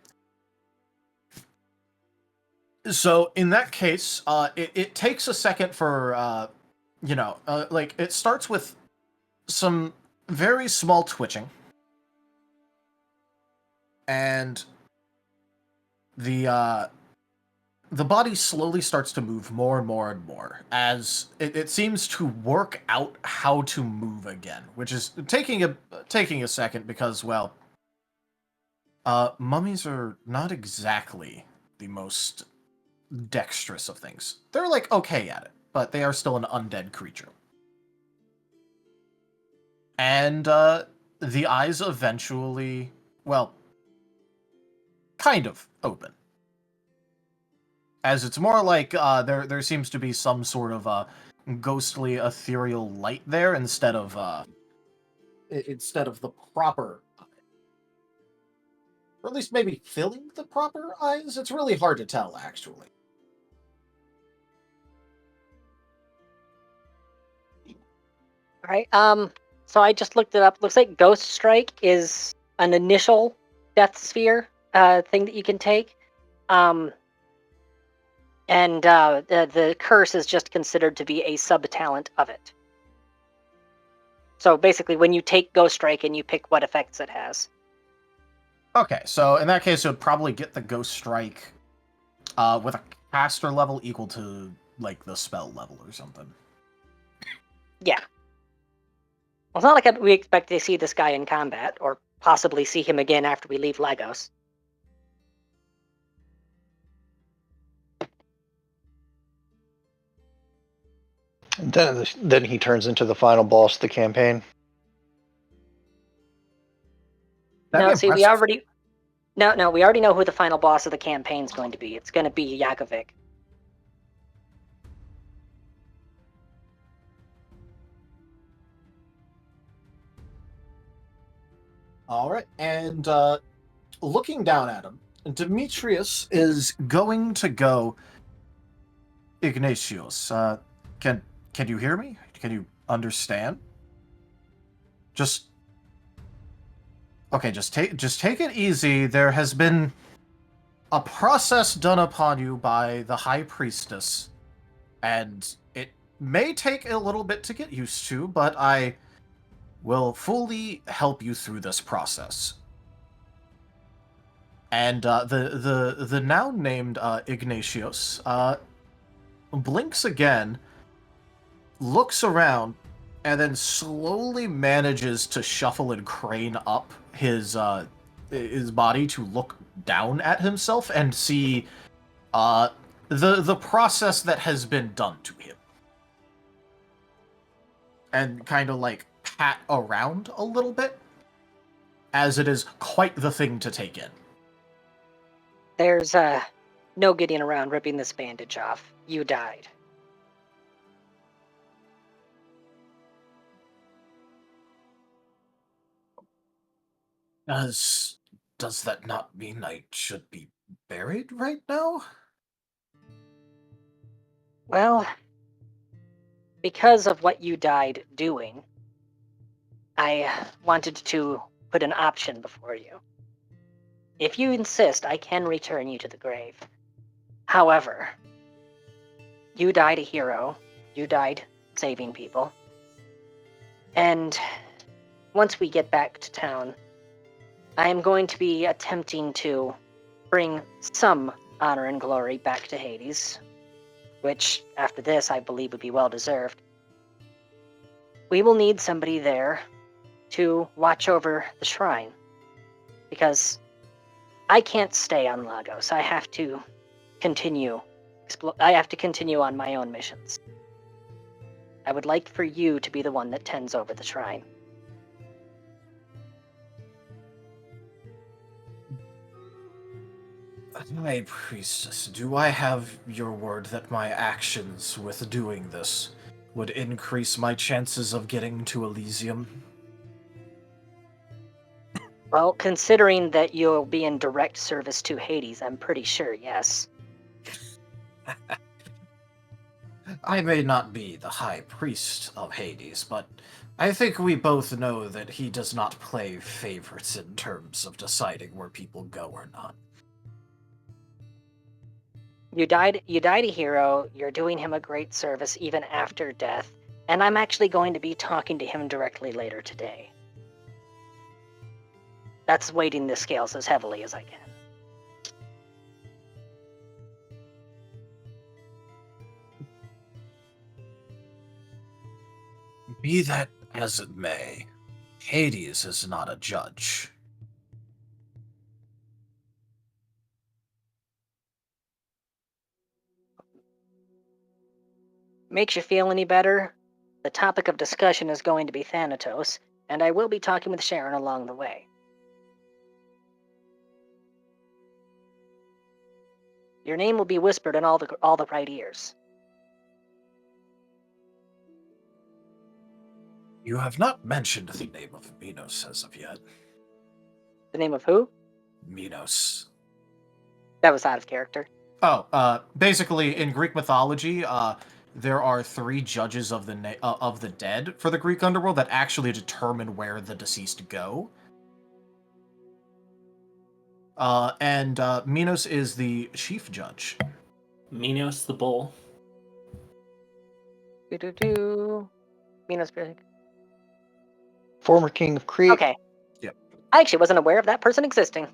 So in that case, it takes a second for, like, it starts with some very small twitching. And the body slowly starts to move more and more and more as it seems to work out how to move again, which is taking a second because, well, mummies are not exactly the most dexterous of things. They're like okay at it, but they are still an undead creature. And the eyes eventually, well, kind of open. As it's more like there seems to be some sort of ghostly ethereal light there instead of the proper, or at least maybe filling the proper eyes. It's really hard to tell, actually. All right. So I just looked it up. Looks like Ghost Strike is an initial death sphere thing that you can take. And the curse is just considered to be a sub-talent of it. So basically, when you take Ghost Strike and you pick what effects it has. Okay, so in that case, it would probably get the Ghost Strike with a caster level equal to, like, the spell level or something. Yeah. Well, it's not like we expect to see this guy in combat, or possibly see him again after we leave Lagos. And then he turns into the final boss of the campaign. That'd be See, we impressive. we already know who the final boss of the campaign is going to be. It's going to be Yakovic. All right, and looking down at him, Demetrius is going to go. Ignatius, can you hear me? Can you understand? Just take it easy. There has been a process done upon you by the High Priestess, and it may take a little bit to get used to, but I will fully help you through this process. And the now named Ignatius blinks again, looks around, and then slowly manages to shuffle and crane up his body to look down at himself and see the process that has been done to him. And kind of like pat around a little bit, as it is quite the thing to take in. There's no getting around ripping this bandage off. You died. Does that not mean I should be buried right now? Well, because of what you died doing, I wanted to put an option before you. If you insist, I can return you to the grave. However, you died a hero. You died saving people. And once we get back to town, I am going to be attempting to bring some honor and glory back to Hades, which, after this, I believe would be well-deserved. We will need somebody there to watch over the shrine, because I can't stay on Lagos. I have to continue on my own missions. I would like for you to be the one that tends over the shrine. High Priestess, do I have your word that my actions with doing this would increase my chances of getting to Elysium? Well, considering that you'll be in direct service to Hades, I'm pretty sure, yes. I may not be the High Priest of Hades, but I think we both know that he does not play favorites in terms of deciding where people go or not. You died a hero, you're doing him a great service even after death, and I'm actually going to be talking to him directly later today. That's weighting the scales as heavily as I can. Be that as it may, Hades is not a judge. Makes you feel any better? The topic of discussion is going to be Thanatos, and I will be talking with Sharon along the way. Your name will be whispered in all the right ears. You have not mentioned the name of Minos as of yet. The name of who? Minos. That was out of character. Oh, basically, in Greek mythology, there are 3 judges of the dead for the Greek underworld that actually determine where the deceased go. And Minos is the chief judge. Minos the bull. Minos. Former king of Crete. Okay. Yep. I actually wasn't aware of that person existing.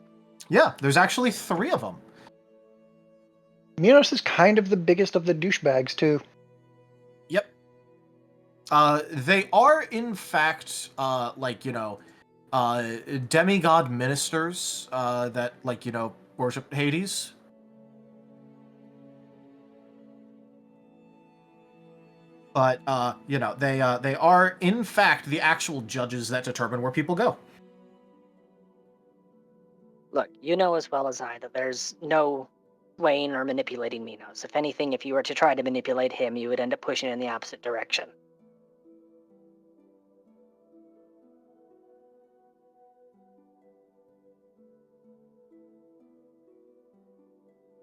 Yeah, there's actually 3 of them. Minos is kind of the biggest of the douchebags, too. Yep. They are, in fact, demigod ministers that, worship Hades. But, they are, in fact, the actual judges that determine where people go. Look, you know as well as I that there's no swaying or manipulating Minos. If anything, if you were to try to manipulate him, you would end up pushing in the opposite direction.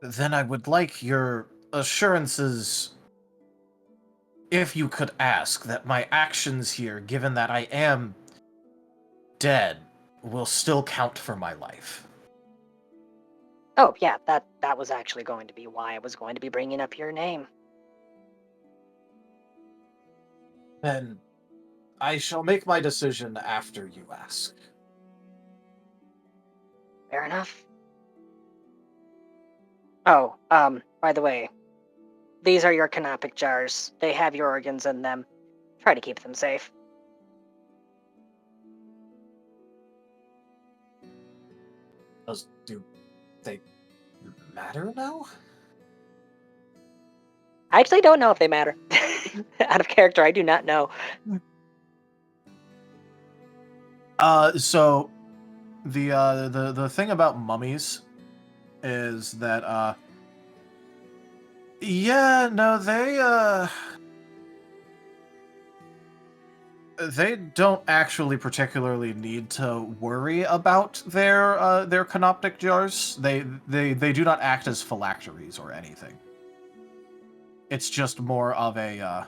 Then I would like your assurances, if you could ask, that my actions here, given that I am dead, will still count for my life. Oh, yeah, that was actually going to be why I was going to be bringing up your name. Then I shall make my decision after you ask. Fair enough. Oh, by the way, these are your canopic jars. They have your organs in them. Try to keep them safe. Do they matter now? I actually don't know if they matter. Out of character, I do not know. So the thing about mummies is that they don't actually particularly need to worry about their canoptic jars. They do not act as phylacteries or anything. It's just more of a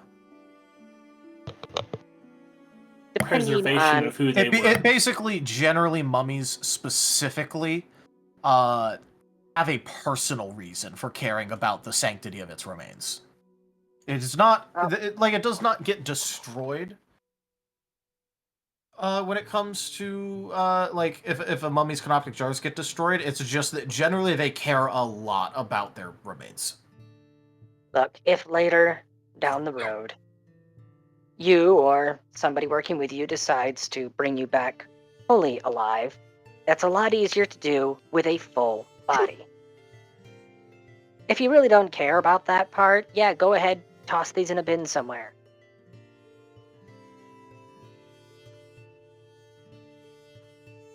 preservation of who they were. It basically, generally, mummies specifically have a personal reason for caring about the sanctity of its remains. It is not it does not get destroyed. When it comes to if a mummy's canoptic jars get destroyed, it's just that generally they care a lot about their remains. Look, if later down the road you or somebody working with you decides to bring you back fully alive, that's a lot easier to do with a full body. If you really don't care about that part, yeah, go ahead, toss these in a bin somewhere.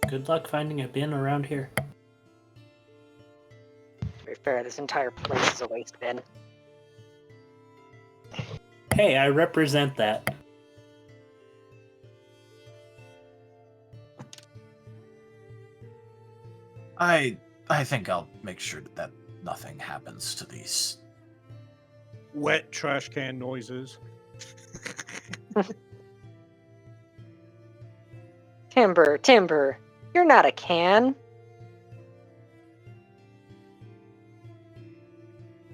Good luck finding a bin around here. To be fair, this entire place is a waste bin. Hey, I represent that. I think I'll make sure that nothing happens to these. Wet trash can noises. Timber, you're not a can.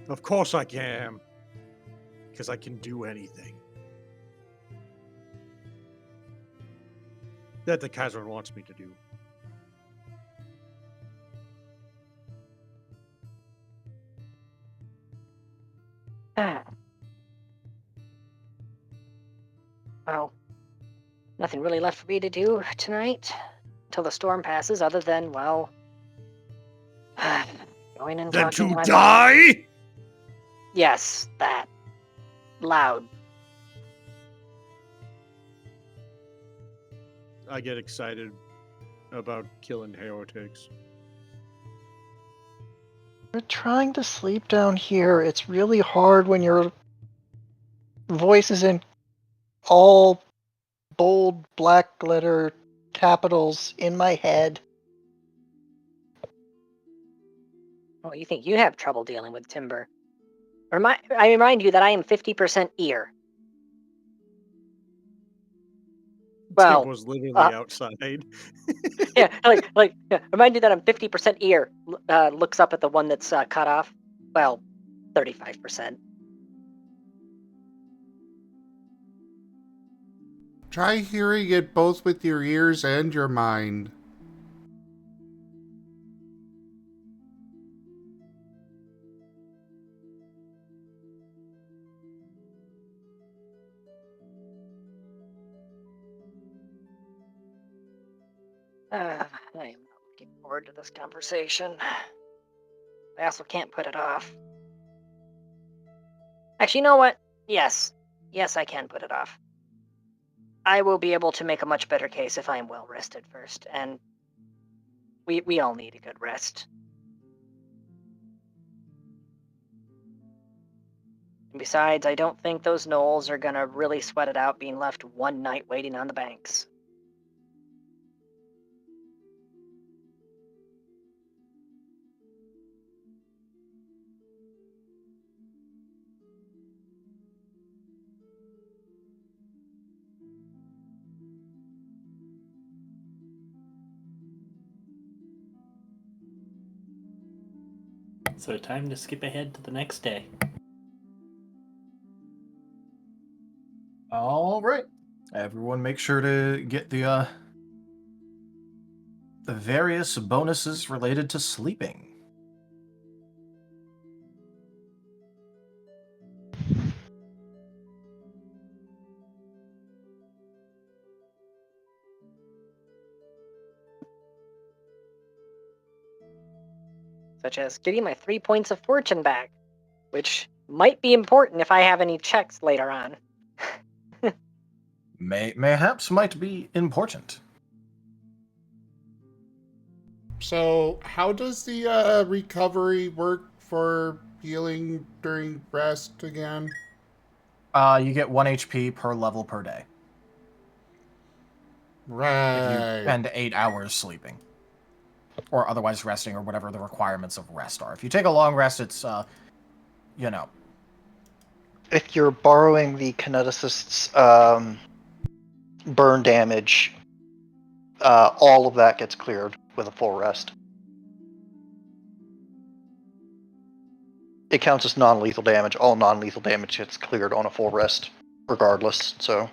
Of course I can. Because I can do anything. That the Kaiser wants me to do. Well, nothing really left for me to do tonight till the storm passes, other than, well, going and Then talking to my die? Yes, that. Loud. I get excited about killing heretics. We're trying to sleep down here. It's really hard when your voice isn't all bold black letter capitals in my head. Oh, you think you have trouble dealing with timber? I remind you that I am 50% ear. Well, Tim was literally uh, outside. yeah, remind you that I'm 50% ear. Looks up at the one that's cut off. Well, 35%. Try hearing it both with your ears and your mind. I am not looking forward to this conversation. I also can't put it off. Actually, you know what? Yes. Yes, I can put it off. I will be able to make a much better case if I am well rested first, and we all need a good rest. And besides, I don't think those gnolls are gonna really sweat it out being left one night waiting on the banks. So time to skip ahead to the next day. All right. Everyone make sure to get the various bonuses related to sleeping. Such as getting my 3 points of fortune back, which might be important if I have any checks later on. Mayhaps might be important. So, how does the recovery work for healing during rest again? You get 1 HP per level per day. Right. If you spend 8 hours sleeping. Or otherwise resting, or whatever the requirements of rest are. If you take a long rest, it's, you know. If you're borrowing the kineticist's burn damage, all of that gets cleared with a full rest. It counts as non-lethal damage. All non-lethal damage gets cleared on a full rest, regardless, so...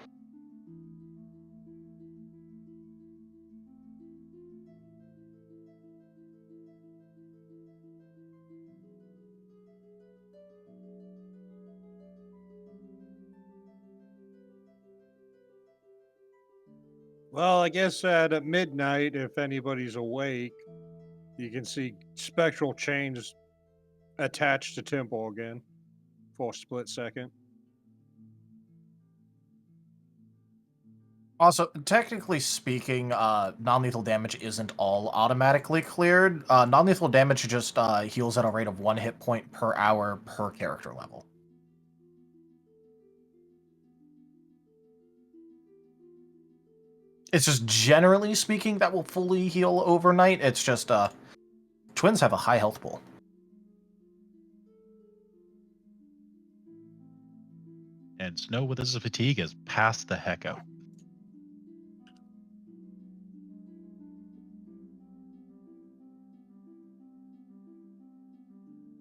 Well, I guess at midnight, if anybody's awake, you can see spectral chains attached to Temple again for a split second. Also, technically speaking, non-lethal damage isn't all automatically cleared. Non-lethal damage just heals at a rate of 1 hit point per hour per character level. It's just generally speaking that will fully heal overnight. It's just twins have a high health pool. And Snow with his fatigue is past the heck out.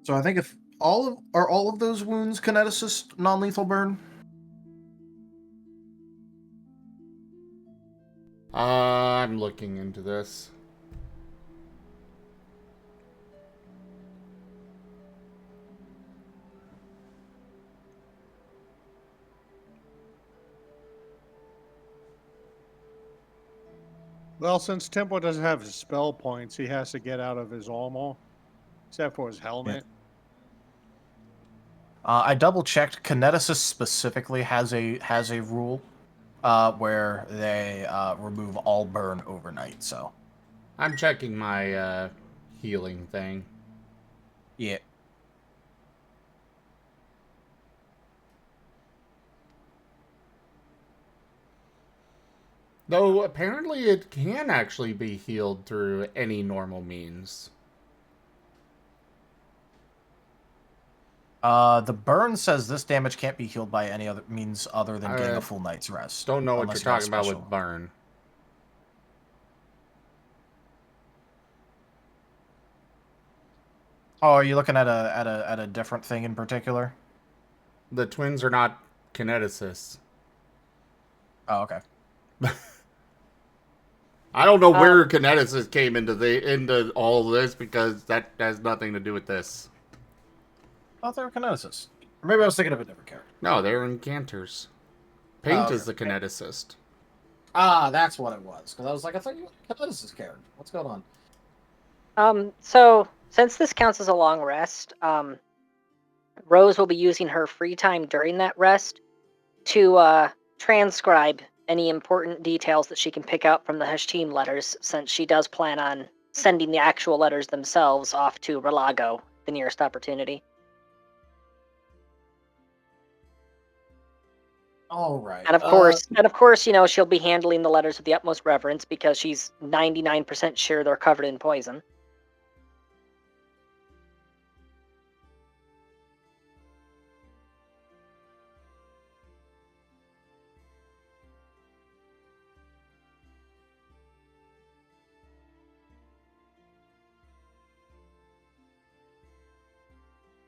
So I think if all of those wounds kineticist non-lethal burn? I'm looking into this. Well, since Temple doesn't have his spell points, he has to get out of his armor, except for his helmet. I double checked. Kineticist specifically has a rule where they remove all burn overnight. So I'm checking my healing thing. yeah. Though apparently it can actually be healed through any normal means. The burn says this damage can't be healed by any other means other than getting a full night's rest. Don't know what unless you're you have talking about special. with burn. Oh, are you looking at a different thing in particular? The twins are not kineticists. Oh, okay. I don't know where kineticists came into all this because that has nothing to do with this. Oh, they're kineticists. Or maybe I was thinking of a different character. No, they're incanters. Paint okay. is the kineticist. Ah, that's what it was. Because I was like, I thought you were a kineticist character. What's going on? So since this counts as a long rest, Rose will be using her free time during that rest to transcribe any important details that she can pick out from the Hashim letters, since she does plan on sending the actual letters themselves off to Relago, the nearest opportunity. All right. And of course, you know, she'll be handling the letters with the utmost reverence because she's 99% sure they're covered in poison.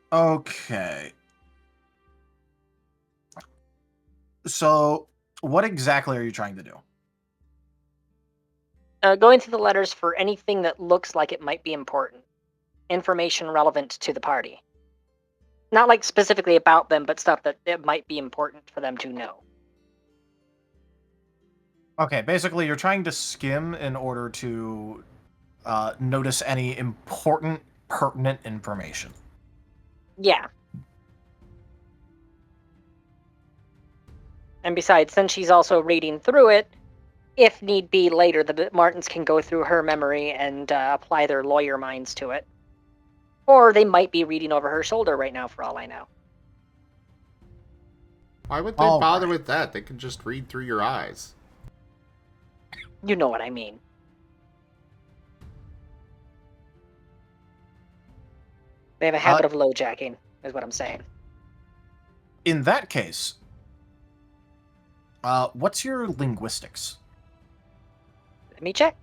Okay. So, what exactly are you trying to do? Going through the letters for anything that looks like it might be important. Information relevant to the party. Not like specifically about them, but stuff that it might be important for them to know. Okay, basically you're trying to skim in order to notice any important, pertinent information. Yeah. And besides, since she's also reading through it, if need be later, the Martens can go through her memory and apply their lawyer minds to it. Or they might be reading over her shoulder right now, for all I know. Why would they bother with that? They could just read through your eyes. You know what I mean. They have a habit of lowjacking, is what I'm saying. In that case, what's your linguistics? Let me check.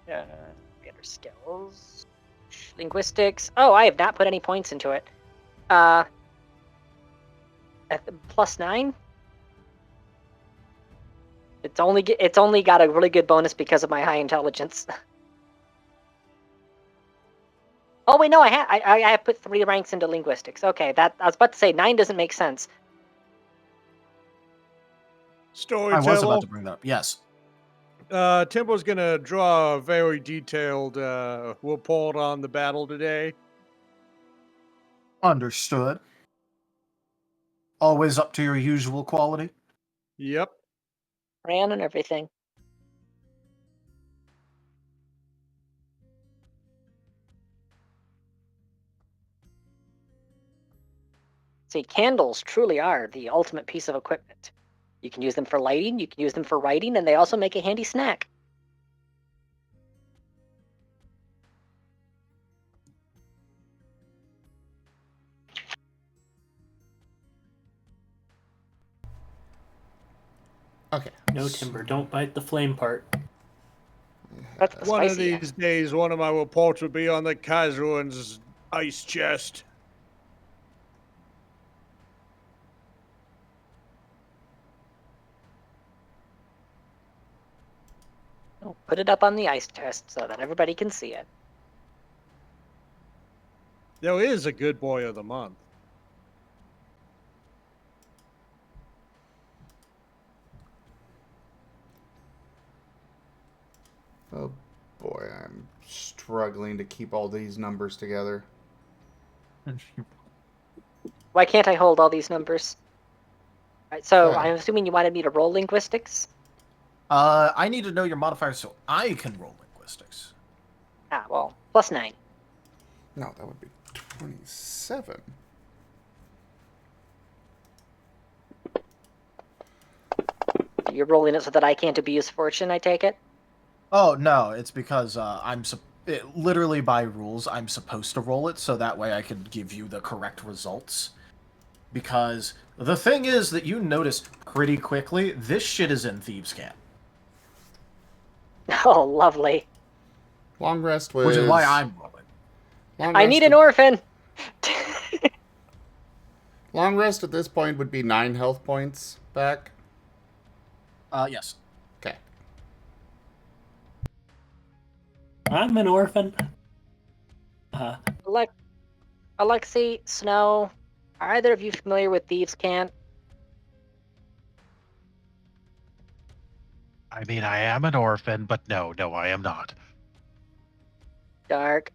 Better skills. Linguistics. Oh, I have not put any points into it. +9. It's only got a really good bonus because of my high intelligence. Oh wait, no, I have put 3 ranks into linguistics. Okay, that I was about to say 9 doesn't make sense. Storyteller. I was about to bring that up. Yes. Timbo's gonna draw a very detailed report on the battle today. Understood. Always up to your usual quality? Yep. Ran and everything. See, candles truly are the ultimate piece of equipment. You can use them for lighting, you can use them for writing, and they also make a handy snack. Okay. No, Timber, don't bite the flame part. That's the One of spicy these days, one of my reports will be on the Kaiser's ice chest. Put it up on the ice chest so that everybody can see it. There is a good boy of the month. Oh boy, I'm struggling to keep all these numbers together. Why can't I hold all these numbers? Right, so Okay. I'm assuming you wanted me to roll linguistics? I need to know your modifiers so I can roll linguistics. Ah, well, +9. No, that would be 27. You're rolling it so that I can't abuse fortune, I take it? Oh no, it's because literally by rules I'm supposed to roll it so that way I can give you the correct results. Because the thing is that you notice pretty quickly, this shit is in Thieves' Camp. Oh, lovely. Long rest was... Which is why I'm rolling. I need an orphan! Long rest at this point would be 9 health points back. Yes. Okay. I'm an orphan. Alexei, Snow, are either of you familiar with Thieves' Camp? I mean, I am an orphan, but no, I am not. Dark.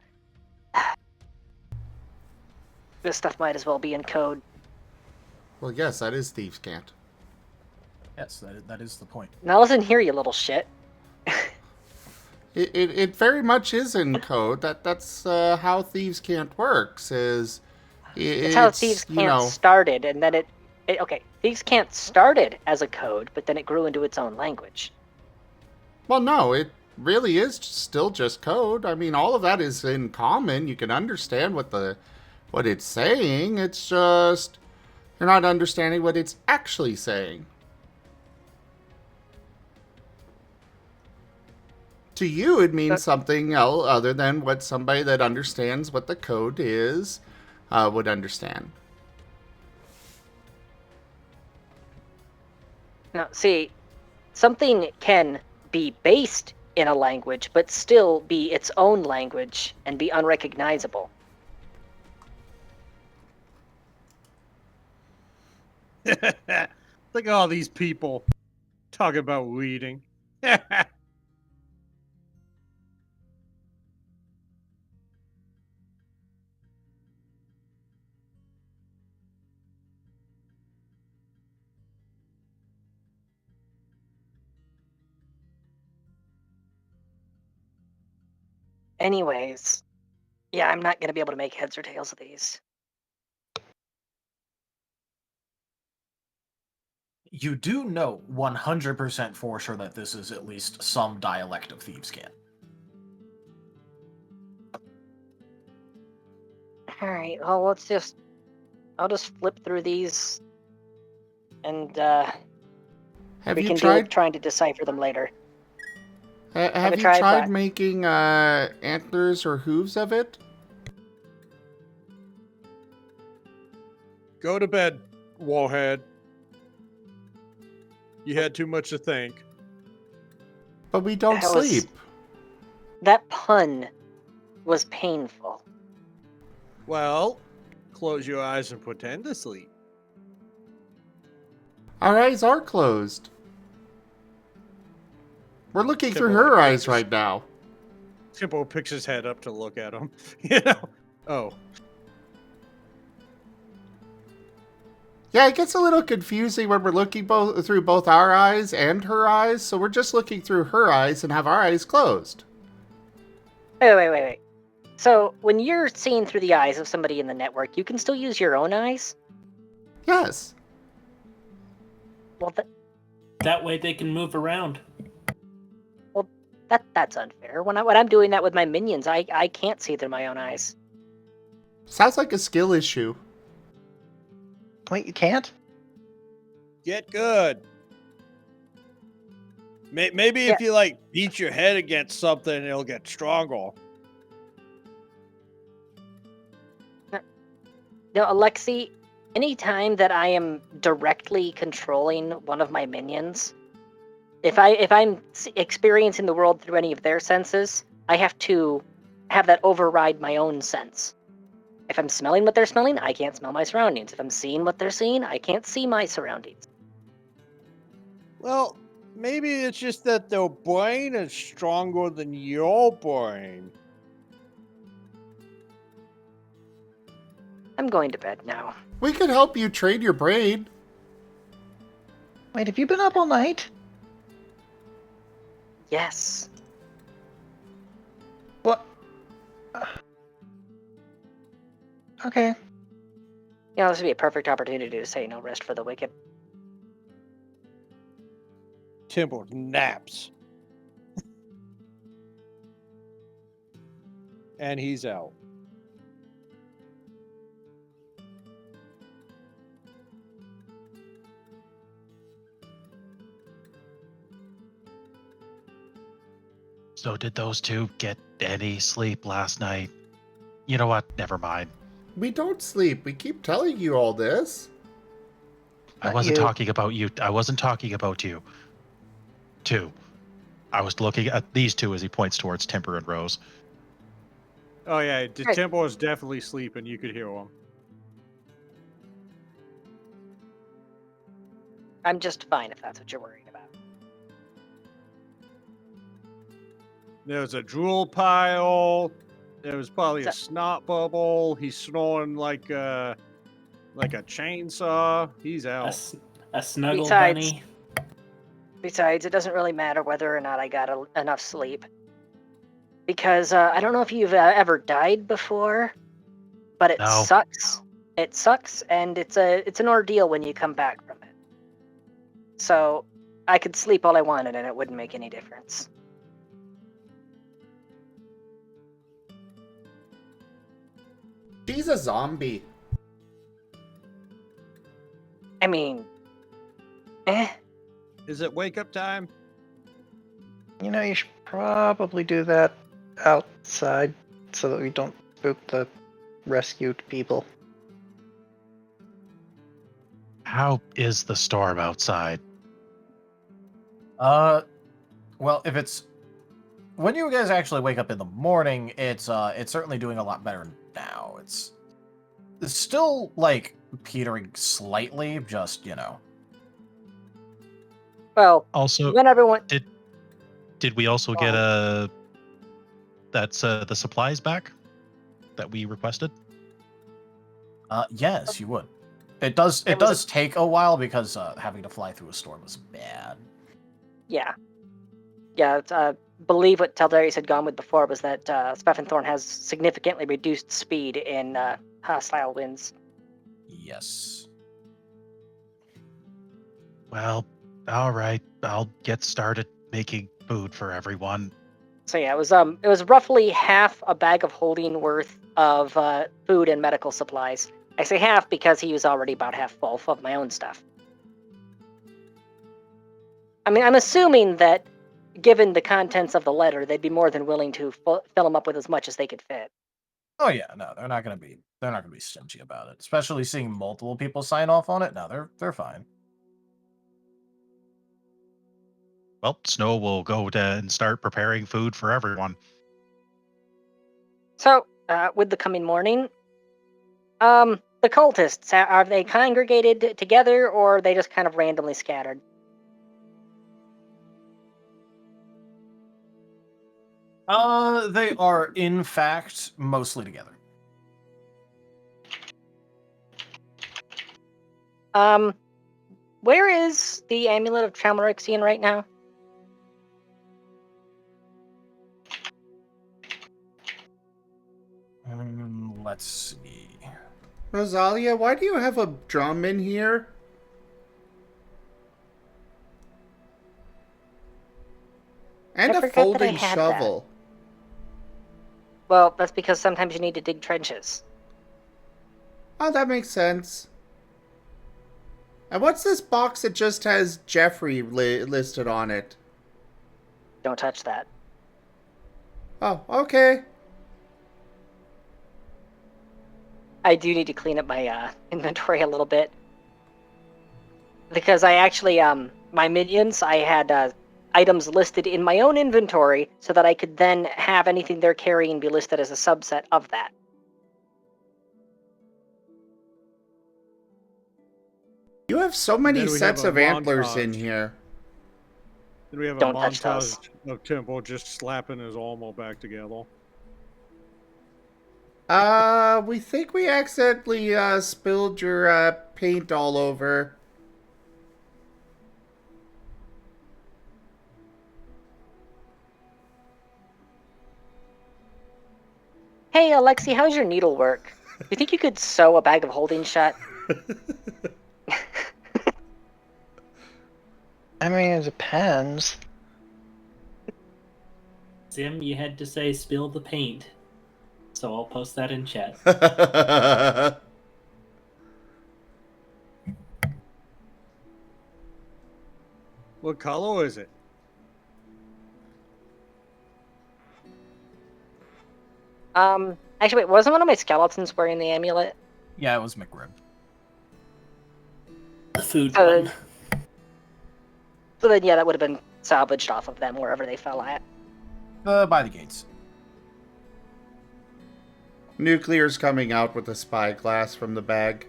This stuff might as well be in code. Well, yes, that is Thieves' Camp. Yes, that is the point. Now listen here, you little shit. It very much is in code. That's how Thieves' Camp works. It's how Thieves' Camp started, and then okay, Thieves' Camp started as a code, but then it grew into its own language. Well, no, it really is still just code. I mean, all of that is in common. You can understand what it's saying. It's just you're not understanding what it's actually saying. To you, it means something else other than what somebody that understands what the code is would understand. Now, see, something can be based in a language, but still be its own language and be unrecognizable. Look at all these people talking about reading. Anyways, yeah, I'm not going to be able to make heads or tails of these. You do know 100% for sure that this is at least some dialect of Thieves' Camp. Alright, well, I'll just flip through these, and we can deal with trying to decipher them later. Have you tried making antlers or hooves of it? Go to bed, Wallhead. You had too much to think. But we don't sleep. That pun was painful. Well, close your eyes and pretend to sleep. Our eyes are closed. We're looking through her eyes right now. Timbo picks his head up to look at him. You know? Oh. Yeah, it gets a little confusing when we're looking through both our eyes and her eyes, so we're just looking through her eyes and have our eyes closed. Wait. So, when you're seeing through the eyes of somebody in the network, you can still use your own eyes? Yes. Well, that way they can move around. Well, that's unfair. When I'm doing that with my minions, I can't see through my own eyes. Sounds like a skill issue. Wait, you can't? Get good. Maybe if you, like, beat your head against something, it'll get stronger. No, Alexei, anytime that I am directly controlling one of my minions, if I'm experiencing the world through any of their senses, I have to have that override my own sense. If I'm smelling what they're smelling, I can't smell my surroundings. If I'm seeing what they're seeing, I can't see my surroundings. Well, maybe it's just that their brain is stronger than your brain. I'm going to bed now. We could help you trade your brain. Wait, have you been up all night? Yes. What? Okay. Yeah, this would be a perfect opportunity to say no rest for the wicked. Temple naps. And he's out. So did those two get any sleep last night? You know what? Never mind. We don't sleep. We keep telling you all this. I wasn't talking about you. I wasn't talking about you. Two. I was looking at these two as he points towards Timber and Rose. Oh yeah, the Temple was definitely sleeping. You could hear him. I'm just fine if that's what you're worried about. There's a drool pile. There was probably a snot bubble. He's snoring like a chainsaw. He's out. A snuggle bunny. Besides, it doesn't really matter whether or not I got enough sleep. Because I don't know if you've ever died before, but it sucks. It sucks, and it's an ordeal when you come back from it. So I could sleep all I wanted, and it wouldn't make any difference. She's a zombie. I mean, Is it wake up time? You know, you should probably do that outside so that we don't spook the rescued people. How is the storm outside? Well, if it's when you guys actually wake up in the morning, it's certainly doing a lot better now. It's still like petering slightly, just Well, also, when everyone did we also get the supplies back that we requested? Yes, you would. It does take a while because having to fly through a storm is bad. Yeah. Believe what Taldarius had gone with before was that Speffenthorn has significantly reduced speed in hostile winds. Yes. Well, all right. I'll get started making food for everyone. So yeah, it was roughly half a bag of holding worth of food and medical supplies. I say half because he was already about half full of my own stuff. I mean, I'm assuming that, given the contents of the letter, they'd be more than willing to fill them up with as much as they could fit. Oh yeah, no, they're not gonna be stingy about it. Especially seeing multiple people sign off on it. No, they're fine. Well, Snow will go and start preparing food for everyone. So, with the coming morning, the cultists, are they congregated together, or are they just kind of randomly scattered? They are, in fact, mostly together. Where is the Amulet of Tramelrixian right now? Let's see. Rosalia, why do you have a drum in here? And I a forgot that I folding had shovel. Well, that's because sometimes you need to dig trenches. Oh, that makes sense. And what's this box that just has Jeffrey listed on it? Don't touch that. Oh, okay. I do need to clean up my inventory a little bit. Because I actually, my minions, I had items listed in my own inventory so that I could then have anything they're carrying be listed as a subset of that. You have so many sets of antlers in here. Then we have Don't a touch those. montage of Temple just slapping his armor back together. We think we accidentally spilled your paint all over. Hey, Alexi, how's your needlework? You think you could sew a bag of holding shut? I mean, it depends. Sim, you had to say spill the paint. So I'll post that in chat. What color is it? Actually, wait, wasn't one of my skeletons wearing the amulet? Yeah, it was McRib. The food So, one. so then, yeah, that would have been salvaged off of them wherever they fell at. By the gates. Nuclear's coming out with a spyglass from the bag.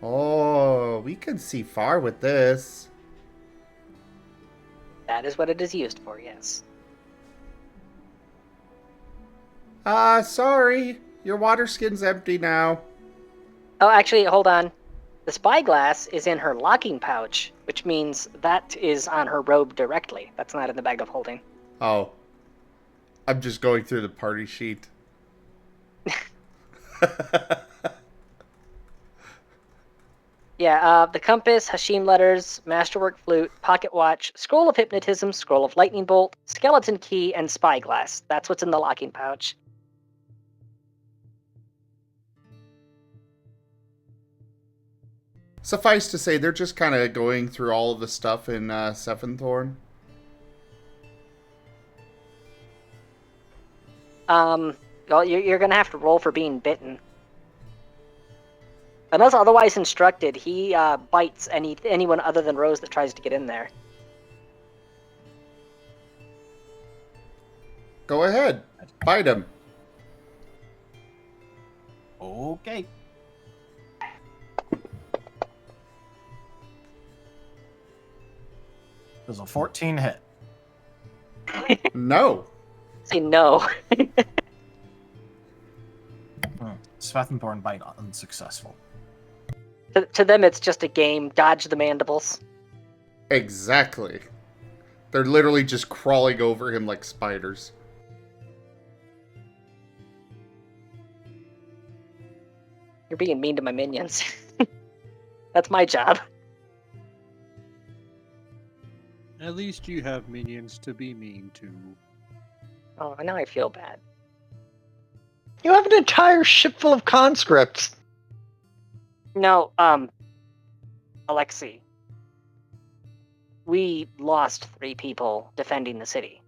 Oh, we can see far with this. That is what it is used for, yes. Sorry. Your water skin's empty now. Oh, actually, hold on. The spyglass is in her locking pouch, which means that is on her robe directly. That's not in the bag of holding. Oh. I'm just going through the party sheet. Yeah, the compass, Hashim letters, masterwork flute, pocket watch, scroll of hypnotism, scroll of lightning bolt, skeleton key, and spyglass. That's what's in the locking pouch. Suffice to say, they're just kind of going through all of the stuff in Seventhorn. Well, you're gonna have to roll for being bitten. Unless otherwise instructed, he bites anyone other than Rose that tries to get in there. Go ahead. Bite him. Okay. Does a 14 hit? No. Say no. Svathenthorn bite unsuccessful. To them, it's just a game. Dodge the mandibles. Exactly. They're literally just crawling over him like spiders. You're being mean to my minions. That's my job. At least you have minions to be mean to. Oh, now I feel bad. You have an entire ship full of conscripts. No, Alexei. We lost 3 people defending the city.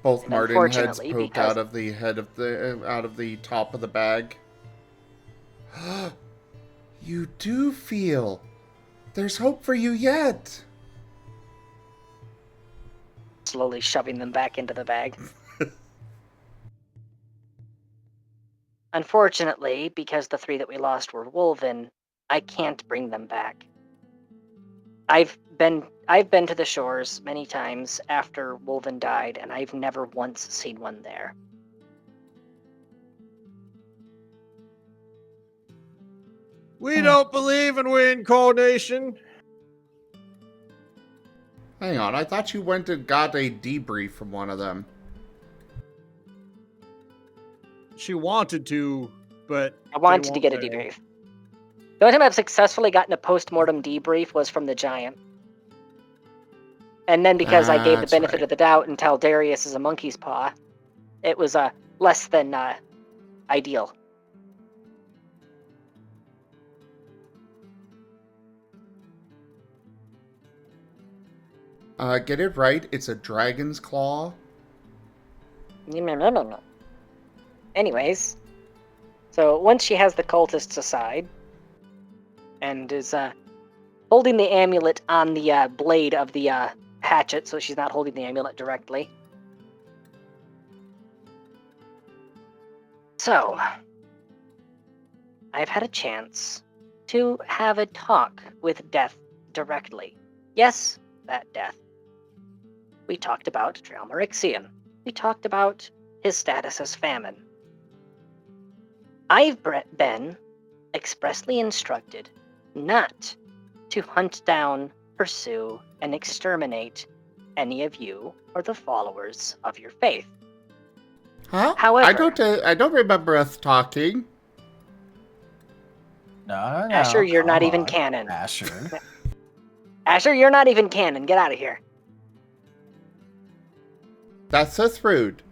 Both And Marten heads unfortunately, poked because- out of the head of the out of the top of the bag. You do feel there's hope for you yet. Slowly shoving them back into the bag. Unfortunately, because the 3 that we lost were Wolven, I can't bring them back. I've been to the shores many times after Wolven died, and I've never once seen one there. We don't believe in reincarnation. Hang on, I thought you went and got a debrief from one of them. She wanted to, but I wanted they to won't get a let her. debrief. The only time I've successfully gotten a post-mortem debrief was from the giant. And then because I gave the That's benefit right. of the doubt and tell Darius is a monkey's paw, it was less than ideal. Get it right. It's a dragon's claw. Anyways, so once she has the cultists aside, and is holding the amulet on the blade of the hatchet, so she's not holding the amulet directly. So, I've had a chance to have a talk with Death directly. Yes, that Death. We talked about Trailmerixian. We talked about his status as famine. I've been expressly instructed not to hunt down, pursue, and exterminate any of you or the followers of your faith. Huh? However- I don't remember us talking. No, Asher, you're not come even on, canon. Asher. Asher, you're not even canon. Get out of here. That's just rude.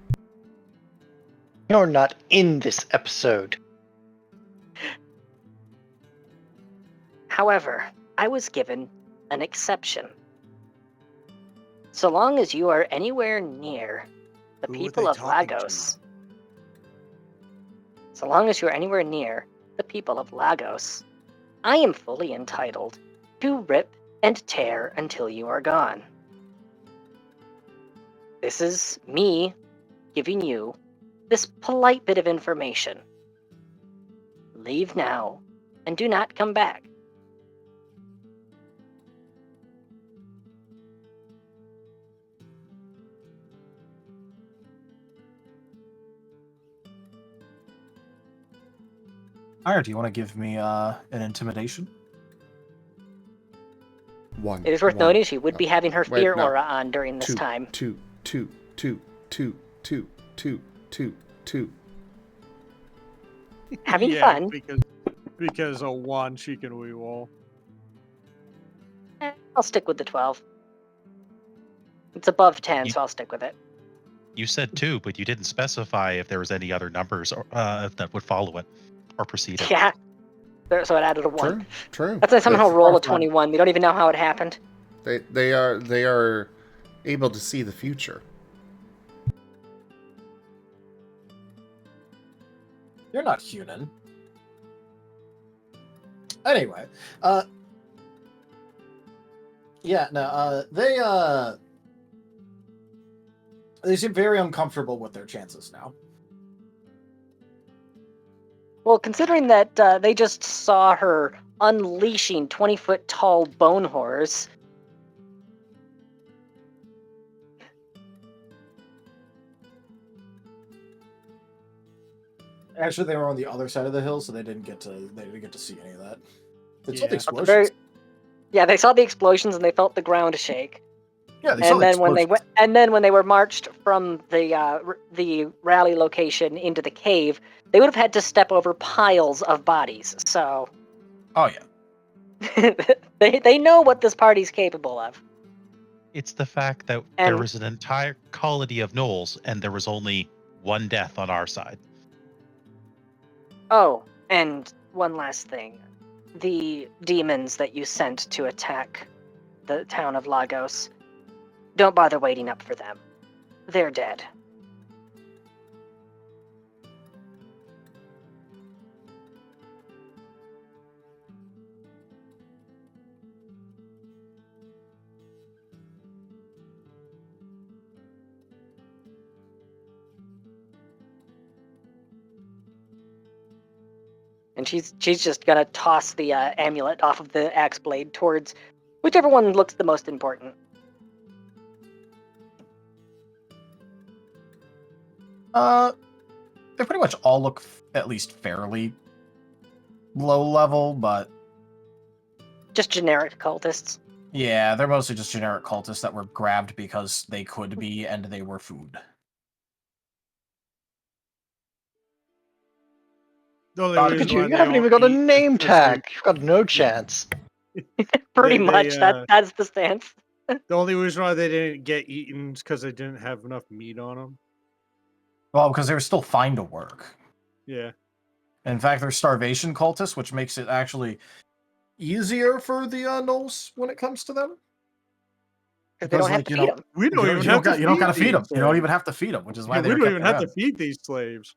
You're not in this episode. However, I was given an exception. So long as you are anywhere near the Who are people they of talking to? Lagos. So long as you are anywhere near the people of Lagos, I am fully entitled to rip and tear until you are gone. This is me giving you this polite bit of information. Leave now and do not come back. Ira, do you want to give me an intimidation? One. It is worth noting she would be having her Wait, fear no. aura on during this time. Two. Having Yeah, fun. Because a 1 she can reroll. I'll stick with the 12. It's above 10, so I'll stick with it. You said 2, but you didn't specify if there was any other numbers that would follow it or precede it. Yeah. So it added a 1. True. That's why somehow That's roll a fine. 21. We don't even know how it happened. They are able to see the future. You're not human. Anyway, yeah, no, they seem very uncomfortable with their chances now. Well, considering that they just saw her unleashing 20-foot tall bone horrors. Actually, they were on the other side of the hill, so they didn't get to see any of that. They saw the Yeah. explosions. Yeah, they saw the explosions and they felt the ground shake. Yeah, they saw And the then when explosions. they were marched from the rally location into the cave, they would have had to step over piles of bodies. So, Oh yeah. they know what this party's capable of. It's the fact that And- there was an entire colony of gnolls and there was only 1 death on our side. Oh, and one last thing. The demons that you sent to attack the town of Lagos, don't bother waiting up for them. They're dead. And she's just gonna toss the amulet off of the axe blade towards whichever one looks the most important. They pretty much all look at least fairly low level, but Just generic cultists. yeah, they're mostly just generic cultists that were grabbed because they could be and they were food. The only Look Look reason at you, why you they haven't all even got a eat is name because tag. You've got no chance. Pretty They- much. That's the stance. The only reason why they didn't get eaten is because they didn't have enough meat on them. Well, because they were still fine to work. Yeah. In fact, they're starvation cultists, which makes it actually easier for the gnolls when it comes to them. Because they don't have to feed them. We don't even have to you don't gotta feed them. these You don't slaves. even have to feed them, which is why Yeah, they we were don't kept even have to around. feed these slaves.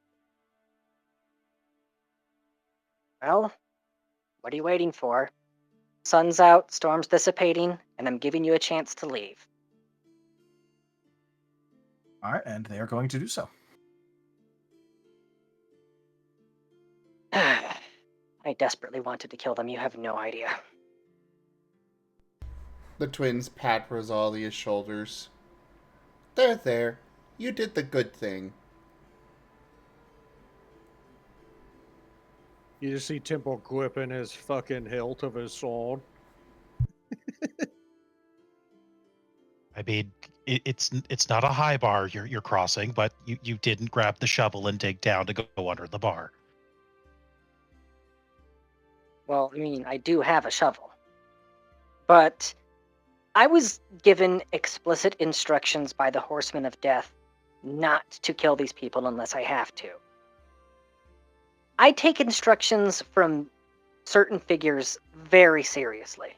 Well, what are you waiting for? Sun's out, storm's dissipating, and I'm giving you a chance to leave. All right, and they are going to do so. I desperately wanted to kill them, you have no idea. The twins pat Rosalia's shoulders. There. You did the good thing. You just see Temple gripping his fucking hilt of his sword. I mean, it's not a high bar you're crossing, but you didn't grab the shovel and dig down to go under the bar. Well, I mean, I do have a shovel. But I was given explicit instructions by the Horsemen of Death not to kill these people unless I have to. I take instructions from certain figures very seriously.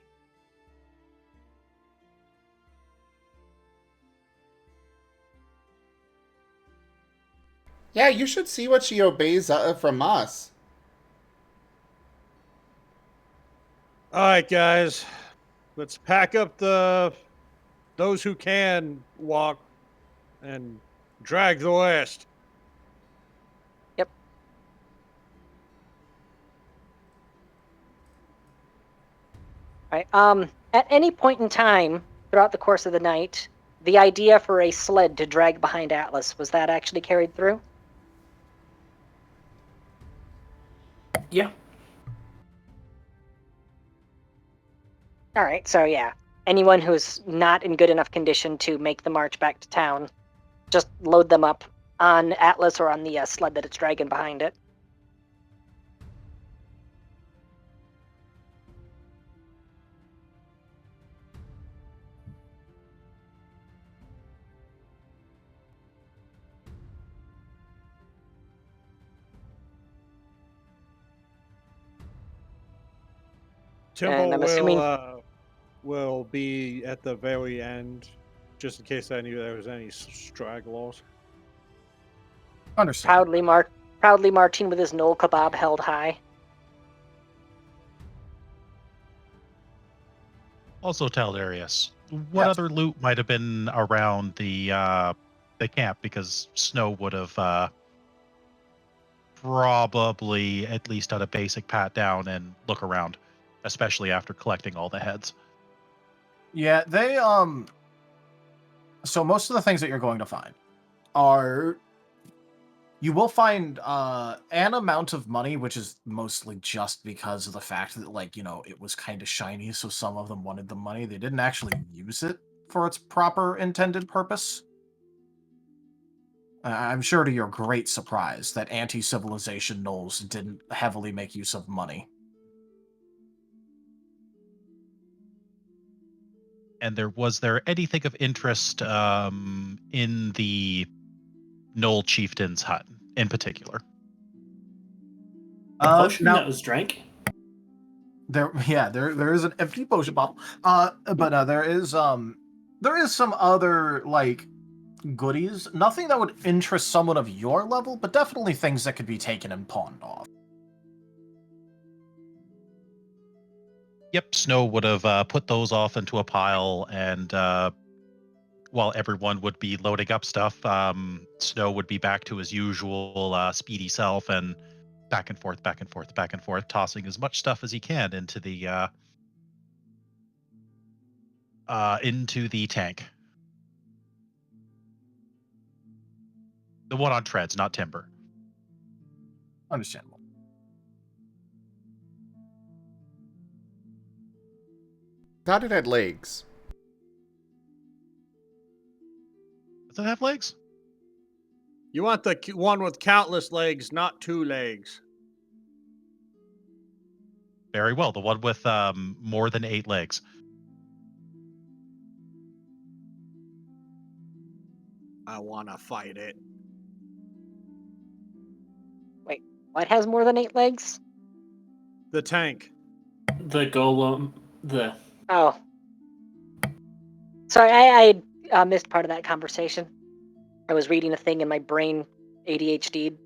Yeah, you should see what she obeys from us. All right, guys, let's pack up those who can walk and drag the rest. Yep. Right. At any point in time throughout the course of the night, the idea for a sled to drag behind Atlas, was that actually carried through? Yeah. All right, so yeah. Anyone who's not in good enough condition to make the march back to town, just load them up on Atlas or on the sled that it's dragging behind it. Temple And I'm assuming will be at the very end, just in case there was any stragglers. Understand. proudly marching with his gnoll kebab held high. Also tell Darius, what Yes. other loot might have been around the camp, because Snow would have probably at least done a basic pat down and look around, especially after collecting all the heads. Yeah, they so most of the things that you're going to find are, you will find an amount of money, which is mostly just because of the fact that, like, you know, it was kind of shiny, so some of them wanted the money. They didn't actually use it for its proper intended purpose. I'm sure to your great surprise that anti-civilization gnolls didn't heavily make use of money. And was there anything of interest in the Gnoll chieftain's hut in particular? A potion Now, that was drank? there is an empty potion bottle. But there is some other, like, goodies. Nothing that would interest someone of your level, but definitely things that could be taken and pawned off. Yep, Snow would have put those off into a pile, and while everyone would be loading up stuff, Snow would be back to his usual speedy self and back and forth, back and forth, back and forth, tossing as much stuff as he can into the tank. The one on treads, not timber. Understandable. Thought it had legs. Does it have legs? You want the one with countless legs, not 2 legs. Very well. The one with more than 8 legs. I want to fight it. Wait, what has more than 8 legs? The tank. The golem. Oh. Sorry, I missed part of that conversation. I was reading a thing and my brain ADHD'd.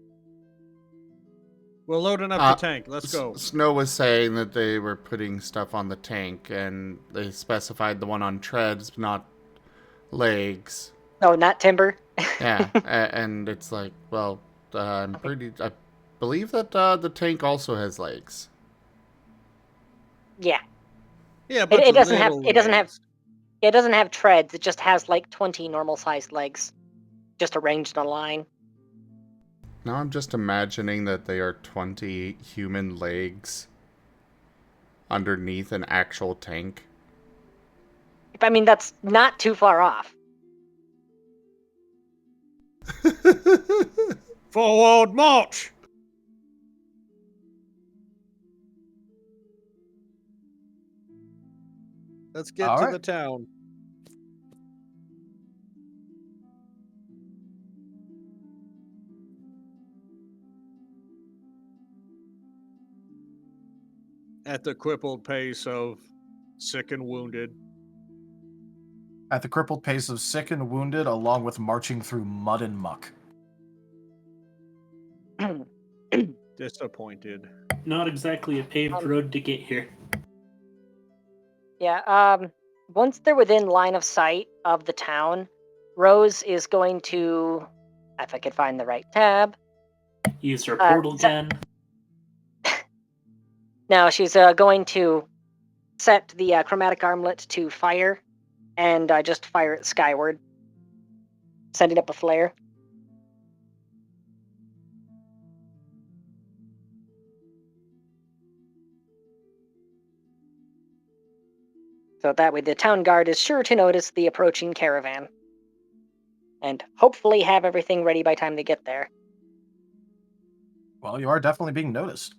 We're loading up the tank. Let's go. Snow was saying that they were putting stuff on the tank, and they specified the one on treads, not legs. No, not timber. Yeah, and it's like, well, I believe that the tank also has legs. Yeah. Yeah, It but doesn't have treads. It just has like 20 normal sized legs, just arranged in a line. Now I'm just imagining that they are 20 human legs underneath an actual tank. I mean, that's not too far off. Forward march! Let's get All to right. the town. At the crippled pace of sick and wounded. At the crippled pace of sick and wounded, along with marching through mud and muck. Disappointed. Not exactly a paved road to get here. Yeah, once they're within line of sight of the town, Rose is going to, if I could find the right tab. Use her portal gun. No, she's going to set the chromatic armlet to fire, and just fire it skyward, sending up a flare. So that way the town guard is sure to notice the approaching caravan. And hopefully have everything ready by the time they get there. Well, you are definitely being noticed.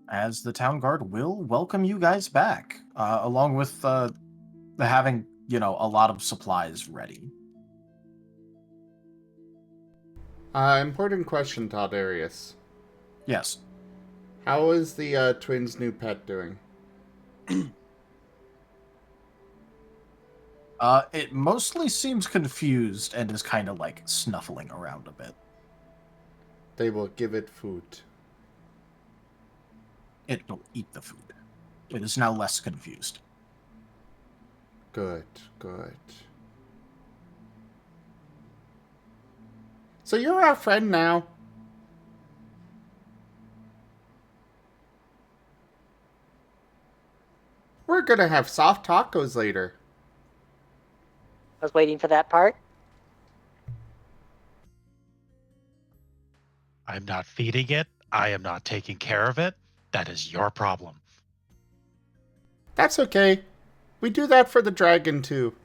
As the town guard will welcome you guys back, along with having, a lot of supplies ready. Important question, Tiberius. Yes. How is the twins' new pet doing? It mostly seems confused and is kind of like snuffling around a bit. They will give it food. It will eat the food. It is now less confused. Good, good. So you're our friend now? We're gonna have soft tacos later. I was waiting for that part. I'm not feeding it. I am not taking care of it. That is your problem. That's okay. We do that for the dragon too.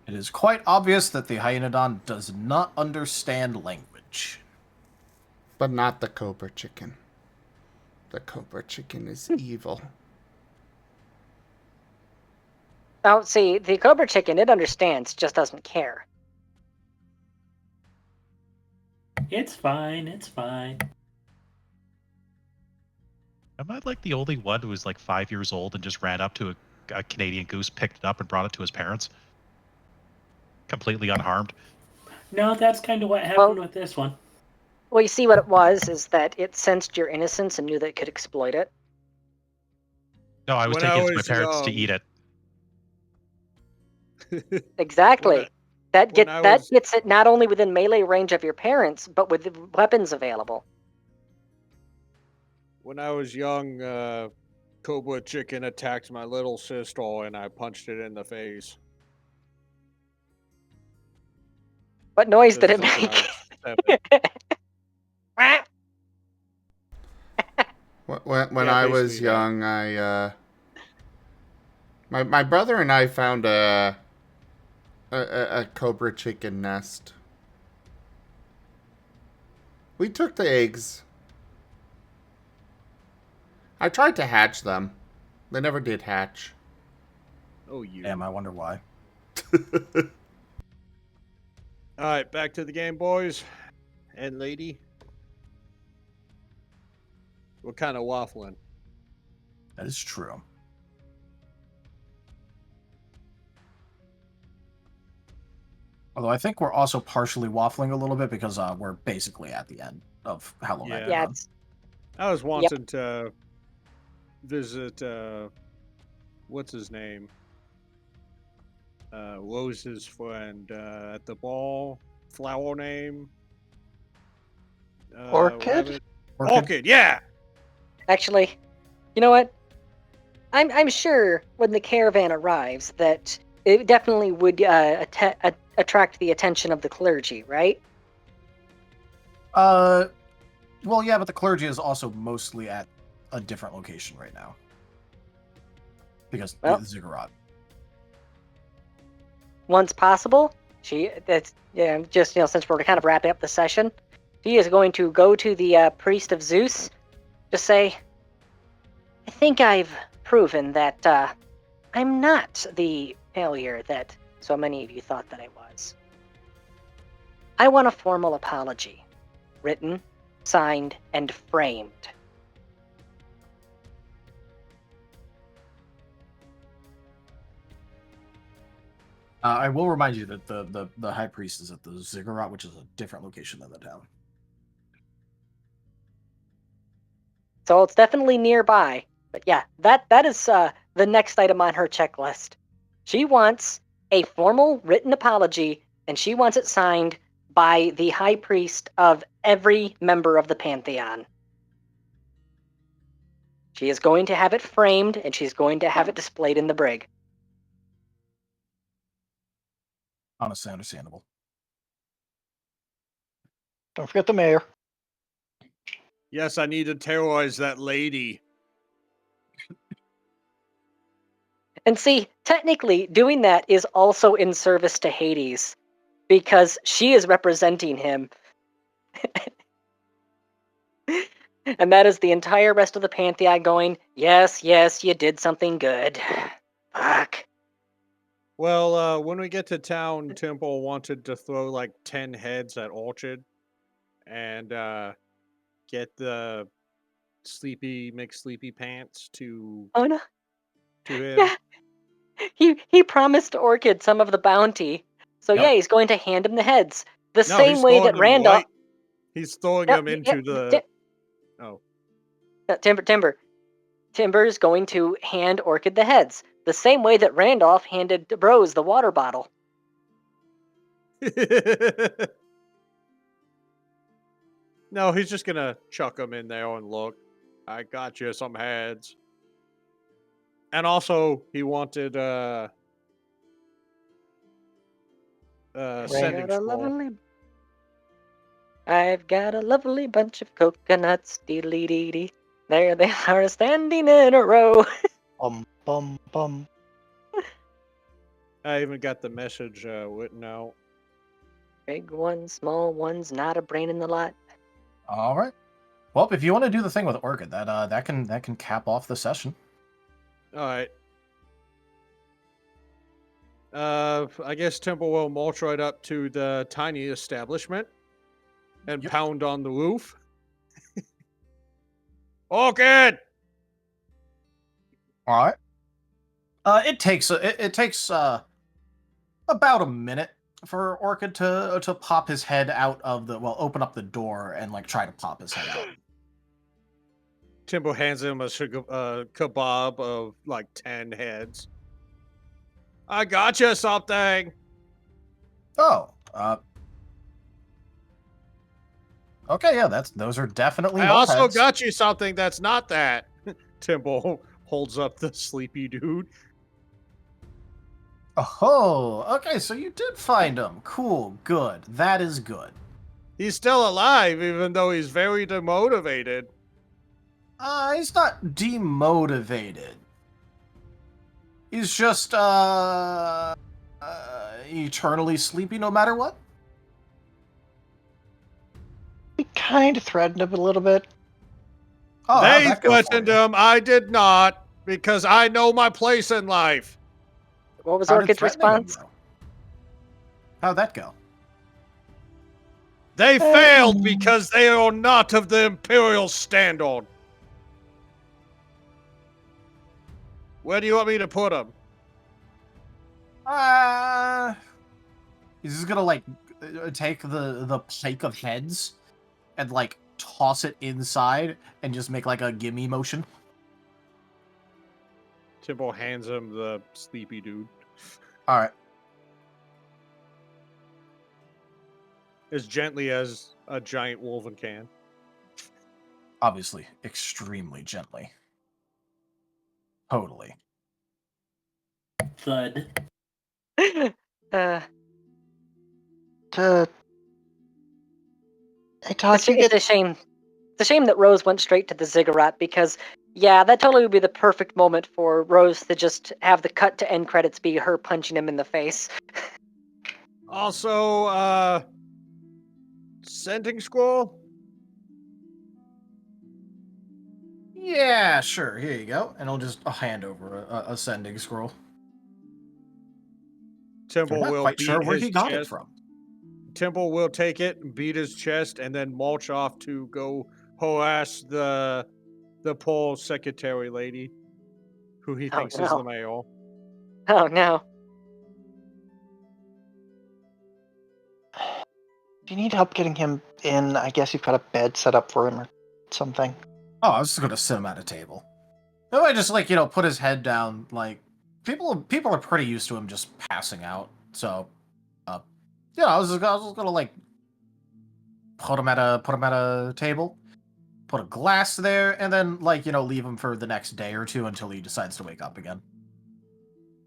It is quite obvious that the Hyaenodon does not understand language. But not the cobra chicken. The cobra chicken is evil. Oh, see, the cobra chicken, it understands, just doesn't care. It's fine, it's fine. Am I like the only one who was like 5 years old and just ran up to a Canadian goose, picked it up, and brought it to his parents? Completely unharmed? No, that's kind of what happened with this one. Well, you see what it was, is that it sensed your innocence and knew that it could exploit it. No, I was When taking I it to my was parents to young- eat it. Exactly. That when I was- gets it not only within melee range of your parents, but with the weapons available. When I was young, Cobra Chicken attacked my little sister and I punched it in the face. What noise did This it is when I make? was 7. When Yeah, I was basically that. young, my brother and I found a cobra chicken nest. We took the eggs. I tried to hatch them. They never did hatch. Oh, you. Damn, I wonder why. Alright, back to the game, boys. And lady. We're kind of waffling. That is true. Although I think we're also partially waffling a little bit because we're basically at the end of Halloween. Yeah, I was wanting to visit, what's his name? Rose's friend at the ball. Flower name? Orchid? Orchid, yeah! Actually, you know what? I'm sure when the caravan arrives that it definitely would attract the attention of the clergy, right? Well, yeah, but the clergy is also mostly at a different location right now. because Well- the ziggurat. Once possible, since we're kind of wrapping up the session, she is going to go to the priest of Zeus, just say, I think I've proven that I'm not the failure that so many of you thought that I was. I want a formal apology, written, signed, and framed. I will remind you that the high priest is at the ziggurat, which is a different location than the town. So it's definitely nearby. But yeah, that is the next item on her checklist. She wants a formal written apology, and she wants it signed by the high priest of every member of the Pantheon. She is going to have it framed, and she's going to have it displayed in the brig. Honestly, understandable. Don't forget the mayor. Yes, I need to terrorize that lady. And see, technically, doing that is also in service to Hades, because she is representing him. And that is the entire rest of the Pantheon going, yes, you did something good. Fuck. Well, when we get to town, Temple wanted to throw like 10 heads at Orchard and get the Sleepy McSleepy Pants to Oh no. him. Yeah. He promised Orchid some of the bounty. So Yep. yeah, he's going to hand him the heads. The No, same he's way throwing that them Randolph... right. He's throwing them into the... Oh. Timber's going to hand Orchid the heads. The same way that Randolph handed Rose the water bottle. No, he's just gonna chuck them in there and look. I got you some heads. And also, he wanted sending scroll. I've got a lovely bunch of coconuts. Deedly dee dee. There they are, standing in a row. Bum bum. I even got the message written out. Big ones, small ones, not a brain in the lot. All right. Well, if you want to do the thing with Orchid, that can cap off the session. All right. I guess Temple will march right up to the tiny establishment and pound on the roof. Orchid! All right. It takes about a minute for Orchid to pop his head out of open up the door and like try to pop his head out. Timbo hands him a kebab of like 10 heads. I got you something. Oh, okay, yeah, those are definitely. I no also heads. got you something that's not that. Timbo holds up the sleepy dude. Oh, okay, so you did find him. Cool, good. That is good. He's still alive, even though he's very demotivated. He's not demotivated. He's just eternally sleepy no matter what. We kind of threatened him a little bit. Oh, how'd They that go for threatened you? him. I did not, because I know my place in life. What was How did Orchid's threatening him response? go? How'd that go? They failed because they are not of the Imperial standard. Where do you want me to put them? He's just gonna like take the pike of heads and like toss it inside and just make like a gimme motion. Timbo hands him the sleepy dude. All right. As gently as a giant wolven can. Obviously, extremely gently. Totally. Thud. Hey, Todd, It's a shame. It's a shame that Rose went straight to the ziggurat because Yeah, that totally would be the perfect moment for Rose to just have the cut to end credits be her punching him in the face. Also, sending scroll? Yeah, sure. Here you go. And I'll just hand over a sending scroll. Temple I'm not will quite beat sure where his he got it chest. from. Temple will take it, beat his chest, and then march off to go harass the poor secretary lady, who he thinks is the mayor. Oh no. Do you need help getting him in? I guess you've got a bed set up for him or something. Oh, I was just gonna sit him at a table. No, I just put his head down. Like people are pretty used to him just passing out. So, I was just gonna like put him at a table, put a glass there, and then leave him for the next day or two until he decides to wake up again.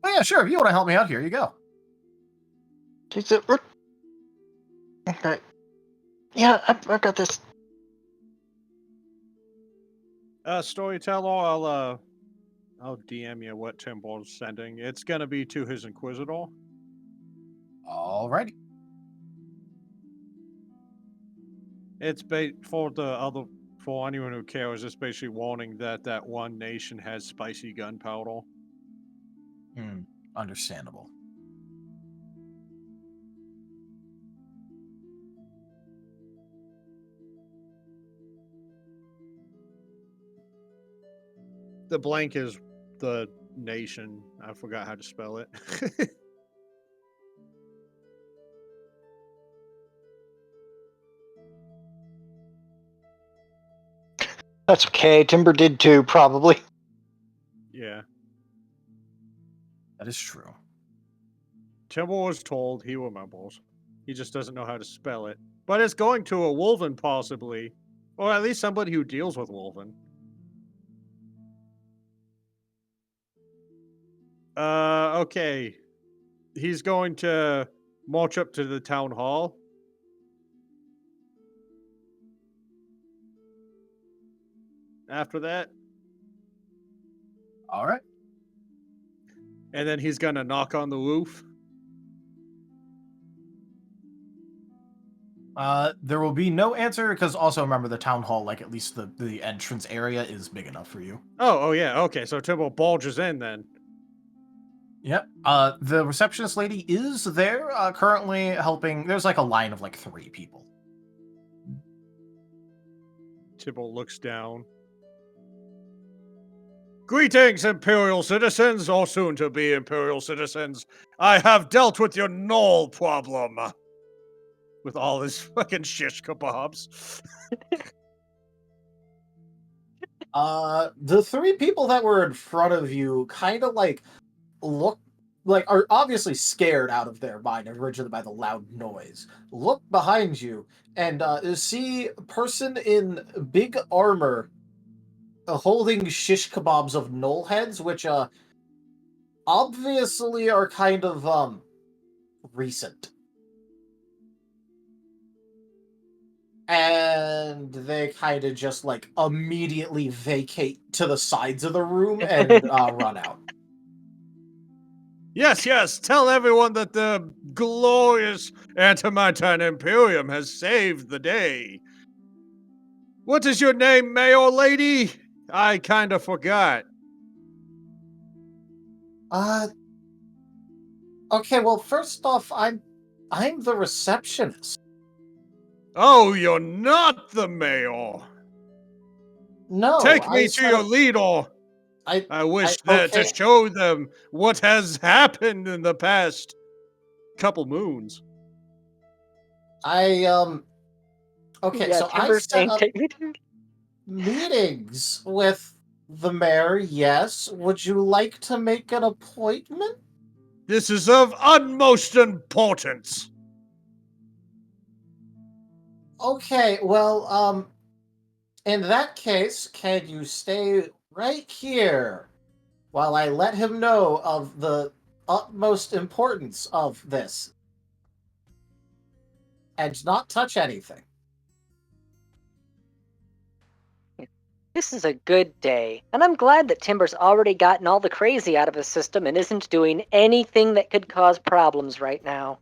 Oh yeah, sure. If you want to help me out, here you go. Okay. Yeah, I've got this. Storyteller, I'll DM you what Timble's sending. It's gonna be to his Inquisitor. Alrighty. It's for anyone who cares. It's basically warning that one nation has spicy gunpowder. Understandable. The blank is the nation. I forgot how to spell it. That's okay. Timber did too, probably. Yeah. That is true. Timber was told, he remembers. He just doesn't know how to spell it. But it's going to a Wolven, possibly. Or at least somebody who deals with Wolven. Okay. He's going to march up to the town hall. After that. Alright. And then he's going to knock on the roof. There will be no answer, because also remember the town hall, at least the entrance area is big enough for you. Oh yeah, okay, so Timbo bulges in then. Yep. The receptionist lady is there, currently helping. There's a line of 3 people. Tibble looks down. Greetings, Imperial citizens, or soon to be Imperial citizens. I have dealt with your gnoll problem. With all his fucking shish kebabs. The 3 people that were in front of you kind of look are obviously scared out of their mind originally by the loud noise. Look behind you and see a person in big armor holding shish kebabs of gnoll heads, which obviously are kind of recent. And they kind of just immediately vacate to the sides of the room and run out. Yes, tell everyone that the glorious Antimartine Imperium has saved the day. What is your name, Mayor Lady? I kinda forgot. Okay, well, first off, I'm the receptionist. Oh, you're not the mayor. No, Take me to your leader. I wish to show them what has happened in the past couple moons. Okay, Yeah, so I set up take me to... meetings with the mayor, yes. Would you like to make an appointment? This is of utmost importance. Okay, well, in that case, can you stay right here while I let him know of the utmost importance of this? And not touch anything. This is a good day, and I'm glad that Timber's already gotten all the crazy out of his system and isn't doing anything that could cause problems right now.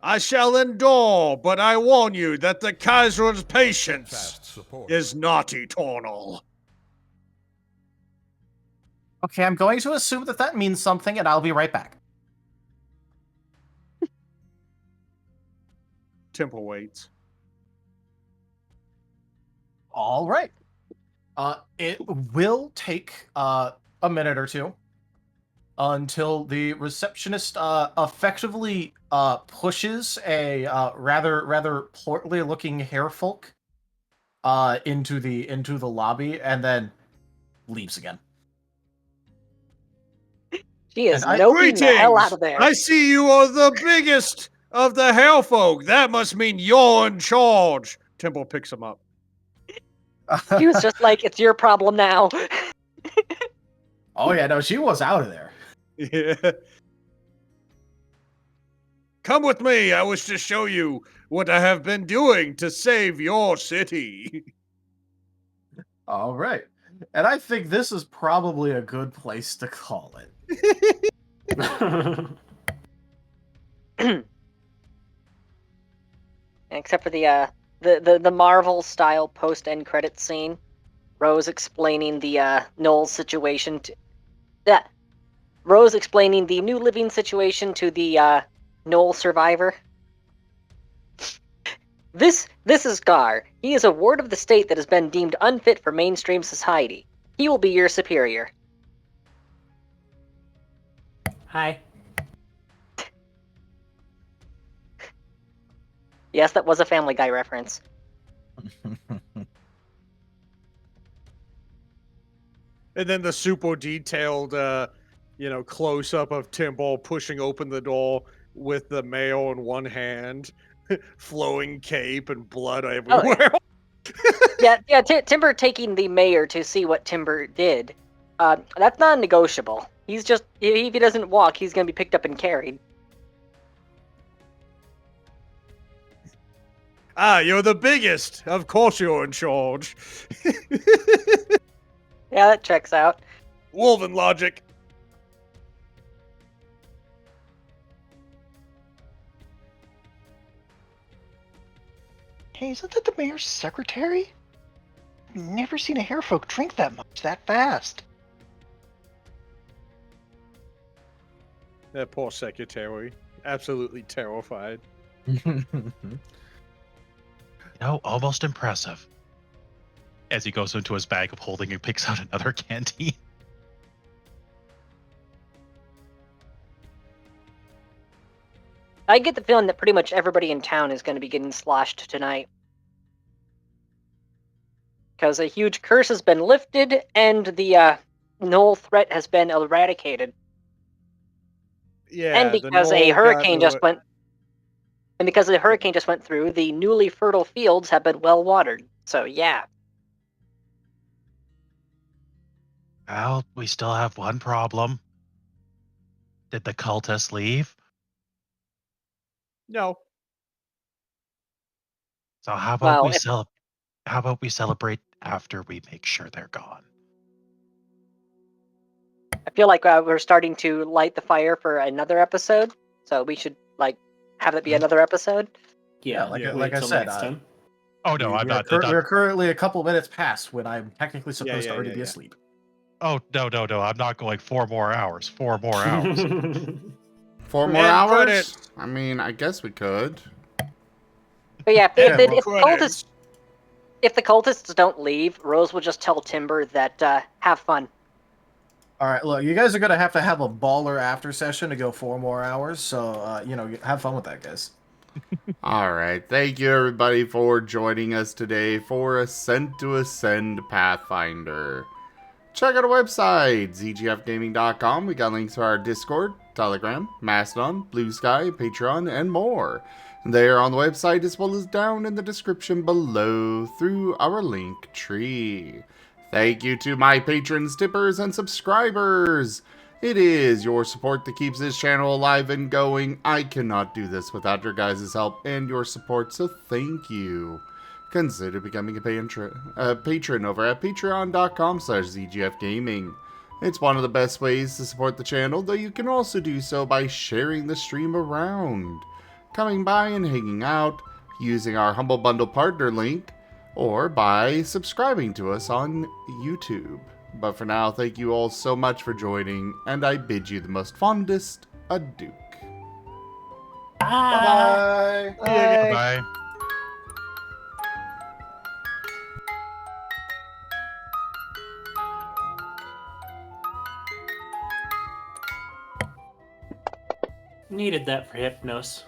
I shall endure, but I warn you that the Kaiser's patience Fast support. is not eternal. Okay, I'm going to assume that that means something, and I'll be right back. Temple waits. All right. It will take a minute or two until the receptionist effectively pushes a rather portly looking hairfolk into the lobby and then leaves again. She is And I- noping the hell out of Greetings! there. I see you are the biggest of the hellfolk. That must mean you're in charge. Temple picks him up. She was just like, it's your problem now. Oh yeah, no, she was out of there. Yeah. Come with me. I wish to show you what I have been doing to save your city. All right. And I think this is probably a good place to call it. Except for the Marvel style post end credit scene, Rose explaining the Gnoll situation to Rose explaining the new living situation to the Gnoll survivor. This is Gar. He is a ward of the state that has been deemed unfit for mainstream society. He will be your superior. Hi. Yes, that was a Family Guy reference. And then the super detailed, close up of Timble pushing open the door with the mail in one hand, flowing cape and blood everywhere. Yeah. Timber taking the mayor to see what Timber did. That's non-negotiable. He's just if he doesn't walk, he's gonna be picked up and carried. Ah, you're the biggest. Of course you're in charge. Yeah, that checks out. Wolven logic. Hey, isn't that the mayor's secretary? Never seen a hairfolk drink that much that fast. That poor secretary. Absolutely terrified. Almost impressive. As he goes into his bag of holding and picks out another canteen. I get the feeling that pretty much everybody in town is going to be getting sloshed tonight. Because a huge curse has been lifted, and the Gnoll threat has been eradicated. Yeah, And because a hurricane just went... And because the hurricane just went through, the newly fertile fields have been well watered. So, yeah. Well, we still have one problem. Did the cultists leave? No. So how about Well, how about we celebrate after we make sure they're gone? I feel like we're starting to light the fire for another episode. So we should, have it be another episode. Yeah, like I said, Oh no, I'm not. We're currently a couple minutes past when I'm technically supposed to already be yeah. asleep. Oh no, I'm not going 4 more hours. 4 more hours. 4 more hours? I mean, I guess we could. But yeah, if the cultists don't leave, Rose will just tell Timber that have fun. All right, look, you guys are gonna have a baller after session to go 4 more hours. So have fun with that, guys. All right, thank you everybody for joining us today for Ascent to Ascend Pathfinder. Check out our website, zgfgaming.com. We got links to our Discord, Telegram, Mastodon, Blue Sky, Patreon, and more. They are on the website as well as down in the description below through our link tree. Thank you to my patrons, tippers, and subscribers. It is your support that keeps this channel alive and going. I cannot do this without your guys' help and your support, so thank you. consider becoming a patron over at patreon.com/ZGFgaming. It's one of the best ways to support the channel, though you can also do so by sharing the stream around, coming by and hanging out, using our Humble Bundle partner link, or by subscribing to us on YouTube. But for now, thank you all so much for joining, and I bid you the most fondest adieu. Bye-bye. Bye. Bye. Needed that for Hypnos.